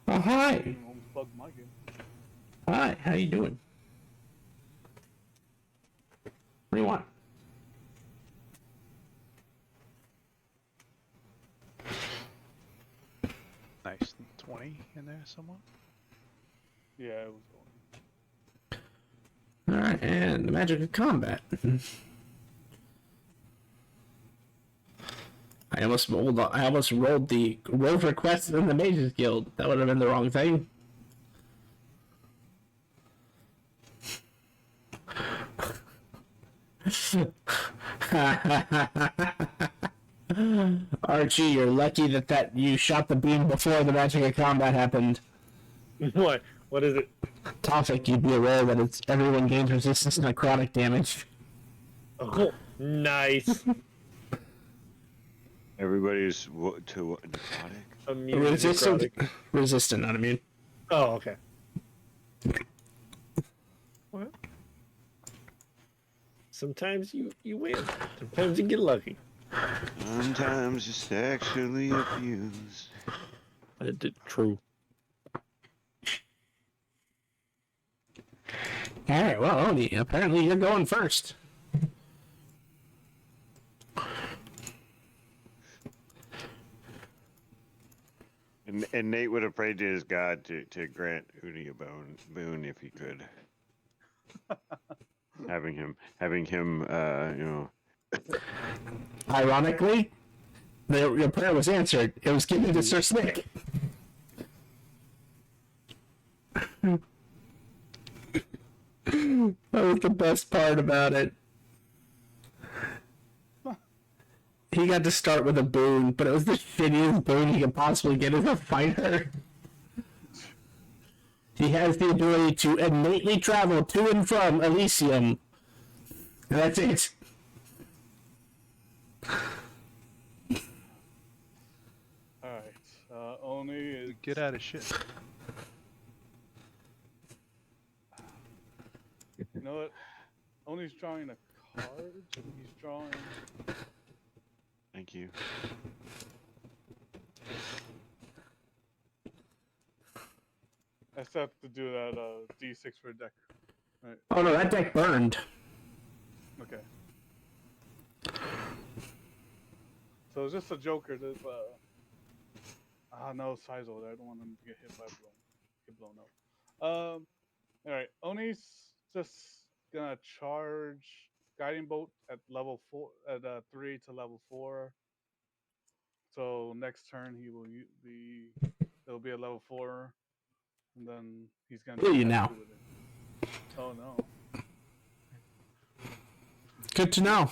Oh hi, even almost bugged my game. hi, how you doing? What do you want? Nice 20 in there somewhere. Yeah, it was going. All right, and the magic of combat. I almost rolled the rogue request in the Mages Guild. That would have been the wrong thing. Archie, you're lucky that you shot the beam before the magic of combat happened. What? What is it? Topic, you'd be aware that it's everyone gains resistance to necrotic damage. Oh, nice. Everybody's to what? Necrotic? Immune Resistant, necrotic. resistant, not immune. Oh, okay. What? Sometimes you win. Sometimes you get lucky. Sometimes you're sexually abused. True. All right, well, Oni, apparently you're going first. And Nate would have prayed to his God to grant Uni a boon if he could. having him, you know. Ironically, your prayer was answered. It was given to Sir Snick. That was the best part about it. He got to start with a boon, but it was the shittiest boon he could possibly get as a fighter. He has the ability to innately travel to and from Elysium. And that's it. Alright, Oni is. Get out of shit. You know what? Oni's drawing a card. He's drawing. Thank you. I still have to do that D6 for a deck. Right. Oh no, that deck burned. Okay. So it's just a Joker. There's no, Sizel there. I don't want him to get hit by blown up. Alright, Oni's just gonna charge Guiding Bolt at level 4 at 3 to level 4. So next turn he will it'll be a level 4, and then he's gonna Will you attack now? you with it. Oh no. Good to know.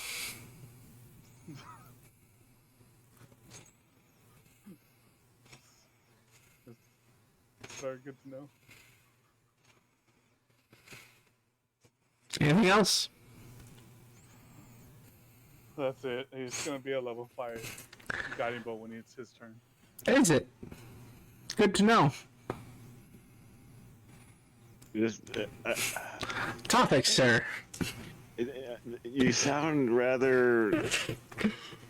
Very good to know. Anything else? That's it. He's gonna be a level 5 Guiding Bolt when it's his turn. Is it? Good to know. Just, Topic, sir. you sound rather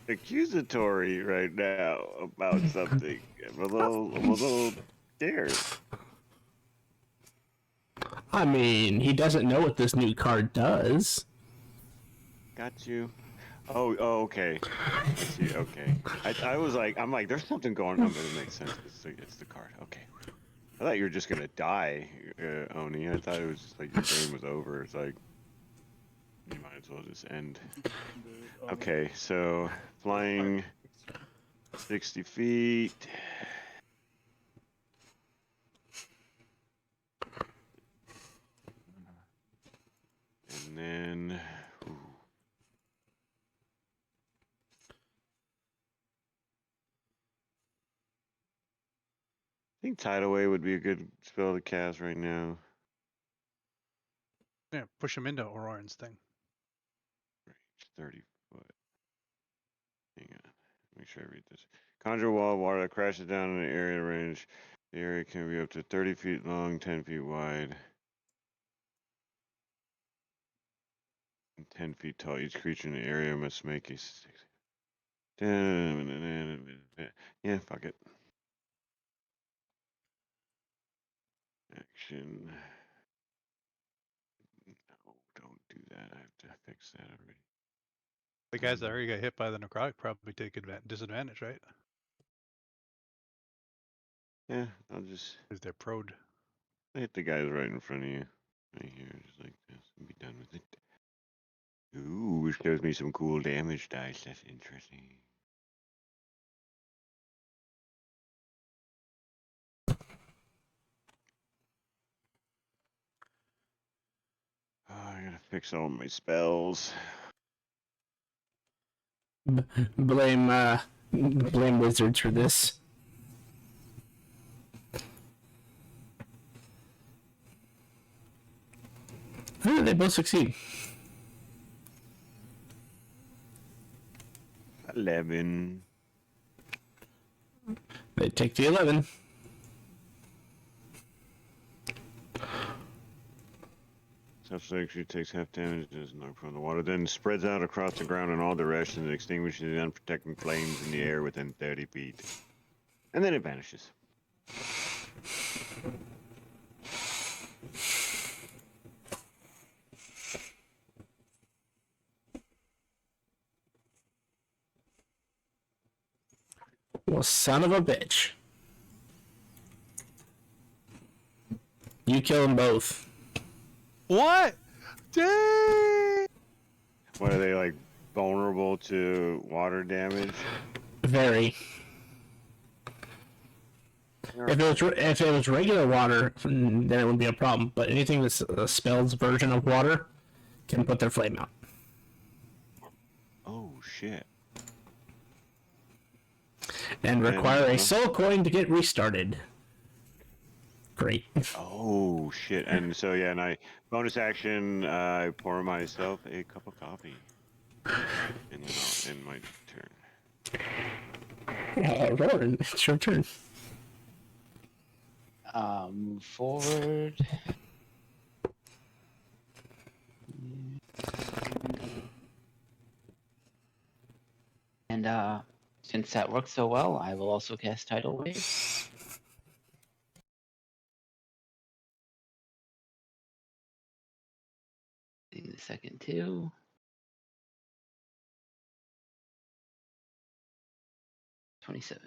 accusatory right now about something. I'm a little scared. I mean, he doesn't know what this new card does. Got you. Oh, okay. I see, okay. I was like, I'm like, there's something going on, but it makes sense. It's the card. Okay. I thought you were just gonna die, Oni. I thought it was just like your game was over. It's like you might as well just end. Okay, so flying 60 feet. And then think Tidal Wave would be a good spell to cast right now. Yeah, push him into Auroran's thing. Range 30 foot. Hang on. Make sure I read this. Conjure wall of water that crashes down in an area range. The area can be up to 30 feet long, 10 feet wide, and 10 feet tall. Each creature in the area must make a. Yeah, fuck it. Action. No, don't do that. I have to fix that already. The guys that already got hit by the necrotic probably take disadvantage, right? Yeah, I'll just Because they're prode. hit the guys right in front of you. Right here, just like this, and be done with it. Ooh, which gives me some cool damage dice. That's interesting. Oh, I gotta fix all my spells. Blame wizards for this. They both succeed. 11. They take the 11. Self-selection takes half damage, does knock from the water, then spreads out across the ground in all directions and extinguishes the unprotected flames in the air within 30 feet. And then it vanishes. Well, son of a bitch. You kill them both. What? Dang! What are they, like, vulnerable to water damage? Very. If it was regular water, then it would be a problem. But anything that's a spell's version of water can put their flame out. Oh, shit. And require a soul coin to get restarted. Great. Oh, shit. And so, yeah, and bonus action, I pour myself a cup of coffee. And then I'll end my turn. Roran, it's your turn. Move forward. And since that worked so well, I will also cast Tidal Wave. In the second too. $27.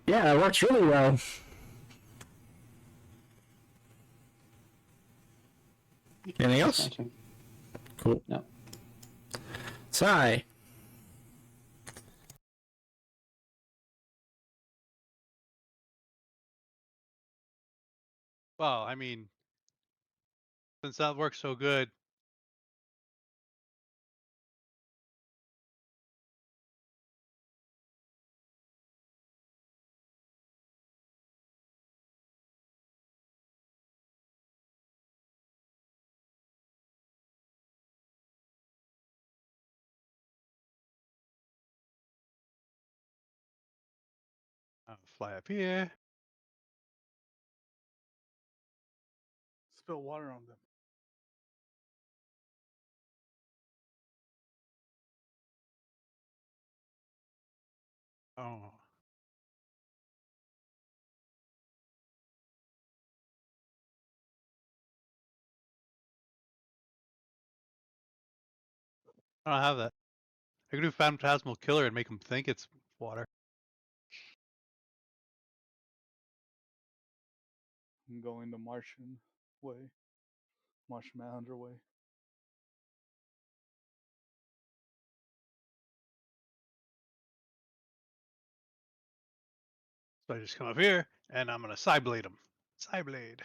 Yeah, it works really well. Anything That's else? my turn. Cool. No. Sai. Well, I mean, since that works so good, I'll fly up here. Spill water on them. Oh. I don't have that. I could do Phantasmal Killer and make him think it's water. and going the Martian way, Martian Manhunter way. So I just come up here and I'm gonna side blade him. Side blade.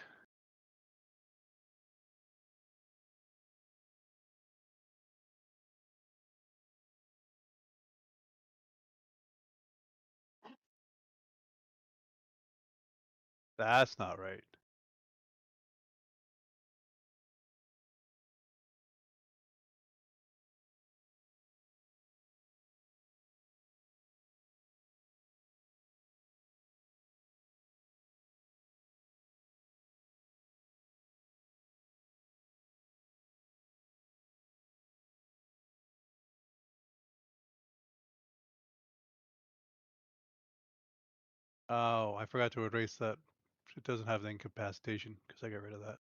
That's not right. Oh, I forgot to erase that. It doesn't have the incapacitation because I got rid of that.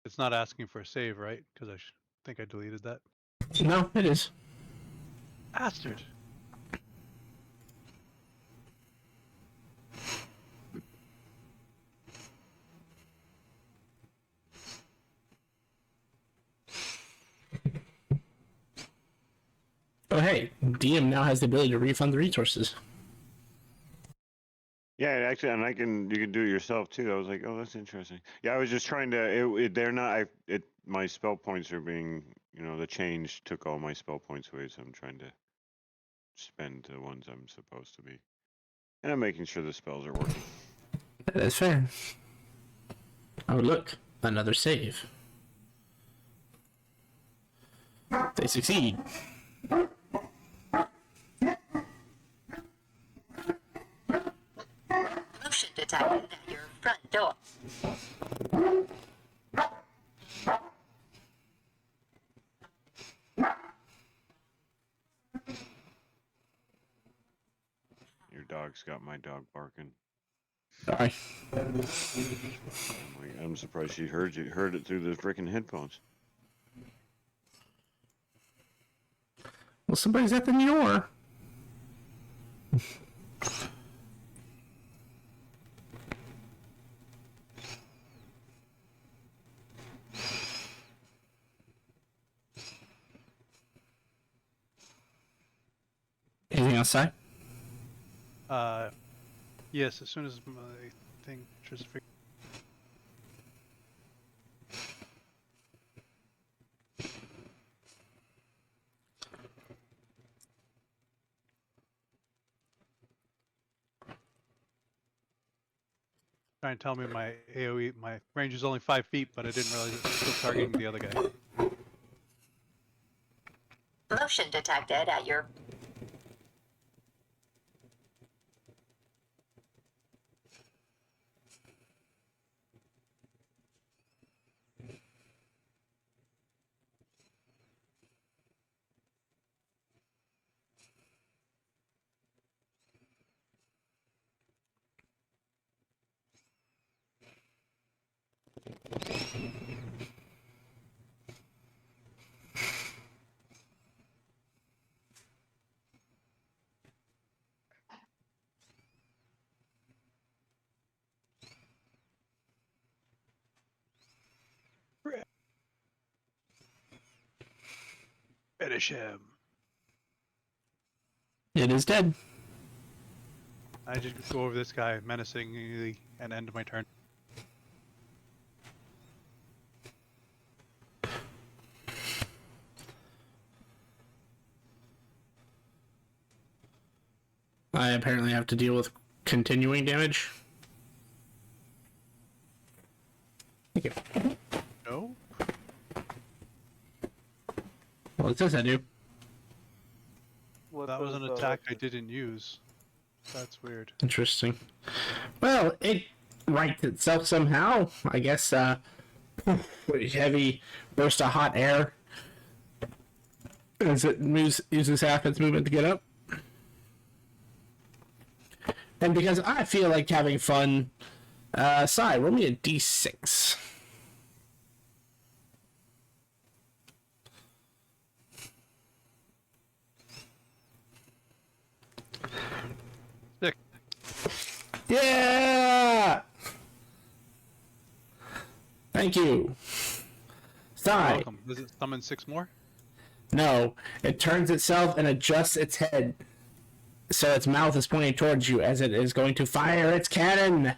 It's not asking for a save, right? Because I think I deleted that. No, it is. Bastard. Oh, hey, DM now has the ability to refund the resources. Yeah, actually, and you can do it yourself too. I was like, oh, that's interesting. Yeah, I was just trying to. They're not. My spell points are being. The change took all my spell points away, so I'm trying to spend the ones I'm supposed to be, and I'm making sure the spells are working. That's fair. Oh, look, another save. They succeed. Motion detected at your front door. Your dog's got my dog barking. Sorry. I'm surprised she heard it through the freaking headphones. Well, somebody's at the door. Anything outside? Yes. As soon as my thing just figured. Trying to tell me my AOE, my range is only 5 feet, but I didn't realize it was still targeting the other guy. Motion detected at your. Finish him. It is dead. I just go over this guy menacingly and end my turn. I apparently have to deal with continuing damage. Thank you. No? Well, it says I do. What That was does, an attack I didn't use. That's weird. Interesting. Well, it ranked itself somehow. I guess, heavy burst of hot air as it uses half its movement to get up. And because I feel like having fun, Sai, roll me a d6. Sick. Yeah! Thank you. You're Sai. welcome. Does it summon 6 more? No, it turns itself and adjusts its head so its mouth is pointing towards you as it is going to fire its cannon.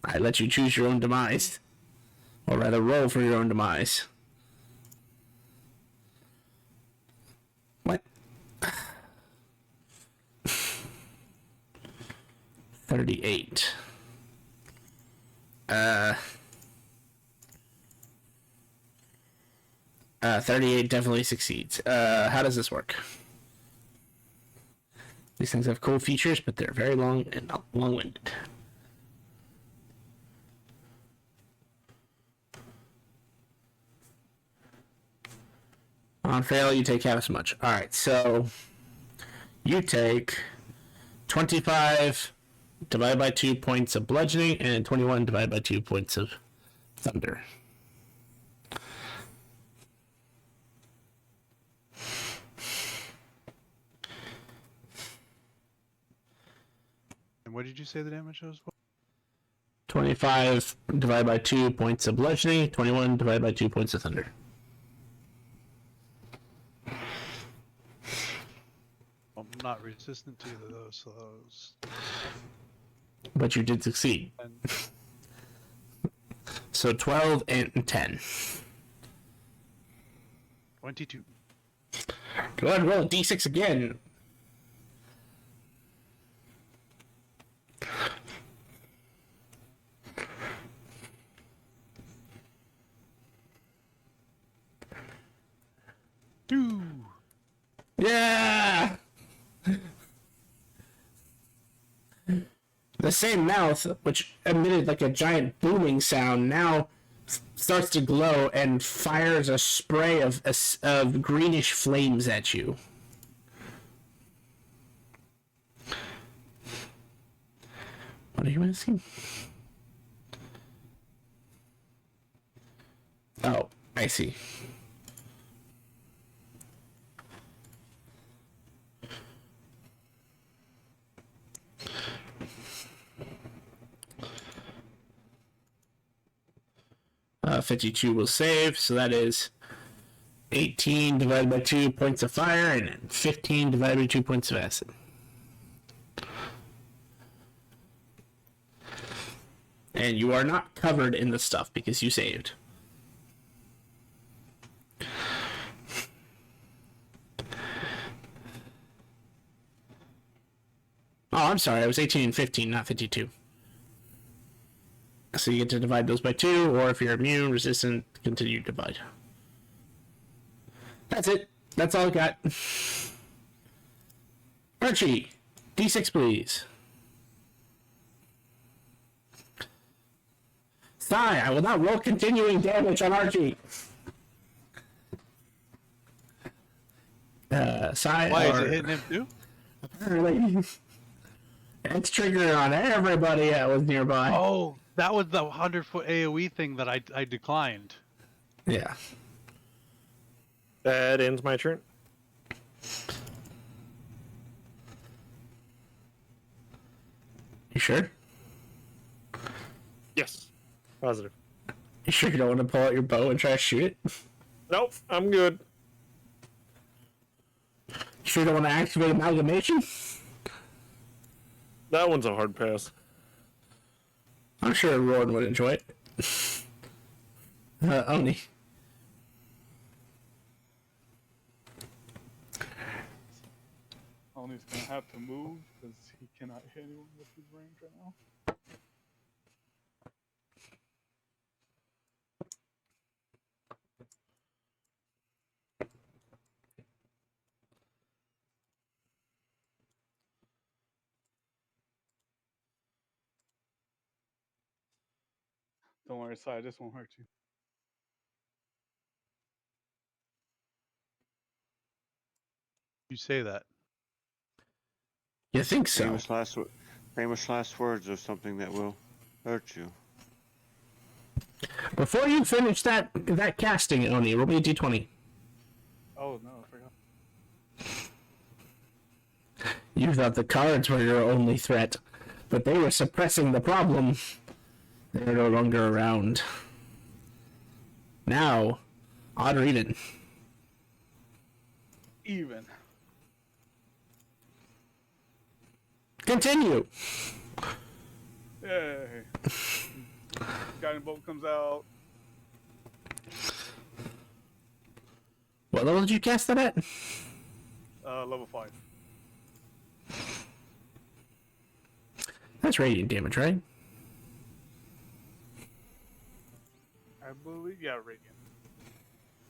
I let you choose your own demise. Or rather, roll for your own demise. What? 38. 38 definitely succeeds. How does this work? These things have cool features, but they're very long and not long-winded. On fail, you take half as much. Alright, so you take 25 divided by 2 points of bludgeoning and 21 divided by 2 points of thunder. And what did you say the damage was? 25 divided by 2 points of bludgeoning, 21 divided by 2 points of thunder. I'm not resistant to either of those, so those. But you did succeed. And So 12 and 10. 22. Go ahead and roll a d6 again. Two. Yeah! The same mouth, which emitted like a giant booming sound, now starts to glow and fires a spray of greenish flames at you. What are you asking? Oh, I see. 52 will save, so that is 18 divided by 2 points of fire and 15 divided by 2 points of acid. And you are not covered in the stuff because you saved. Oh, I'm sorry, it was 18 and 15, not 52. So you get to divide those by 2, or if you're immune, resistant, continue to divide. That's it. That's all I got. Archie, D6 please. Sai, I will not roll continuing damage on Archie. Sai, Why is it hitting him too? apparently it's triggering on everybody that was nearby. Oh, that was the 100-foot AoE thing that I declined. Yeah. That ends my turn. You sure? Yes. Positive. You sure you don't want to pull out your bow and try to shoot it? Nope, I'm good. You sure you don't want to activate amalgamation? That one's a hard pass. I'm sure Rowan would enjoy it. Oni. Only's gonna have to move because he cannot hit anyone with his range right now. Don't worry, Si, this won't hurt you. You say that. You think so? Famous last words of something that will hurt you. Before you finish that casting, Oni, roll me a d20. Oh no, I forgot. You thought the cards were your only threat, but they were suppressing the problem. They're no longer around. Now, odd or even? Even. Continue. Yay. Guiding bolt comes out. What level did you cast that at? Level 5. That's radiant damage, right? I believe, yeah, radiant.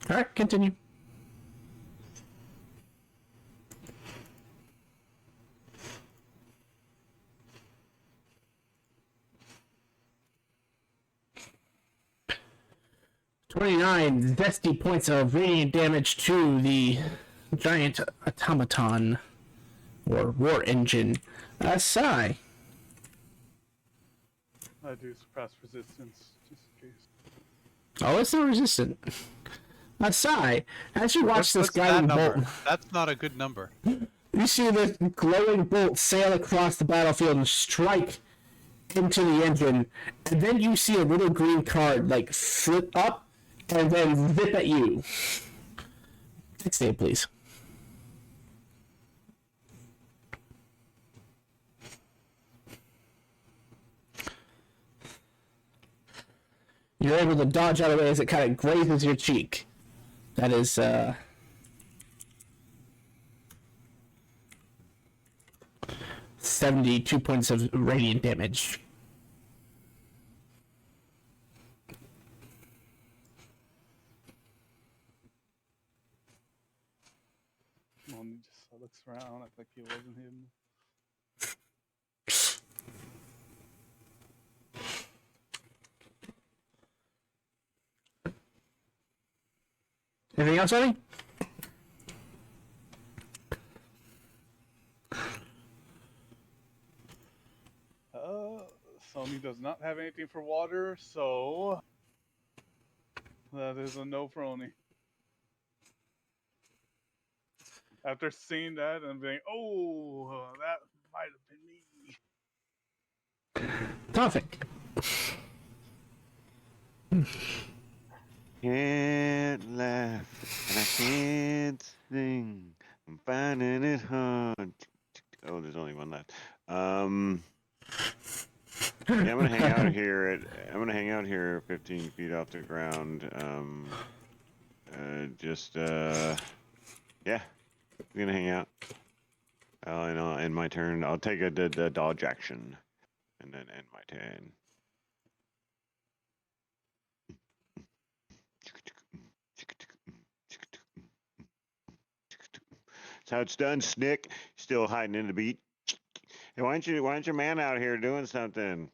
Alright, continue. "29 zesty points of radiant damage to the giant automaton, or war engine. Sigh. I do suppress resistance, just in case. Oh, it's not resistant. Sigh. As you watch this What's that guiding number? bolt, That's not a good number. you see this glowing bolt sail across the battlefield and strike into the engine, and then you see a little green card like flip up and then zip at you. Next save, please. You're able to dodge out of the way as it kind of grazes your cheek. That is, 72 points of radiant damage. One just looks around, like he wasn't him. Anything else, Eddie? Sony does not have anything for water, so that is a no for Oni. After seeing that, I'm being, oh, that might have been me. Topic. Can't laugh and I can't sing. I'm finding it hard. Oh, there's only one left. Yeah, I'm gonna hang out here. I'm gonna hang out here, 15 feet off the ground. Yeah, I'm gonna hang out. And I'll end my turn. I'll take a dodge action, and then end my turn. That's how it's done, Snick. Still hiding in the beat. Hey, why aren't your man out here doing something?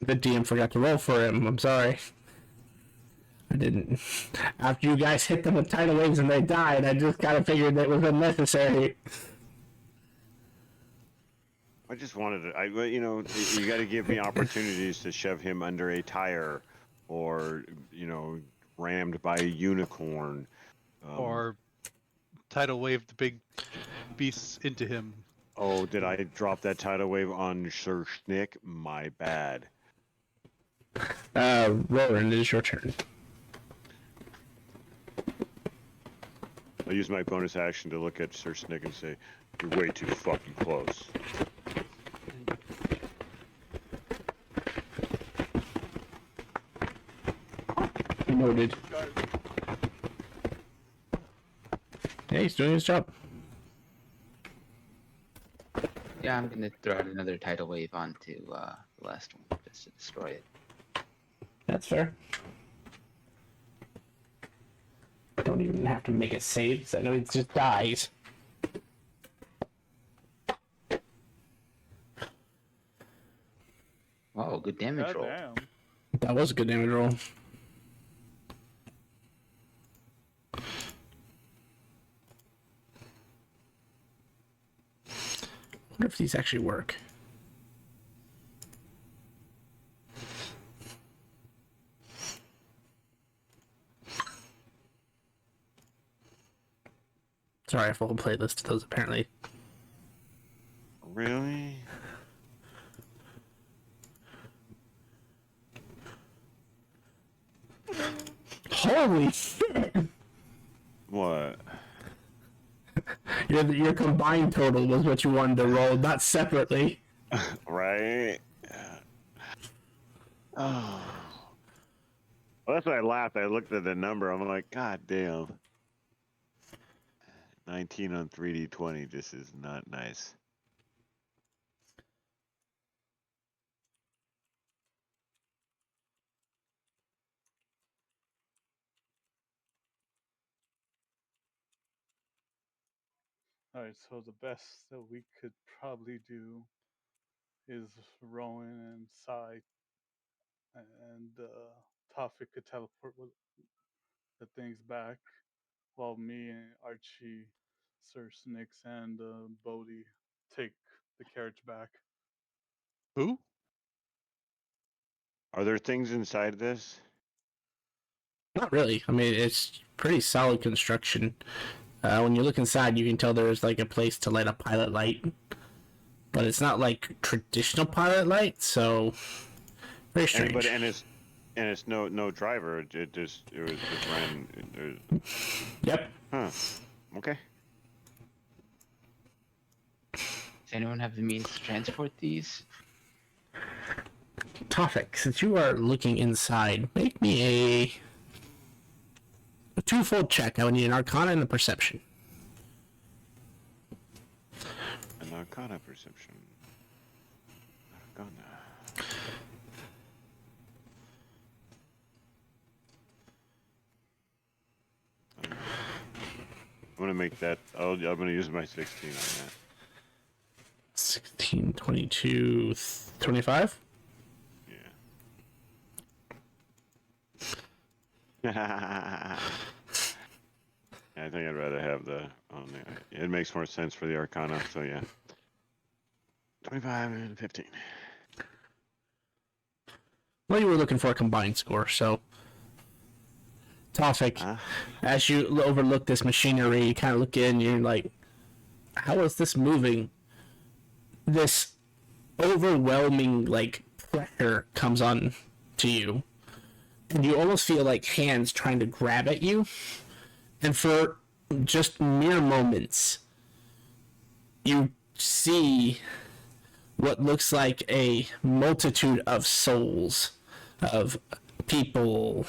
The DM forgot to roll for him. I'm sorry. I didn't. After you guys hit them with tidal waves and they died, I just kind of figured that was unnecessary. I just wanted to, you got to give me opportunities to shove him under a tire or, rammed by a unicorn. Or tidal wave the big beasts into him. Oh, did I drop that tidal wave on Sir Snick? My bad. Roland, it is your turn. I'll use my bonus action to look at Sir Snick and say, "You're way too fucking close." Noted. Yeah, he's doing his job. Yeah, I'm gonna throw out another tidal wave onto the last one just to destroy it. That's fair. Don't even have to make a save, so I know it just dies. Wow, good damage God roll. damn. That was a good damage roll. wonder if these actually work. Sorry, I have a whole playlist of those apparently. Really? Holy shit! What? Your combined total was what you wanted to roll, not separately. Right? Oh. Well, that's why I laughed. I looked at the number. I'm like, God damn. 19 on 3D20. This is not nice. Alright, so the best that we could probably do is Rowan and Sai, and Tofik could teleport with the things back, while me and Archie, Sir Snix, and Bodhi take the carriage back. Who? Are there things inside this? Not really. I mean, it's pretty solid construction. When you look inside, you can tell there's like a place to light a pilot light, but it's not like traditional pilot light, so very strange. And it's no driver. It was just ran. Yep. Huh. Okay. Does anyone have the means to transport these? Tofik, since you are looking inside, make me a twofold check. I would need an Arcana and a Perception. An Arcana perception. Arcana. I'm gonna make that. I'm gonna use my 16 on that. 16, 22, 25? Yeah. I think I'd rather have the on there. It makes more sense for the Arcana, so yeah. 25 and 15. Well, you were looking for a combined score, so Tofik, as you overlook this machinery, you kind of look in and you're like, how is this moving? This overwhelming, like, pressure comes on to you. And you almost feel like hands trying to grab at you. And for just mere moments, you see what looks like a multitude of souls, of people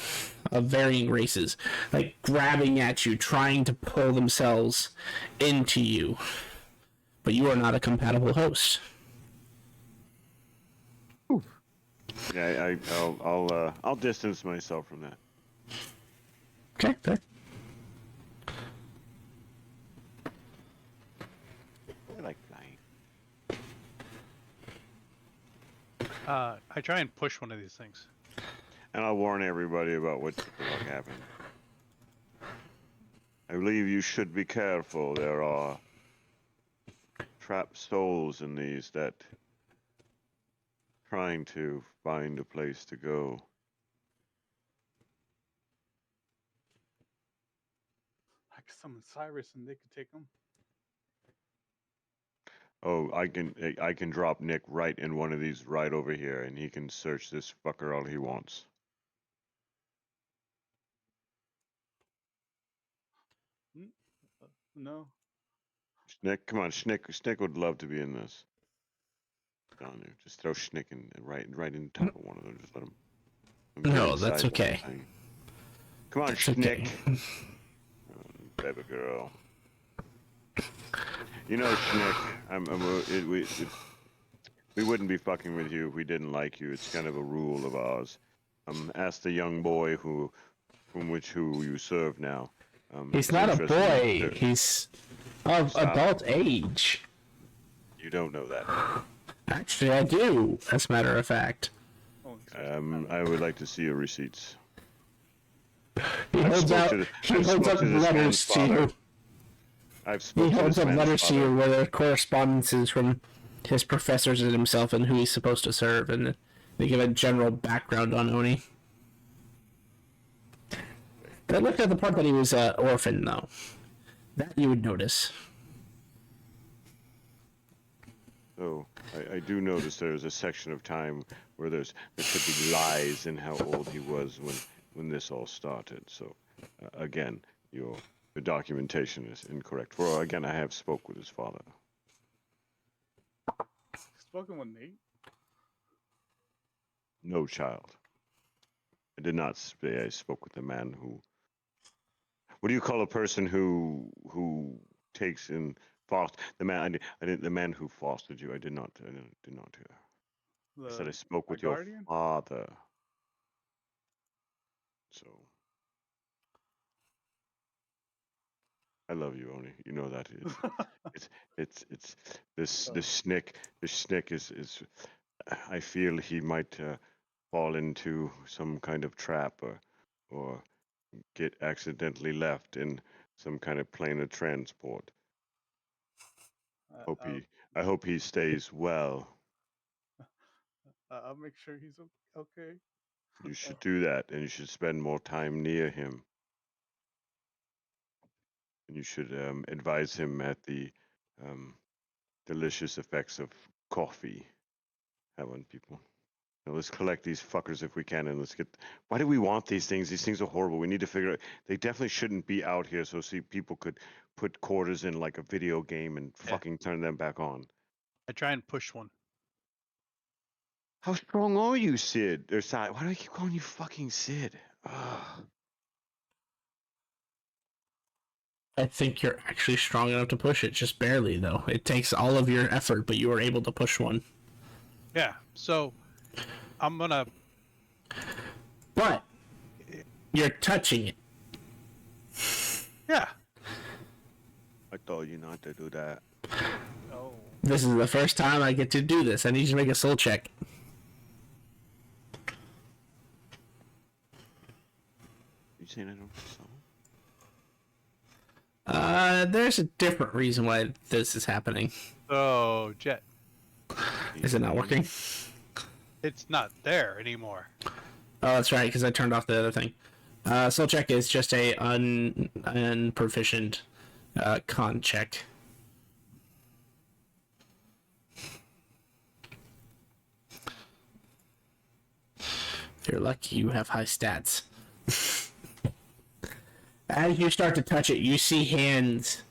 of varying races, like grabbing at you, trying to pull themselves into you. But you are not a compatible host. Yeah, I'll distance myself from that. Okay, fair. I like flying. I try and push one of these things. And I'll warn everybody about what the fuck happened. I believe you should be careful. There are trapped souls in these that trying to find a place to go. I could summon Cyrus and they could take him. Oh, I can drop Nick right in one of these right over here, and he can search this fucker all he wants. No. Schnick, come on, Schnick would love to be in this. Down there, just throw Schnick in right in top of one of them. Just let him. No, that's okay. Come on, That's Schnick. okay. Oh, baby girl. You know, Schnick, we wouldn't be fucking with you if we didn't like you. It's kind of a rule of ours. Ask the young boy who you serve now. He's not a boy. He's of adult age. You don't know that. Actually, I do, as a matter of fact. I would like to see your receipts. He holds up letters to you. I've He spoken to holds this up man's letters to you father. where there are correspondences from his professors and himself and who he's supposed to serve, and they give a general background on Oni. They looked at the part that he was orphan, though. That you would notice. So I do notice there's a section of time where there could be lies in how old he was when this all started. So again, your documentation is incorrect. Well, again, I have spoke with his father. Spoken with Nate. No, child. I did not say I spoke with the man who. What do you call a person who takes in foster the man? I didn't. The man who fostered you. I did not hear. I said I spoke My with your guardian. father. So I love you, Oni. You know that it's this snick. This snick is. I feel he might fall into some kind of trap or get accidentally left in some kind of plane of transport. I hope he stays well. I'll make sure he's okay. You should do that, and you should spend more time near him. And you should advise him at the delicious effects of coffee have on people. Now, let's collect these fuckers if we can, and let's get. Why do we want these things? These things are horrible. We need to figure out. They definitely shouldn't be out here, so people could put quarters in like a video game and fucking turn them back on. I try and push one. How strong are you, Sid? Or Sid? Why do I keep calling you fucking Sid? Ugh. I think you're actually strong enough to push it, just barely, though. It takes all of your effort, but you were able to push one. Yeah, so I'm gonna. But you're touching it. Yeah. I told you not to do that. Oh. This is the first time I get to do this. I need you to make a soul check. You saying I don't so? There's a different reason why this is happening. So, Jet, Is it not working? it's not there anymore. Oh, that's right, because I turned off the other thing. Soul check is just a unproficient con check. If you're lucky, you have high stats. As you start to touch it, you see hands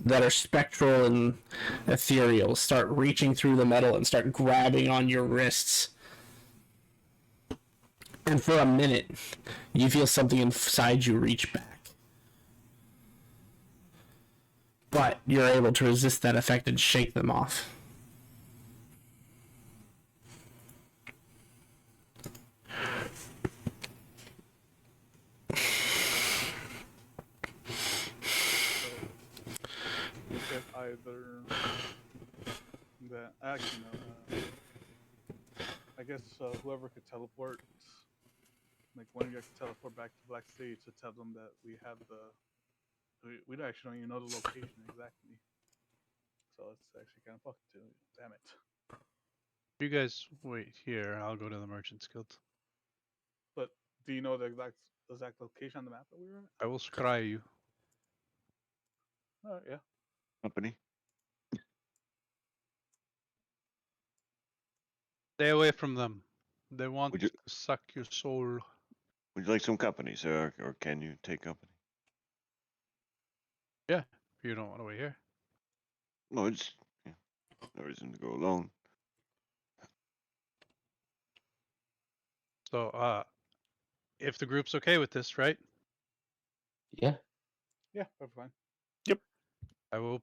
that are spectral and ethereal start reaching through the metal and start grabbing on your wrists. And for a minute, you feel something inside you reach back. But you're able to resist that effect and shake them off. You said either that actually no. I guess whoever could teleport, like one of you could teleport back to Black City to tell them that we have we don't actually don't even know the location exactly. So it's actually kind of fucked too. Damn it. You guys wait here. I'll go to the Merchant's Guild. But do you know the exact location on the map that we were at? I will scry you. Oh yeah. Company. Stay away from them. They want Would you- to suck your soul. Would you like some company, sir, or can you take company? Yeah, if you don't want to wait here. No, it's no reason to go alone. So, if the group's okay with this, right? Yeah. Yeah, that's fine. I will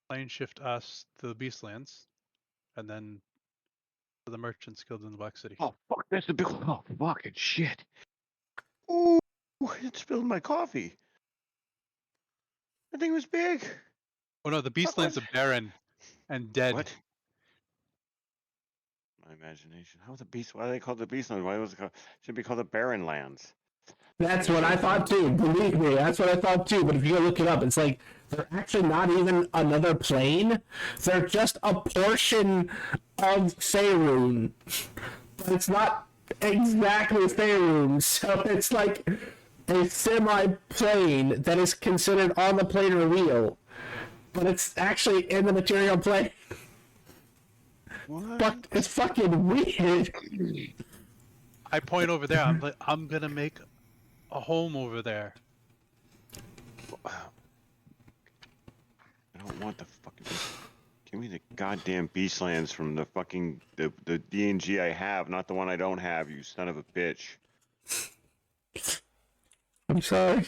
plane shift us to the Beastlands, and then to the Merchant's Guild in the Black City. Oh fuck! That's the big. Oh fucking shit! Ooh, it spilled my coffee. That thing was big. Oh no, the Beastlands are barren and dead. What? My imagination. How the beast? Why are they called the Beastlands? Why was it called? Should be called the Barren Lands. That's what I thought too. Believe me, that's what I thought too. But if you go look it up, it's like they're actually not even another plane. They're just a portion of Faerun. But it's not exactly Faerun, so it's like a semi-plane that is considered on the planar wheel, but it's actually in the material plane. What? It's fucking weird. I point over there. I'm like, I'm gonna make a home over there. I don't want the fucking. Give me the goddamn Beastlands from the fucking the DNG I have, not the one I don't have. You son of a bitch. I'm sorry.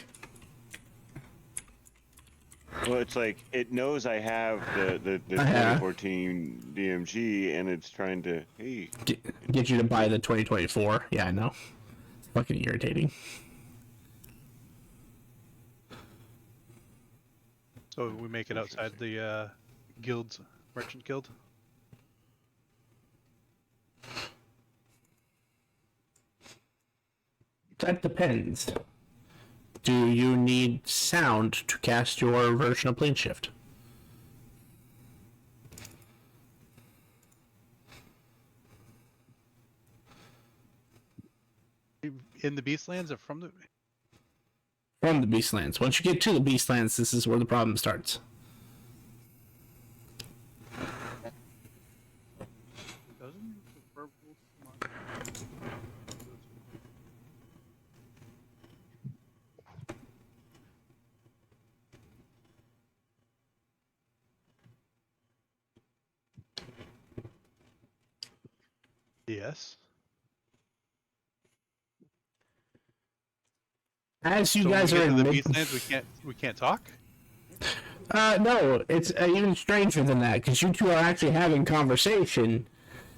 Well, it's like it knows I have the Uh-huh. 2014 DMG, and it's trying to Get you to buy the 2024. Yeah, I know. It's fucking irritating. So we make it outside the guild's merchant guild. That depends. Do you need sound to cast your version of Plane Shift? In the Beastlands or from the? From the Beastlands. Once you get to the Beastlands, this is where the problem starts. Doesn't the purple smart? Yes. As you So when guys we are get to in the mid... Beastlands, we can't talk. No, it's even stranger than that, because you two are actually having conversation,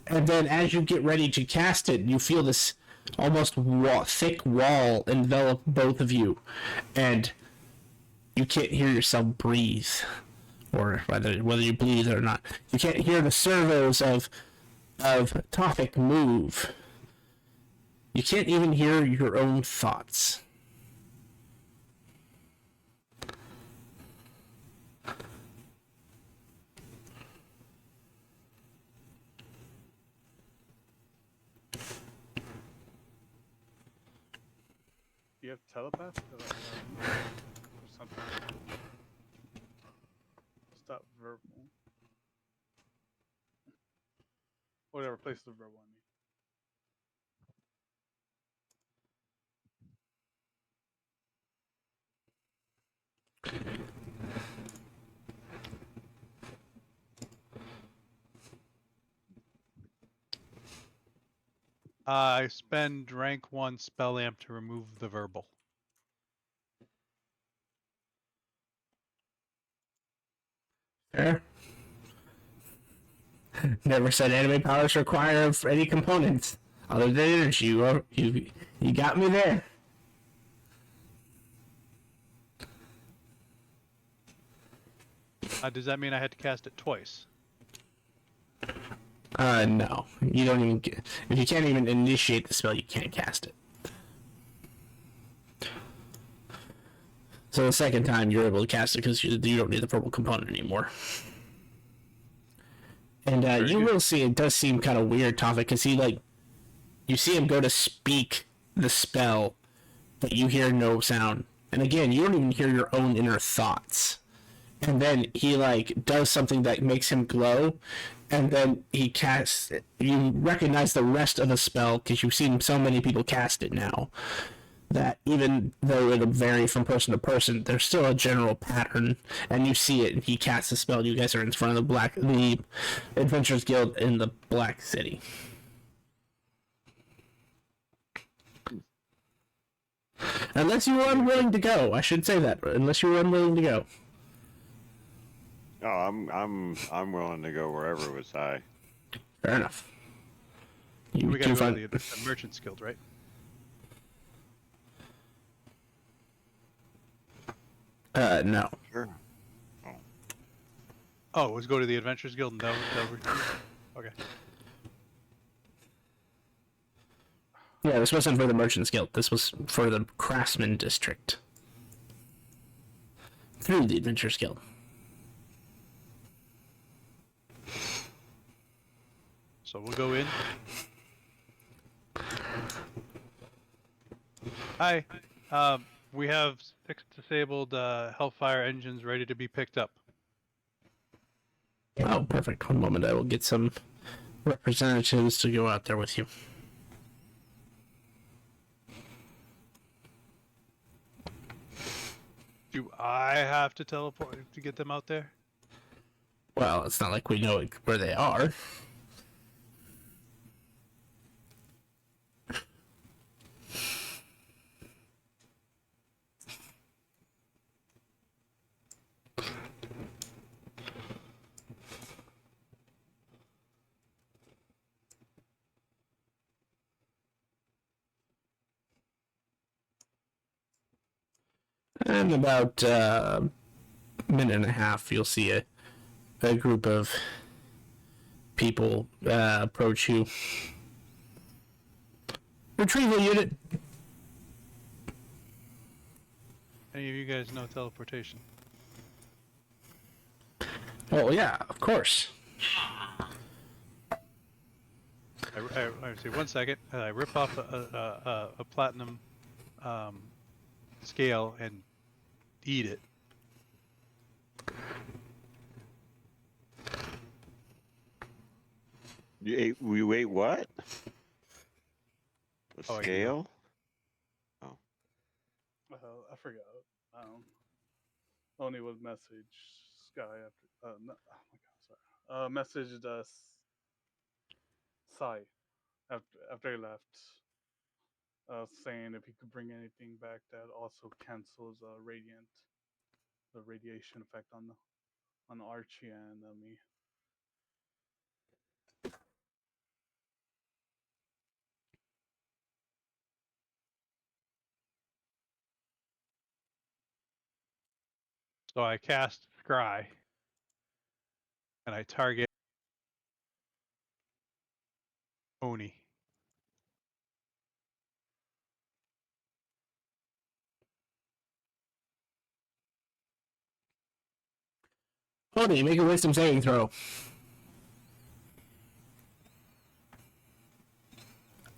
and then as you get ready to cast it, you feel this almost thick wall envelop both of you, and you can't hear yourself breathe, or whether you breathe or not. You can't hear the servos of Tophic move. You can't even hear your own thoughts. Do you have telepath? Or something. Stop verbal. Whatever, place the verbal on me. I spend rank 1 spell amp to remove the verbal. Fair. Never said anime powers require any components other than energy. You got me there. Does that mean I had to cast it twice? No. You don't even get... If you can't even initiate the spell, you can't cast it. So the second time, you're able to cast it because you don't need the purple component anymore. And you will see, it does seem kind of weird, Tophic, because you see him go to speak the spell, but you hear no sound. And again, you don't even hear your own inner thoughts. And then he does something that makes him glow, and then he casts it. You recognize the rest of the spell because you've seen so many people cast it now, that even though it'll vary from person to person, there's still a general pattern, and you see it, and he casts the spell. You guys are in front of the Adventurers Guild in the Black City. Unless you were unwilling to go. I should say that. Unless you were unwilling to go. Oh, I'm willing to go wherever was high. Fair enough. You We gotta do go find... to the Merchant's Guild, right? No. Sure. Oh, let's go to the Adventurers Guild and okay. Yeah, this wasn't for the Merchants Guild. This was for the Craftsman District. Through the Adventurers Guild. So we'll go in. Hi. We have 6 disabled Hellfire engines ready to be picked up. Oh, perfect. One moment. I will get some representatives to go out there with you. Do I have to teleport to get them out there? Well, it's not like we know where they are. In about a minute and a half, you'll see a group of people approach you. Retrieval unit. Any of you guys know teleportation? Oh yeah, of course. I say 1 second. I rip off a platinum scale and eat it. You ate what? A Oh, I can go. scale? I forgot. Only was message Sky after. No, oh my god, sorry. Messaged us. Sai after he left. Saying if he could bring anything back that also cancels the radiation effect on Archie and me. So I cast Scry and I target Oni. Honey, make a wisdom saving throw.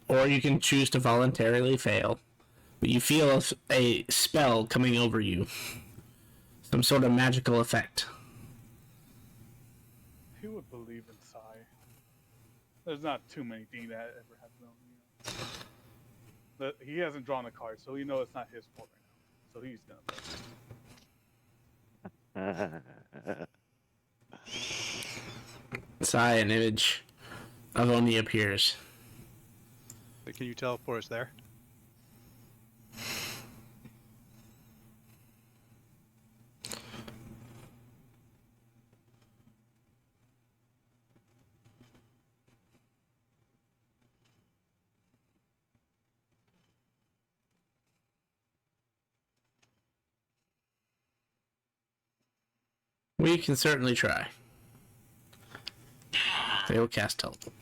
Or you can choose to voluntarily fail. But you feel a spell coming over you. Some sort of magical effect. Who would believe in Sai? There's not too many things that ever happened. He hasn't drawn a card, so we know it's not his fault right now. So he's gonna. Sigh, an image of Oni appears. Can you teleport us there? We can certainly try. They will cast teleport.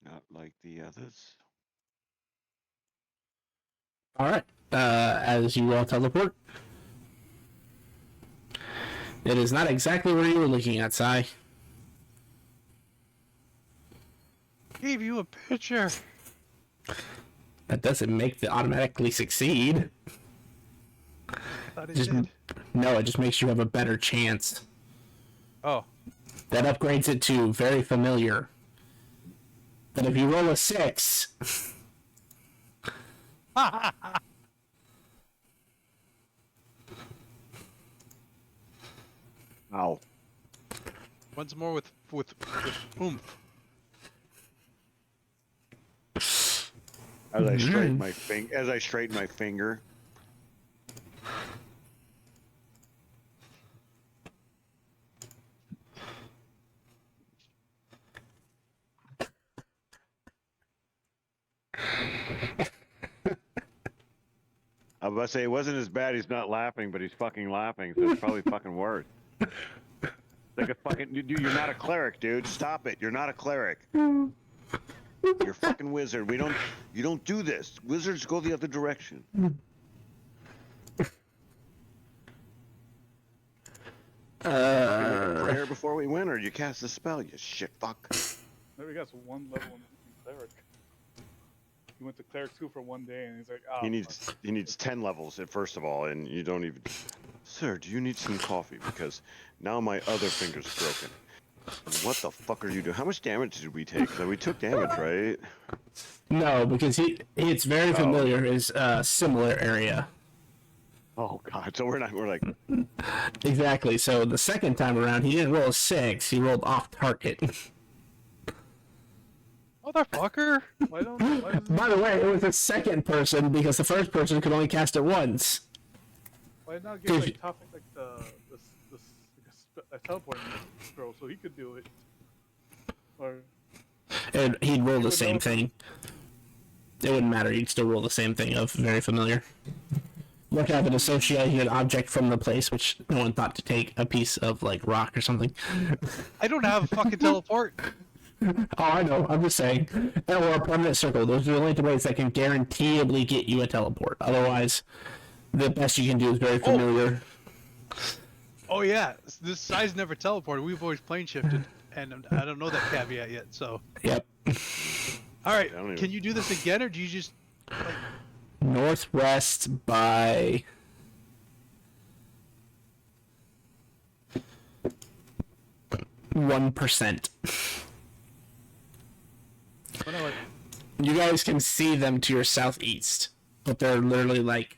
Not like the others. Alright. As you all teleport. It is not exactly where you were looking at, Sai. Gave you a picture. That doesn't make it automatically succeed. I thought it Just did. no, it just makes you have a better chance. Oh. That upgrades it to very familiar. But if you roll a 6, Ow. Once more with oomph. As I straighten my finger. I was about to say it wasn't as bad. He's not laughing, but he's fucking laughing, so it's probably fucking worse. Like a fucking dude. You're not a cleric, dude. Stop it. You're not a cleric. You're a fucking wizard. You don't do this. Wizards go the other direction. Prayer before we win, or you cast a spell, you shit fuck. Maybe he got one level in cleric. He went to cleric 2 for 1 day, and he's like, oh. He needs 10 levels at first of all, and you don't even. Sir, do you need some coffee? Because now my other finger's broken. What the fuck are you doing? How much damage did we take? We took damage, right? No, because it's very familiar. Is a similar area. Oh god, so we're like. Exactly. So the second time around, he didn't roll a 6. He rolled off target. Motherfucker! Why don't? By the way, it was the second person because the first person could only cast it once. Why not give like topic like a teleporting scroll so he could do it? Or And he'd roll the would same know. thing. It wouldn't matter. He'd still roll the same thing of very familiar. Look at an associated object from the place, which no one thought to take a piece of like rock or something. I don't have a fucking teleport. Oh, I know. I'm just saying. Or a permanent circle. Those are the only two ways that can guaranteeably get you a teleport. Otherwise, the best you can do is very familiar. Oh yeah, this size never teleported. We've always plane shifted, and I don't know that caveat yet. So. Yep. All right, I don't even- can you do this again, or do you just? Like, Northwest by 1%. oh, no, like, You guys can see them to your southeast, but they're literally like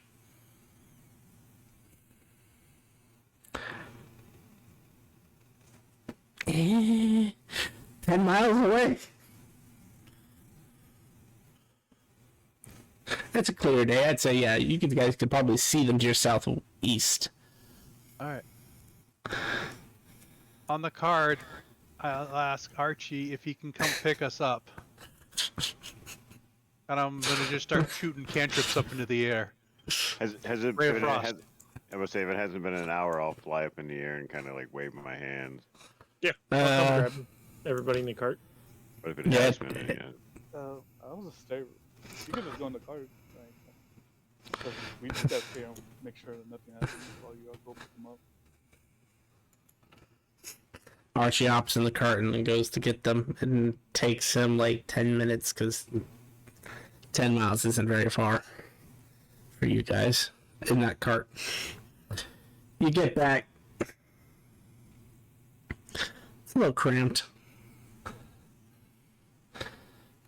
eh, 10 miles away. That's a clear day. I'd say, yeah, guys could probably see them to your southeast. all right. On the card, I'll ask Archie if he can come pick us up. And I'm gonna just start shooting cantrips up into the air. Has it? Ray of If it Frost. has, I would say if it hasn't been an hour, I'll fly up in the air and kind of like wave my hands. Yeah, I'll come grab everybody in the cart. But if it Yeah. has been, yeah. I was just stay. You could just go in the car. Like, 'cause we just gotta stay and make sure that nothing happens while you go pick them up. Archie hops in the cart and then goes to get them, and takes him like 10 minutes because 10 miles isn't very far for you guys in that cart. You get back. It's a little cramped.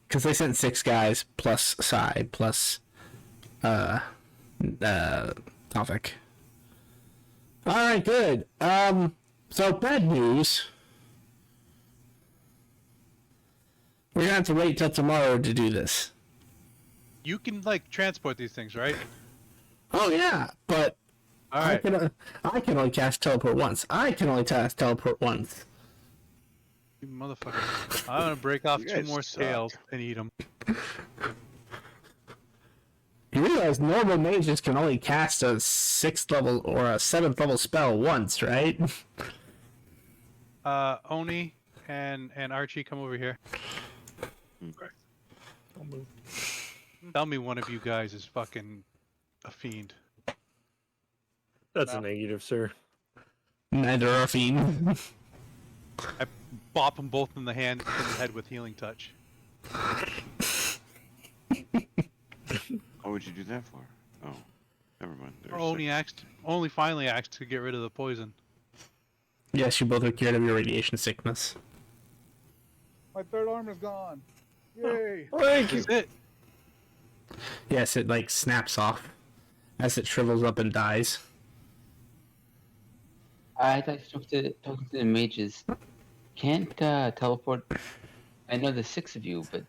Because they sent 6 guys plus Sai plus Topic. Alright, good. So bad news. We're gonna have to wait till tomorrow to do this. You can like transport these things, right? Oh yeah, but All right. I can only cast teleport once. I can only cast teleport once. You motherfucker. I'm gonna break off You 2 guys more suck. scales and eat them. You realize normal mages can only cast a 6th level or a 7th level spell once, right? Oni and Archie, come over here. I'll move. Tell me one of you guys is fucking a fiend. That's No. a negative, sir. Neither are fiend. I bop them both in the hand and the head with healing touch. What would you do that for? Oh, never mind. There's Only finally axed to get rid of the poison. Yes, you both are cured of your radiation sickness. My third arm is gone. Yay! Thank you. That's it. Yes, it like snaps off as it shrivels up and dies. I'd like to talk to the mages. Can't teleport. I know there's 6 of you, but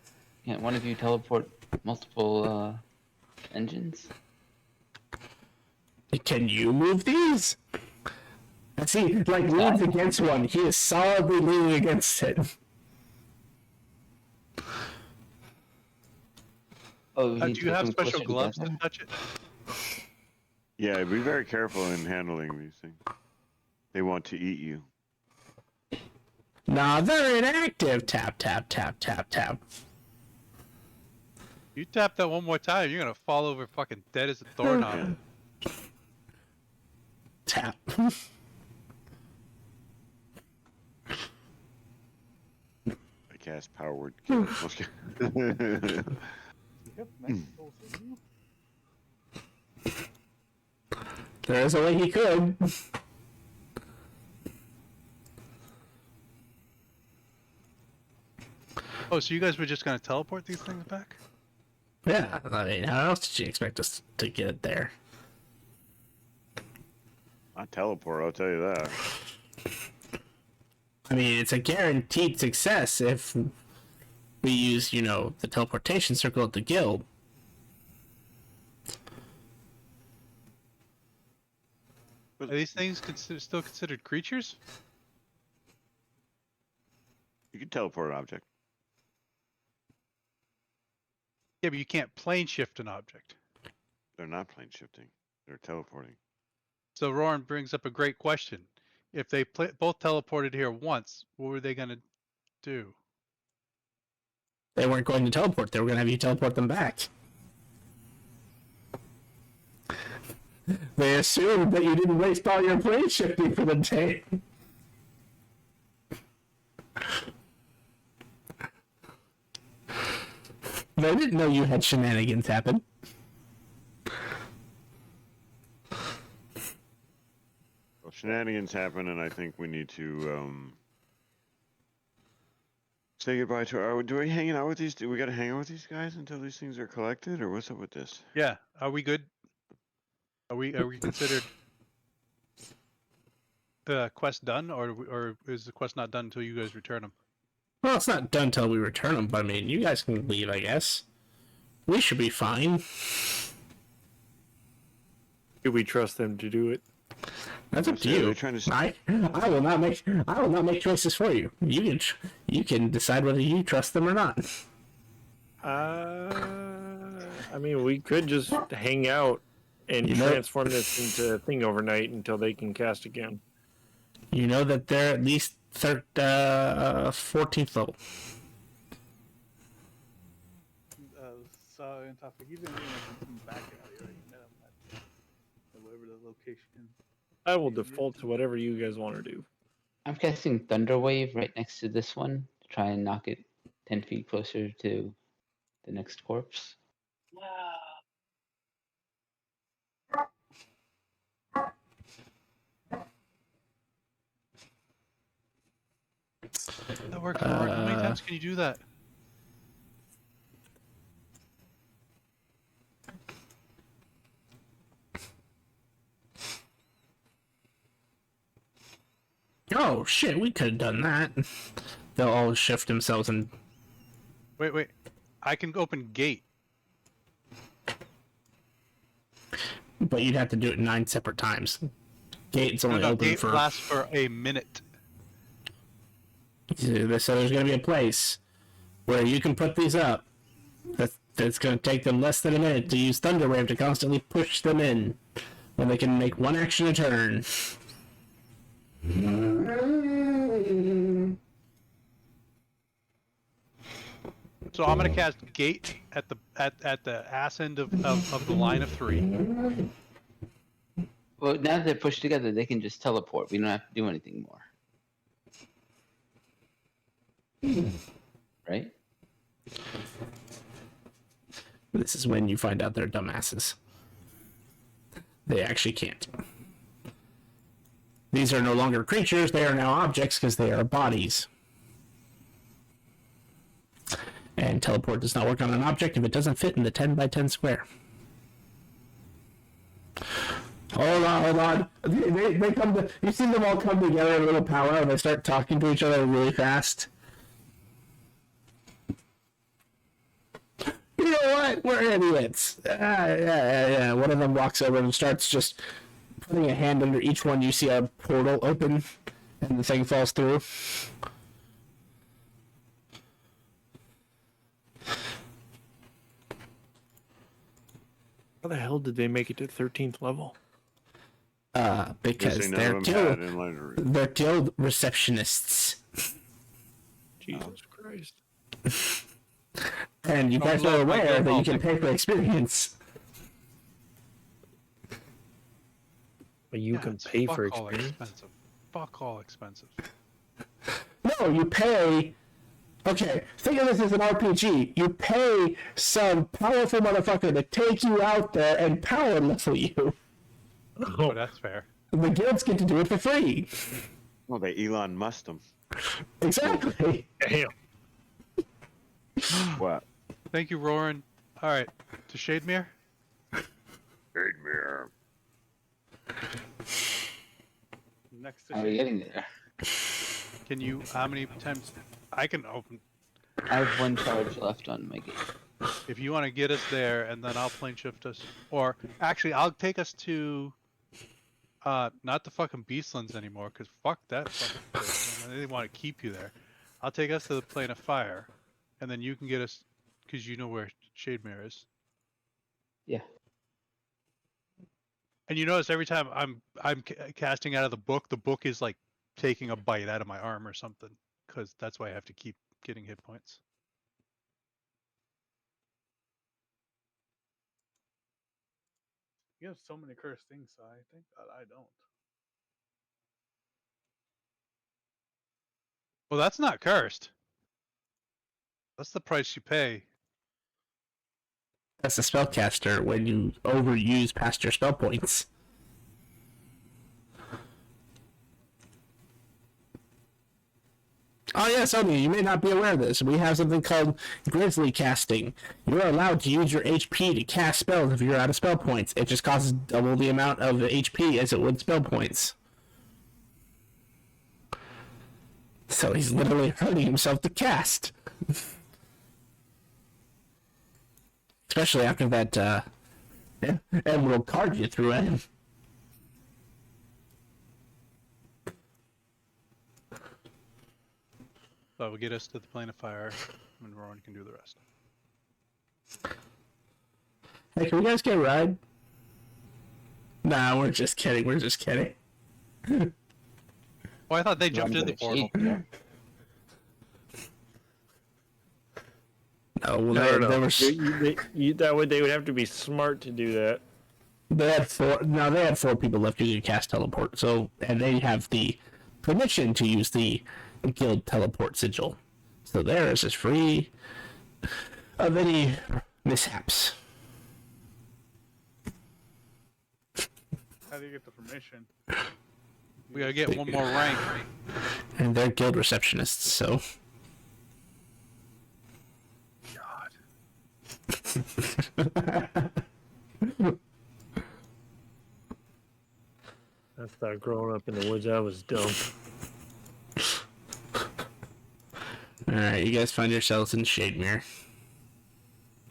can't one of you teleport multiple engines? Can you move these? See, like leans against one. He is solidly leaning against it. Oh, Do you have special gloves to touch it? Yeah, be very careful in handling these things. They want to eat you. Nah, they're inactive. Tap, tap, tap, tap, tap. You tap that one more time, you're gonna fall over fucking dead as a doorknob. Tap. I cast power word kill. Yep, Mexico's in you. There is a way he could. Oh, so you guys were just gonna teleport these things back? Yeah, I mean, how else did you expect us to get it there? I teleport, I'll tell you that. I mean, it's a guaranteed success if we use, you know, the teleportation circle at the guild. Are these things still considered creatures? You can teleport an object. Yeah, but you can't plane shift an object. They're not plane shifting. They're teleporting. So Roran brings up a great question. If they both teleported here once, what were they gonna do? They weren't going to teleport. They were going to have you teleport them back. They assumed that you didn't waste all your plane shifting for the day. They didn't know you had shenanigans happen. Well, shenanigans happen, and I think we need to say goodbye to our. Do we hanging out with these? Do we got to hang out with these guys until these things are collected, or what's up with this? Yeah, are we good? Are we considered the quest done, or is the quest not done until you guys return them? Well, it's not done until we return them, but I mean, you guys can leave, I guess. We should be fine. Do we trust them to do it? That's up to Yeah, you. they're trying to. I will not make choices for you. You can decide whether you trust them or not. I mean, we could just hang out and transform this into a thing overnight until they can cast again. You know that they're at least 14th level. So in topic, he's in the back alley, right? You met him at whatever the location. I will default to whatever you guys want to do. I'm casting Thunder Wave right next to this one to try and knock it 10 feet closer to the next corpse. That works. How many times can you do that? Oh shit, we could have done that. They'll all shift themselves and. Wait. I can open gate. But you'd have to do it 9 separate times. Gate's only open gate for. lasts for a minute. So there's going to be a place where you can put these up. That's going to take them less than a minute to use Thunder Wave to constantly push them in, when they can make one action a turn. So I'm gonna cast gate at the ass end of the line of 3. Well, now that they're pushed together, they can just teleport. We don't have to do anything more. Right? This is when you find out they're dumbasses. They actually can't. These are no longer creatures, they are now objects because they are bodies. And teleport does not work on an object if it doesn't fit in the 10 by 10 square. Hold on, hold on. They come to. You see them all come together in a little powwow, and they start talking to each other really fast. You know what? We're idiots. Yeah. One of them walks over and starts just putting a hand under each one. You see a portal open, and the thing falls through. How the hell did they make it to 13th level? Because Guessing none they're of them had guild, enlightenment. they're guild receptionists. Jesus Christ. And you guys are aware that you can pay for experience. But you Yeah, can it's pay for fuck all experience. expensive. Fuck all expensive. No, you pay. Okay, think of this as an RPG. You pay some powerful motherfucker to take you out there and power level you. Oh, that's fair. The guilds get to do it for free. Well, they Elon Musked them. Exactly. Damn. What? Thank you, Roran. All right, to Shademere. Shademere. Next to How are we Shane. getting there? Can you? How many times? I can open. I have 1 charge left on my game. If you want to get us there, and then I'll plane shift us, or actually, I'll take us to, not the fucking Beastlands anymore, cause fuck that fucking place. They want to keep you there. I'll take us to the plane of fire, and then you can get us, cause you know where Shademere is. Yeah. And you notice every time I'm casting out of the book is like taking a bite out of my arm or something, cause that's why I have to keep getting hit points. You have so many cursed things, so I think that I don't. Well, that's not cursed. That's the price you pay. That's a spellcaster when you overuse past your spell points. Oh yeah, Sonia, you may not be aware of this. We have something called Grizzly Casting. You're allowed to use your HP to cast spells if you're out of spell points. It just costs double the amount of HP as it would spell points. So he's literally hurting himself to cast. Especially after that emerald card you threw at him. So we'll get us to the plane of fire, and Rowan can do the rest. Hey, can we guys get a ride? Nah, we're just kidding. We're just kidding. Oh, I thought they jumped in the portal. No, well, No. there was That would they would have to be smart to do that. they had four. No, they had 4 people left who could cast teleport. So, and they have the permission to use the guild teleport sigil. So theirs is free of any mishaps. How do you get the permission? We gotta get one more rank. And they're guild receptionists. So. I thought growing up in the woods I was dumb. Alright, you guys find yourselves in Shademere.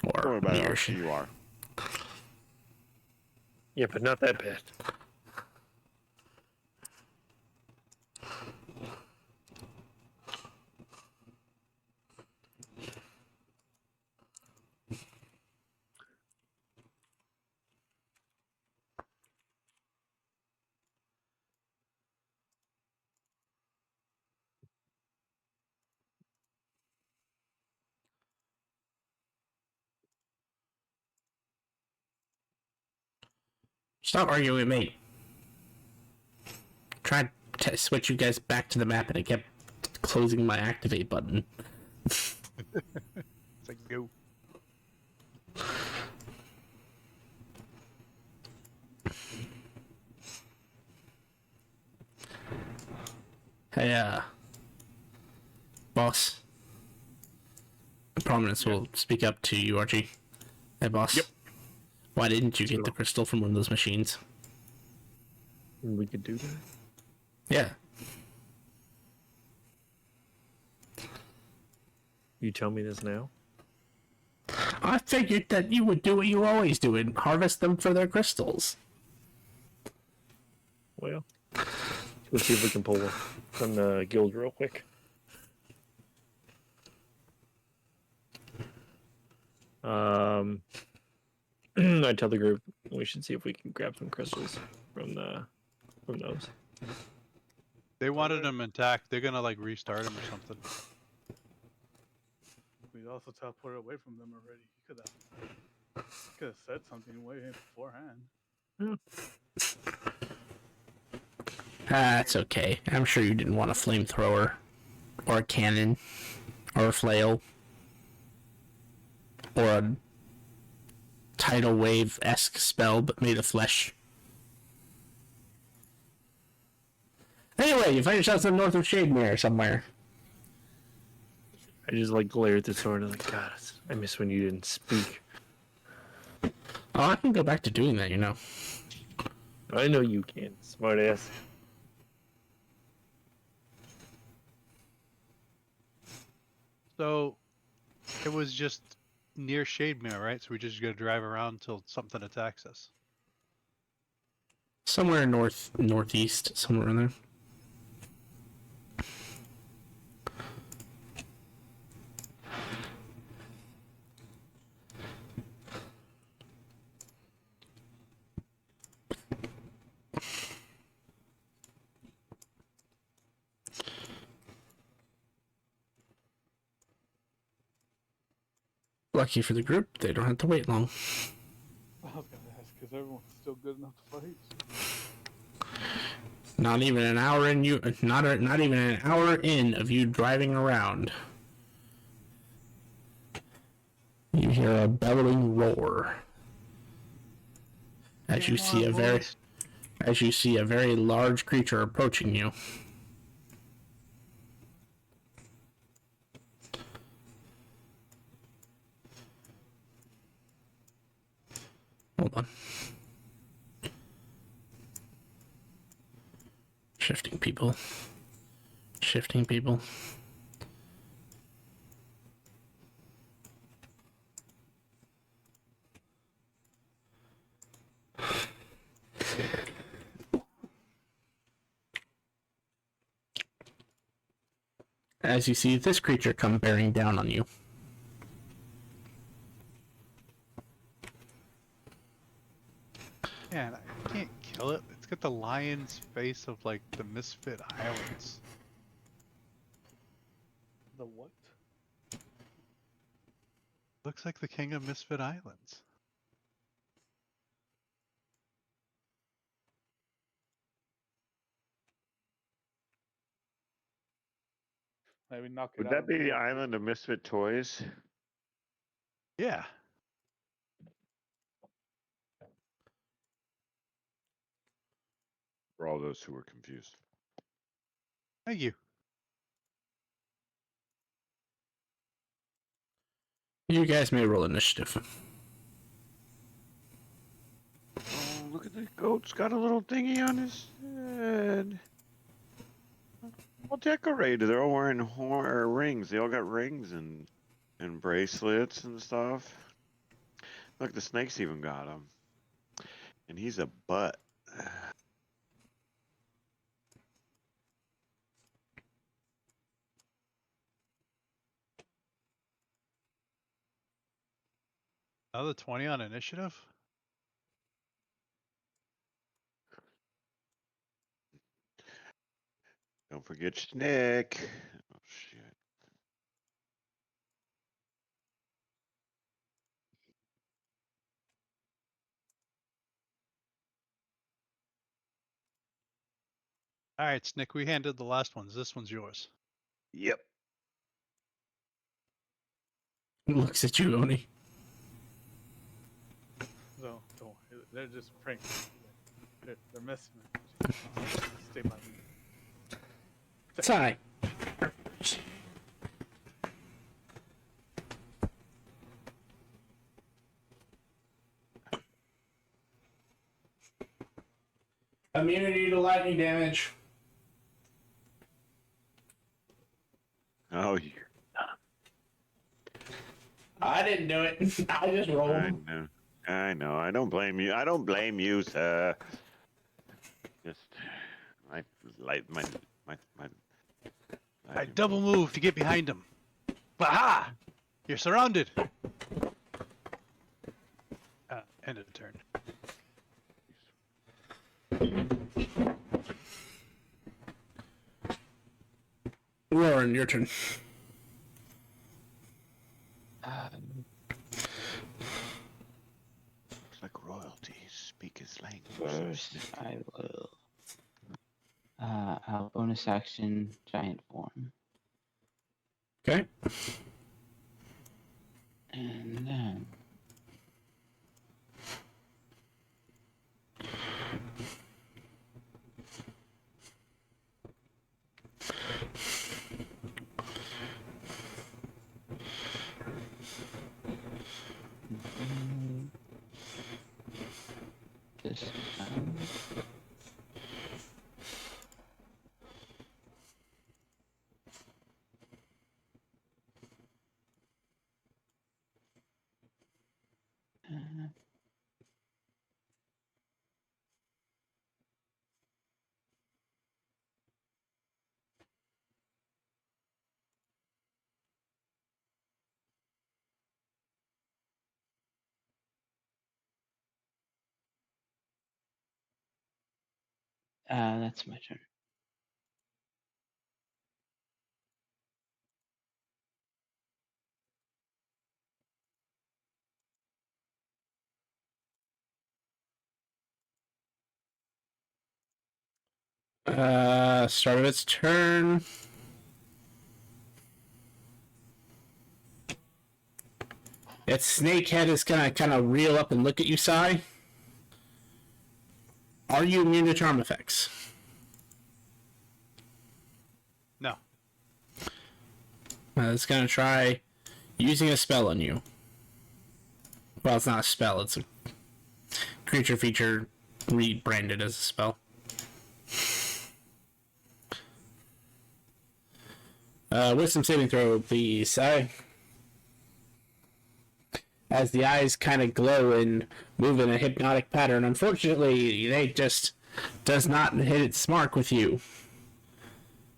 Don't Or worry about near how you are. Yeah, but not that bad. Stop arguing with me. Tried to switch you guys back to the map and it kept closing my activate button. It's like go. Hey, boss. Prominence will speak up to you, Archie. Hey, boss. Yep. Why didn't you get the crystal from one of those machines? We could do that. Yeah. You tell me this now? I figured that you would do what you always do and harvest them for their crystals. Well, let's see if we can pull from the guild real quick. I tell the group we should see if we can grab some crystals from those. They wanted them intact. They're gonna like restart them or something. We also teleported away from them already. You could have said something way beforehand. That's okay. I'm sure you didn't want a flamethrower, or a cannon, or a flail, or a tidal wave-esque spell but made of flesh. Anyway, you find yourself to the north of Shademere somewhere. I just like glare at the sword and like, God, I miss when you didn't speak. Oh, I can go back to doing that, you know. I know you can, smartass. So it was just near Shademere, right? So we just gotta drive around until something attacks us. Somewhere northeast, somewhere in there. Lucky for the group, they don't have to wait long. I was gonna ask, is everyone still good enough to fight? Not even an hour in not even an hour in of you driving around. You hear a bellowing roar as you see a very large creature approaching you. Hold on. Shifting people. Shifting people. As you see this creature come bearing down on you. Man, I can't kill it. It's got the lion's face of like the Misfit Islands. The what? Looks like the king of Misfit Islands. Maybe knock it Would out. that be the island of misfit toys? Yeah. For all those who were confused. Thank you. You guys may roll initiative. Oh, look at the goat's got a little thingy on his head. All decorated. They're all wearing rings. They all got rings and bracelets and stuff. Look, the snakes even got him. And he's a butt. Another 20 on initiative? Don't forget Snick. Oh, shit. All right, Snick, we handed the last ones. This one's yours. Yep. Looks at you, Oni. So, don't worry. They're just pranking. They're messing with me. Stay by me. Ty. Immunity to lightning damage. Oh, you. I didn't do it. I just I rolled. know. I know. I don't blame you. I don't blame you, sir. Just my light, my. I double move to get behind him. Baha! You're surrounded. End of the turn. Roaring, your turn. Looks like royalty. Speak his language. First, I will. I'll bonus action giant form, Okay. and then this time. That's my turn. Start of its turn. Its snake head is gonna kind of reel up and look at you, Sai. Are you immune to charm effects? No. It's gonna try using a spell on you. Well, it's not a spell, it's a creature feature rebranded as a spell. Wisdom saving throw, please, Sai. As the eyes kind of glow and move in a hypnotic pattern. Unfortunately, they just does not hit its mark with you.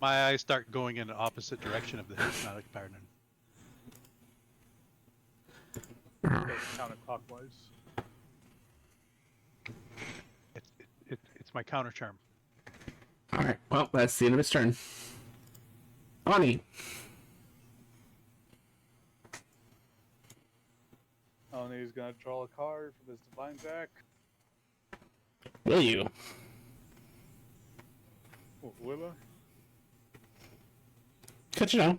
My eyes start going in the opposite direction of the hypnotic pattern. Counterclockwise. It's my counter charm. Alright, well, that's the end of its turn. Oni. He's gonna draw a card from his divine deck. Will you? Oh, will I? Good to know.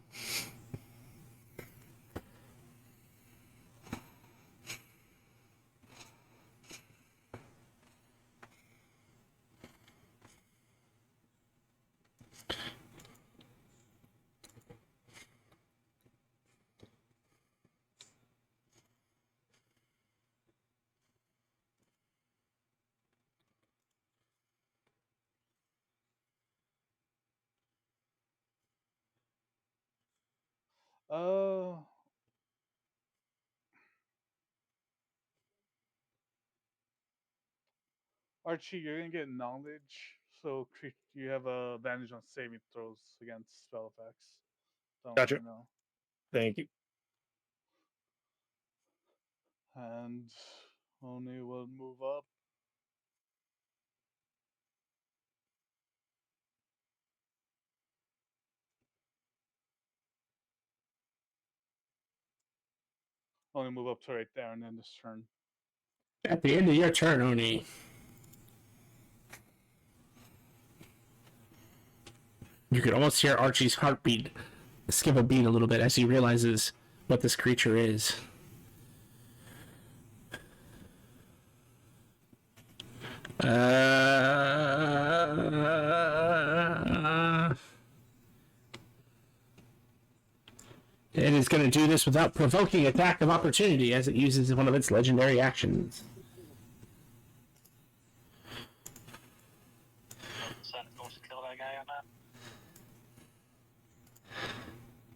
Archie, you're gonna get knowledge, so you have a advantage on saving throws against spell effects. Don't Gotcha. you know. Thank you. And Oni will move up. Only move up to right there and end this turn. At the end of your turn, Oni. You could almost hear Archie's heartbeat skip a beat a little bit as he realizes what this creature is. It is going to do this without provoking attack of opportunity as it uses one of its legendary actions.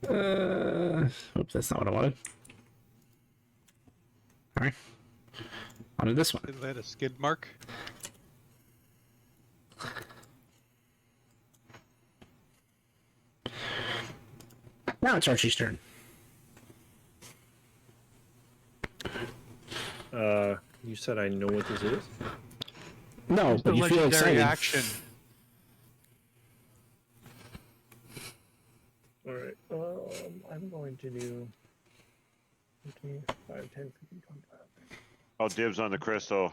Oops, that's not what I wanted. Alright. Onto this one. Is that a skid mark? Now it's Archie's turn. You said I know what this is? No, The but you feel legendary excited. action. Alright, I'm going to do 15, 5, 10, 15, 25. Oh, dibs on the crystal.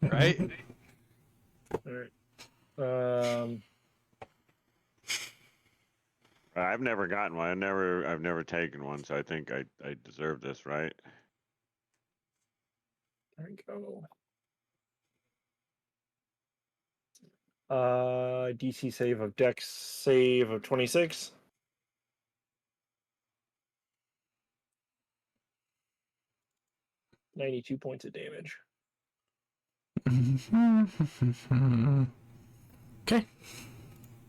Right? Alright. I've never gotten one. I've never taken one, so I think I deserve this, right? There we go. DC save of Dex save of 26. $92 points of damage. Okay.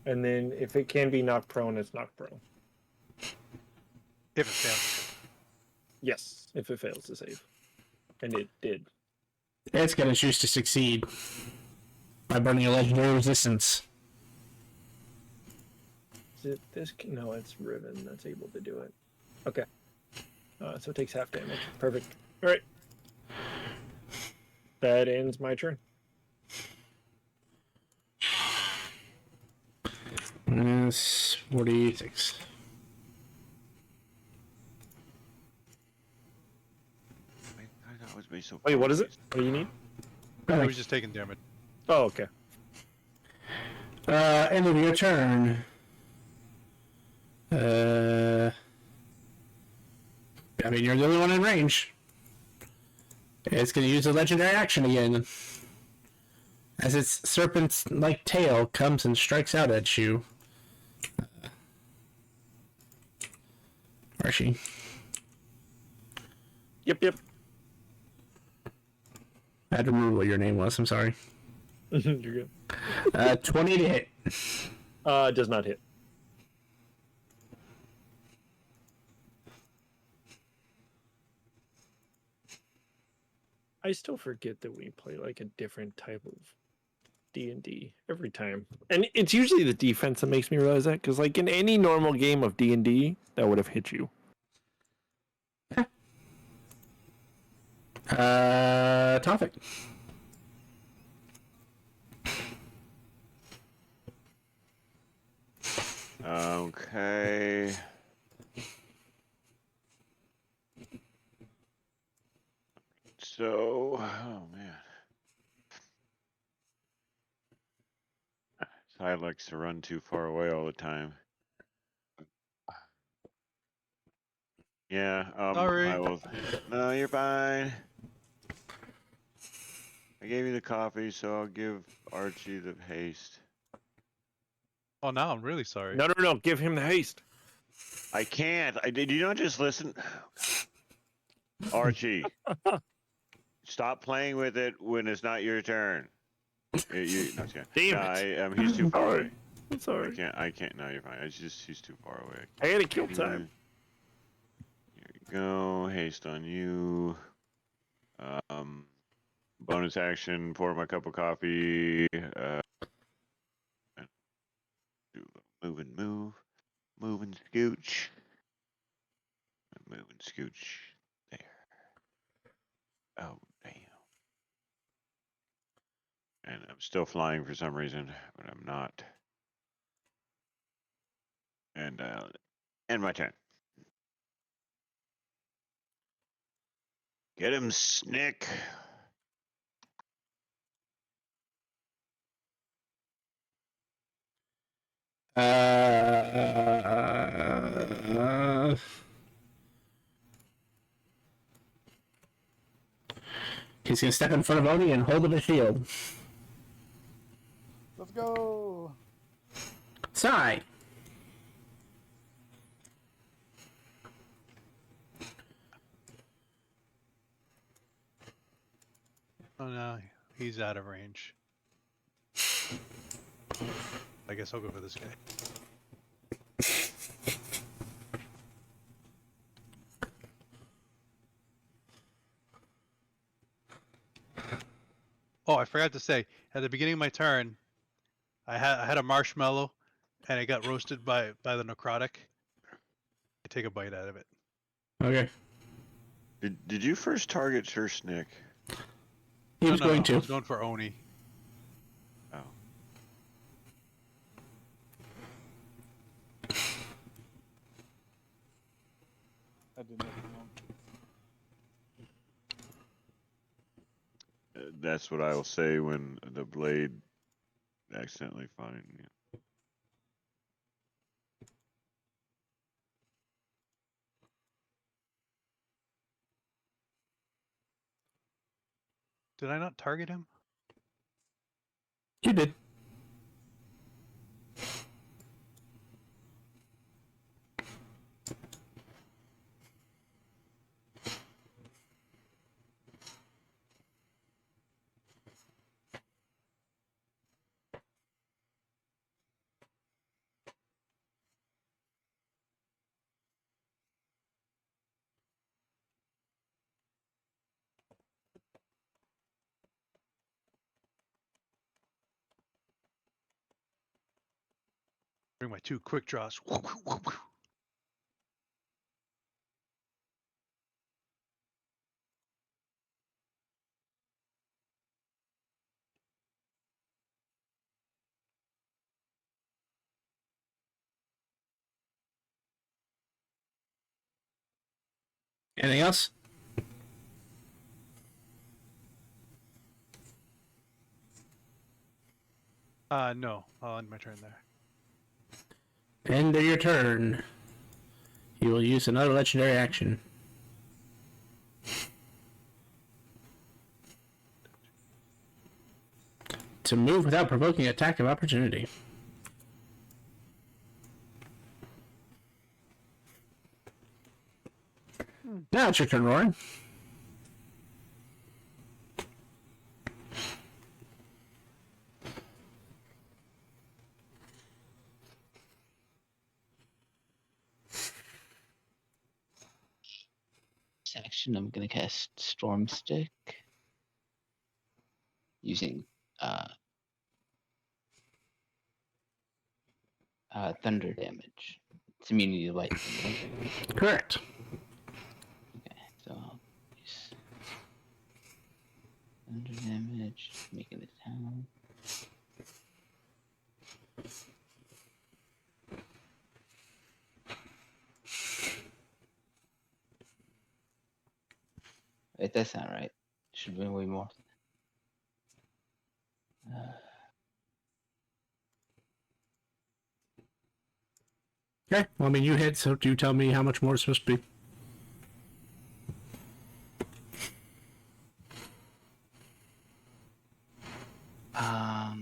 And then if it can be knocked prone, it's knocked prone. If it fails. Yes, if it fails to save. And it did. It's gonna choose to succeed by burning a legendary resistance. Is it this? No, it's Riven that's able to do it. Okay. So it takes half damage. Perfect. All right. That ends my turn. Minus 46. That would be so. Wait, what is it? What do you need? I was just taking damage. Oh, okay. End of your turn. I mean, you're the only one in range. It's going to use a legendary action again. As its serpent-like tail comes and strikes out at you. Archie. Yep. I had to remember what your name was, I'm sorry. You're good. 20 to hit. Does not hit. I still forget that we play like a different type of D&D every time. And it's usually the defense that makes me realize that, because like in any normal game of D&D, that would have hit you. Topic. Okay. So, oh man. Ty likes to run too far away all the time. Yeah, Sorry. I will. No, you're fine. I gave you the coffee, so I'll give Archie the haste. Oh, now I'm really sorry. No. Give him the haste. I can't. Did you not just listen? Archie, stop playing with it when it's not your turn. No, Damn it. he's too far away. I'm sorry. I can't. No, you're fine. He's too far away. I had a kill time. Here we go. Haste on you. Bonus action. Pour my cup of coffee. Do a move and move. Move and scooch. Move and scooch. There. Oh, damn. And I'm still flying for some reason, but I'm not. And end my turn. Get him, Snick. He's gonna step in front of Odie and hold up a shield. Let's go. Sigh. Oh no, he's out of range. I guess I'll go for this guy. Oh, I forgot to say, at the beginning of my turn, I had a marshmallow, and it got roasted by the necrotic. I take a bite out of it. Okay. Did you first target Sir Snick? He was going I to. was going for Oni. Oh. I didn't know. That's what I will say when the blade accidentally finds you. Did I not target him? You did. Bring my 2 quick draws. Anything else? No. I'll end my turn there. End of your turn. You will use another legendary action. To move without provoking attack of opportunity. Now it's your turn, Rory. Action, I'm gonna cast Storm Stick using thunder damage. It's immunity to lightning, right? Correct. Okay, so I'll use thunder damage, making it town. Wait, that's not right. Should be way more. Okay. Well, I mean, you hit, so do tell me how much more it's supposed to be. I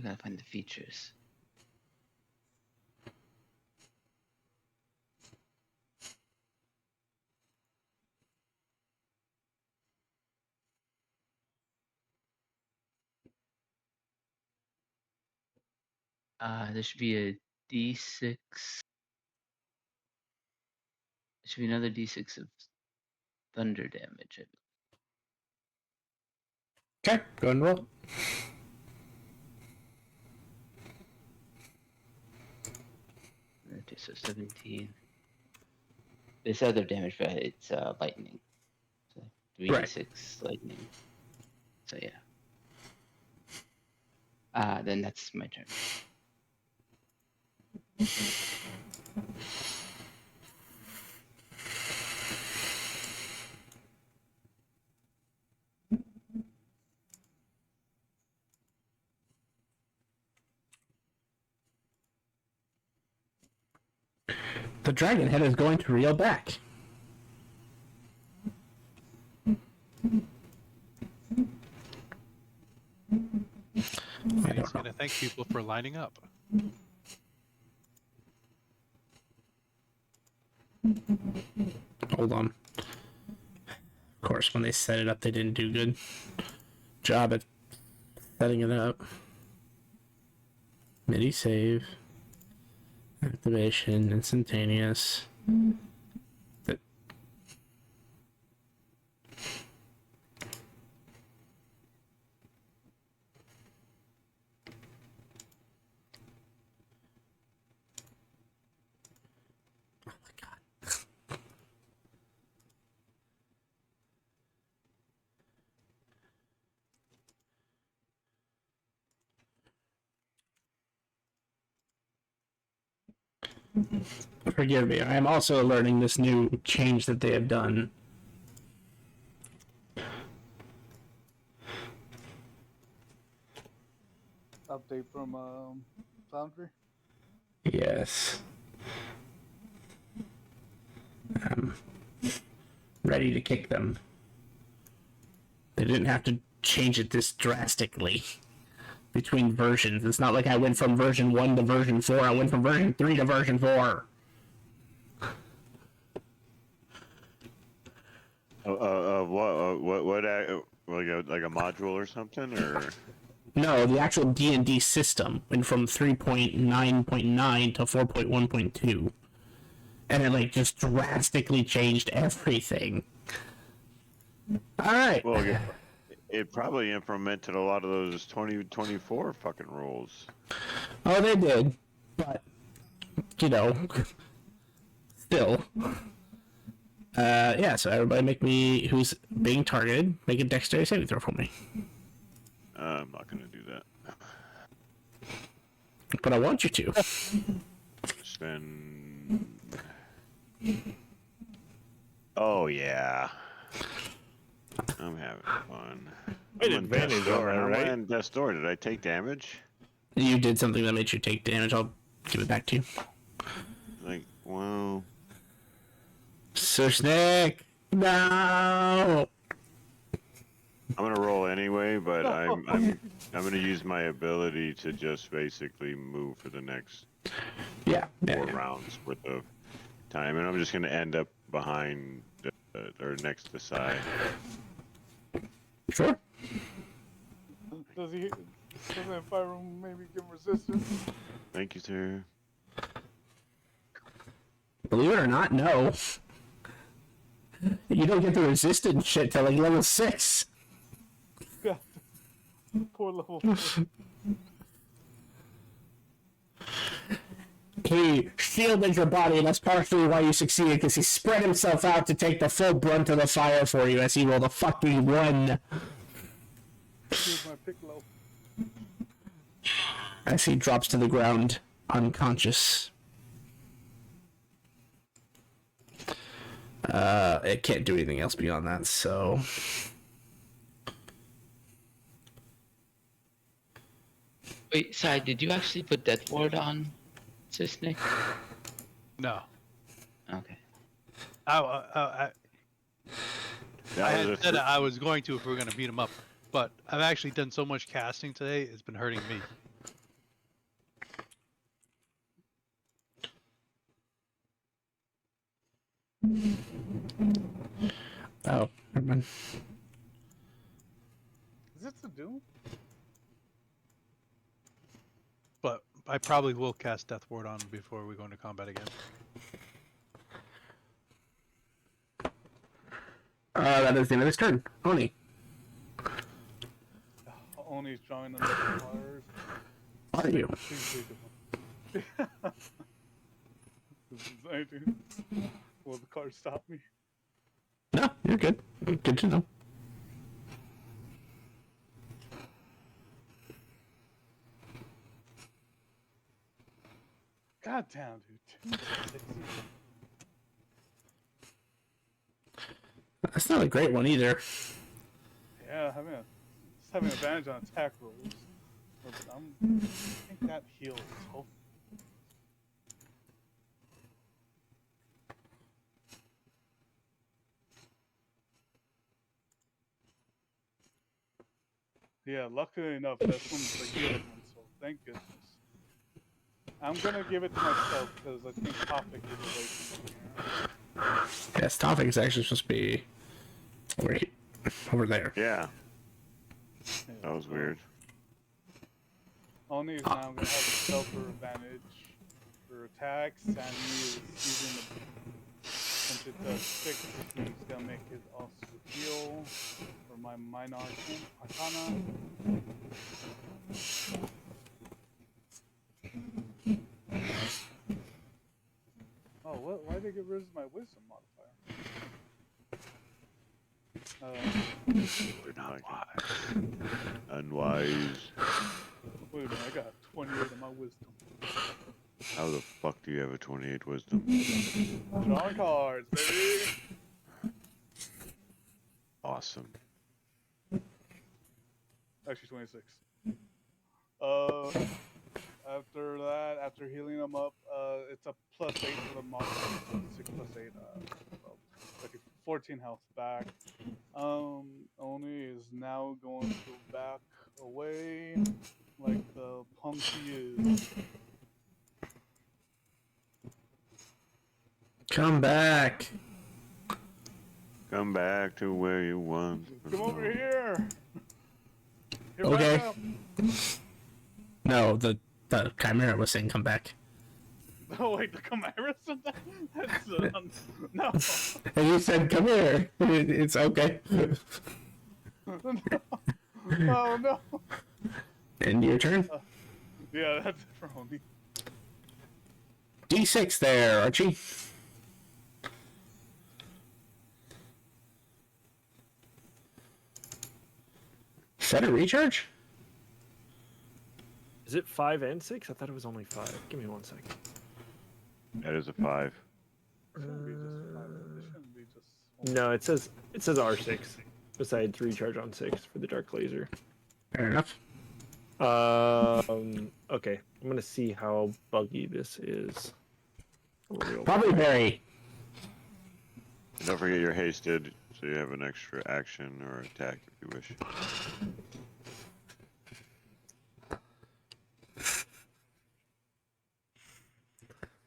gotta find the features. There should be a D6. There should be another D6 of thunder damage. Okay. Go ahead and roll. Okay, so 17. This other damage, but it's lightning. So 3d6 lightning. So yeah. Then that's my turn. The dragon head is going to reel back. I He's don't know. going to thank people for lining up. Hold on. Of course, when they set it up, they didn't do good job at setting it up. MIDI save. Activation, instantaneous. Forgive me. I am also learning this new change that they have done. Update from Foundry. Yes. Ready to kick them. They didn't have to change it this drastically between versions. It's not like I went from version 1 to version 4. I went from version 3 to version 4. Like a module or something, or? No, the actual D&D system went from 3.9.9 to 4.1.2. And it, like, just drastically changed everything. Alright. Well, it probably implemented a lot of those 2024 fucking rules. Oh, they did. But, you know, still. Yeah, so everybody make me, who's being targeted, make a dexterity saving throw for me. I'm not gonna do that. But I want you to. Then... Oh, yeah. I'm having fun. Wait, advantage on that, right? I'm Death's Door. Did I take damage? You did something that made you take damage. I'll give it back to you. Like, well... So, Snake! No! I'm gonna roll anyway, but I'm gonna use my ability to just basically move for the next Yeah. four rounds worth of time, and I'm just gonna end up behind or next to Sai. Sure. Doesn't Fire Room maybe give resistance? Thank you, sir. Believe it or not, no. You don't get the resistance shit till like level 6. God, poor level 4. He shielded your body, and that's partially why you succeeded, because he spread himself out to take the full brunt of the fire for you as he rolled a fucking 1. Here's my Piccolo. As he drops to the ground, unconscious. It can't do anything else beyond that, so... Wait, Sai, did you actually put Death Ward on Sisnik? No. Okay. I had said I was going to if we were going to beat him up, but I've actually done so much casting today, it's been hurting me. Oh, never mind. Is it to Doom? But I probably will cast Death Ward on before we go into combat again. That is the end of his turn. Oni. Oni's drawing the cards. Are you? Will the card stop me? No, you're good. Good to know. God damn, dude. That's not a great one either. Yeah, having advantage on attack rolls. But I think that heals. Hopefully. Yeah, luckily enough, that one's the healing one, so thank goodness. I'm gonna give it to myself because I think Topic is away from here. Yes, topic is actually supposed to be over there. Yeah. That was weird. Oni is now gonna have a selfer advantage for attacks, and he is using the since it does 6, he's gonna make it also heal for my minor arcana. Oh, what? Why did they get rid of my wisdom modifier? We're not unwise. Wait a minute, I got 28 of my wisdom. How the fuck do you have a 28 wisdom? Drawing cards, baby. Awesome. Actually, 26. After that, after healing him up, it's a +8 for the monster. 6 + 8. 14 health back. Oni is now going to back away like the punk he is. Come back. Come back to where you once. Come over here. Here, Okay. back up. No, the Chimera was saying come back. Oh wait, the Chimera said that? That's no. And you said come here. It's okay. Oh no. And your turn. Yeah, that's it for Oni. D6 there, Archie. Set a recharge? Is it 5 and 6? I thought it was only 5. Give me 1 second. That is a 5. It shouldn't be just 5. It shouldn't be just. No, it says R6. Besides recharge on 6 for the dark laser. Fair enough. Okay. I'm gonna see how buggy this is. Probably very. Don't forget you're hasted, so you have an extra action or attack if you wish.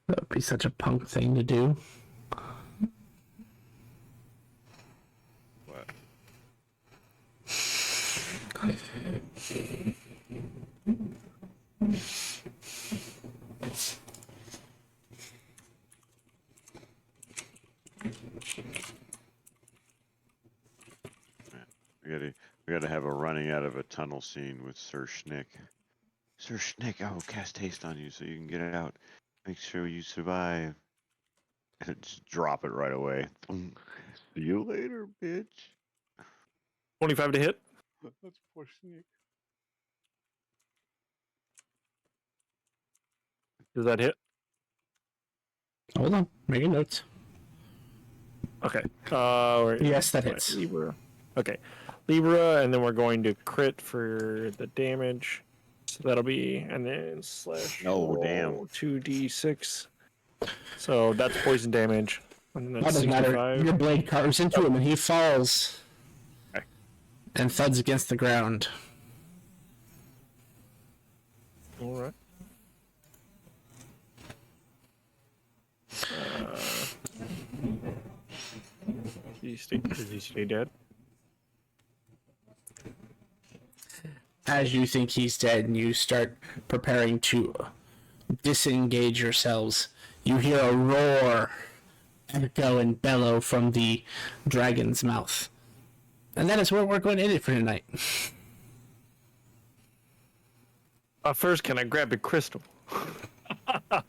That would be such a punk thing to do. What? We gotta have a running out of a tunnel scene with Sir Schnick. Sir Schnick, I will cast haste on you so you can get it out. Make sure you survive. And just drop it right away. See you later, bitch. 25 to hit. That's poor sneak. Does that hit? Hold on, making notes. Okay. Yes, that hits. Libra. Okay. Libra, and then we're going to crit for the damage. So that'll be, and then slash. Oh, damn. 2d6. So that's poison damage. And then That that's doesn't matter. 65. Your blade carves into him and he falls. Okay. And thuds against the ground. Alright. Does he stay dead? As you think he's dead and you start preparing to disengage yourselves, you hear a roar echo and bellow from the dragon's mouth. And that is where we're going to end it for tonight. First, can I grab a crystal?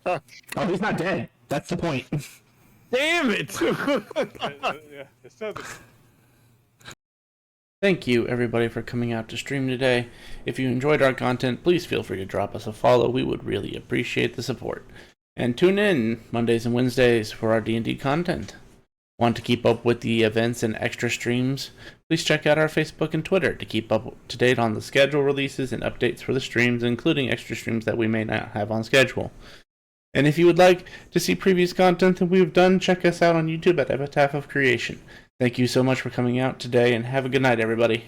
Oh, he's not dead. That's the point. Damn it! Yeah, it says it. Thank you, everybody, for coming out to stream today. If you enjoyed our content, please feel free to drop us a follow. We would really appreciate the support. And tune in Mondays and Wednesdays for our D&D content. Want to keep up with the events and extra streams? Please check out our Facebook and Twitter to keep up to date on the schedule releases and updates for the streams, including extra streams that we may not have on schedule. And if you would like to see previous content that we've done, check us out on YouTube at Epitaph of Creation. Thank you so much for coming out today, and have a good night, everybody.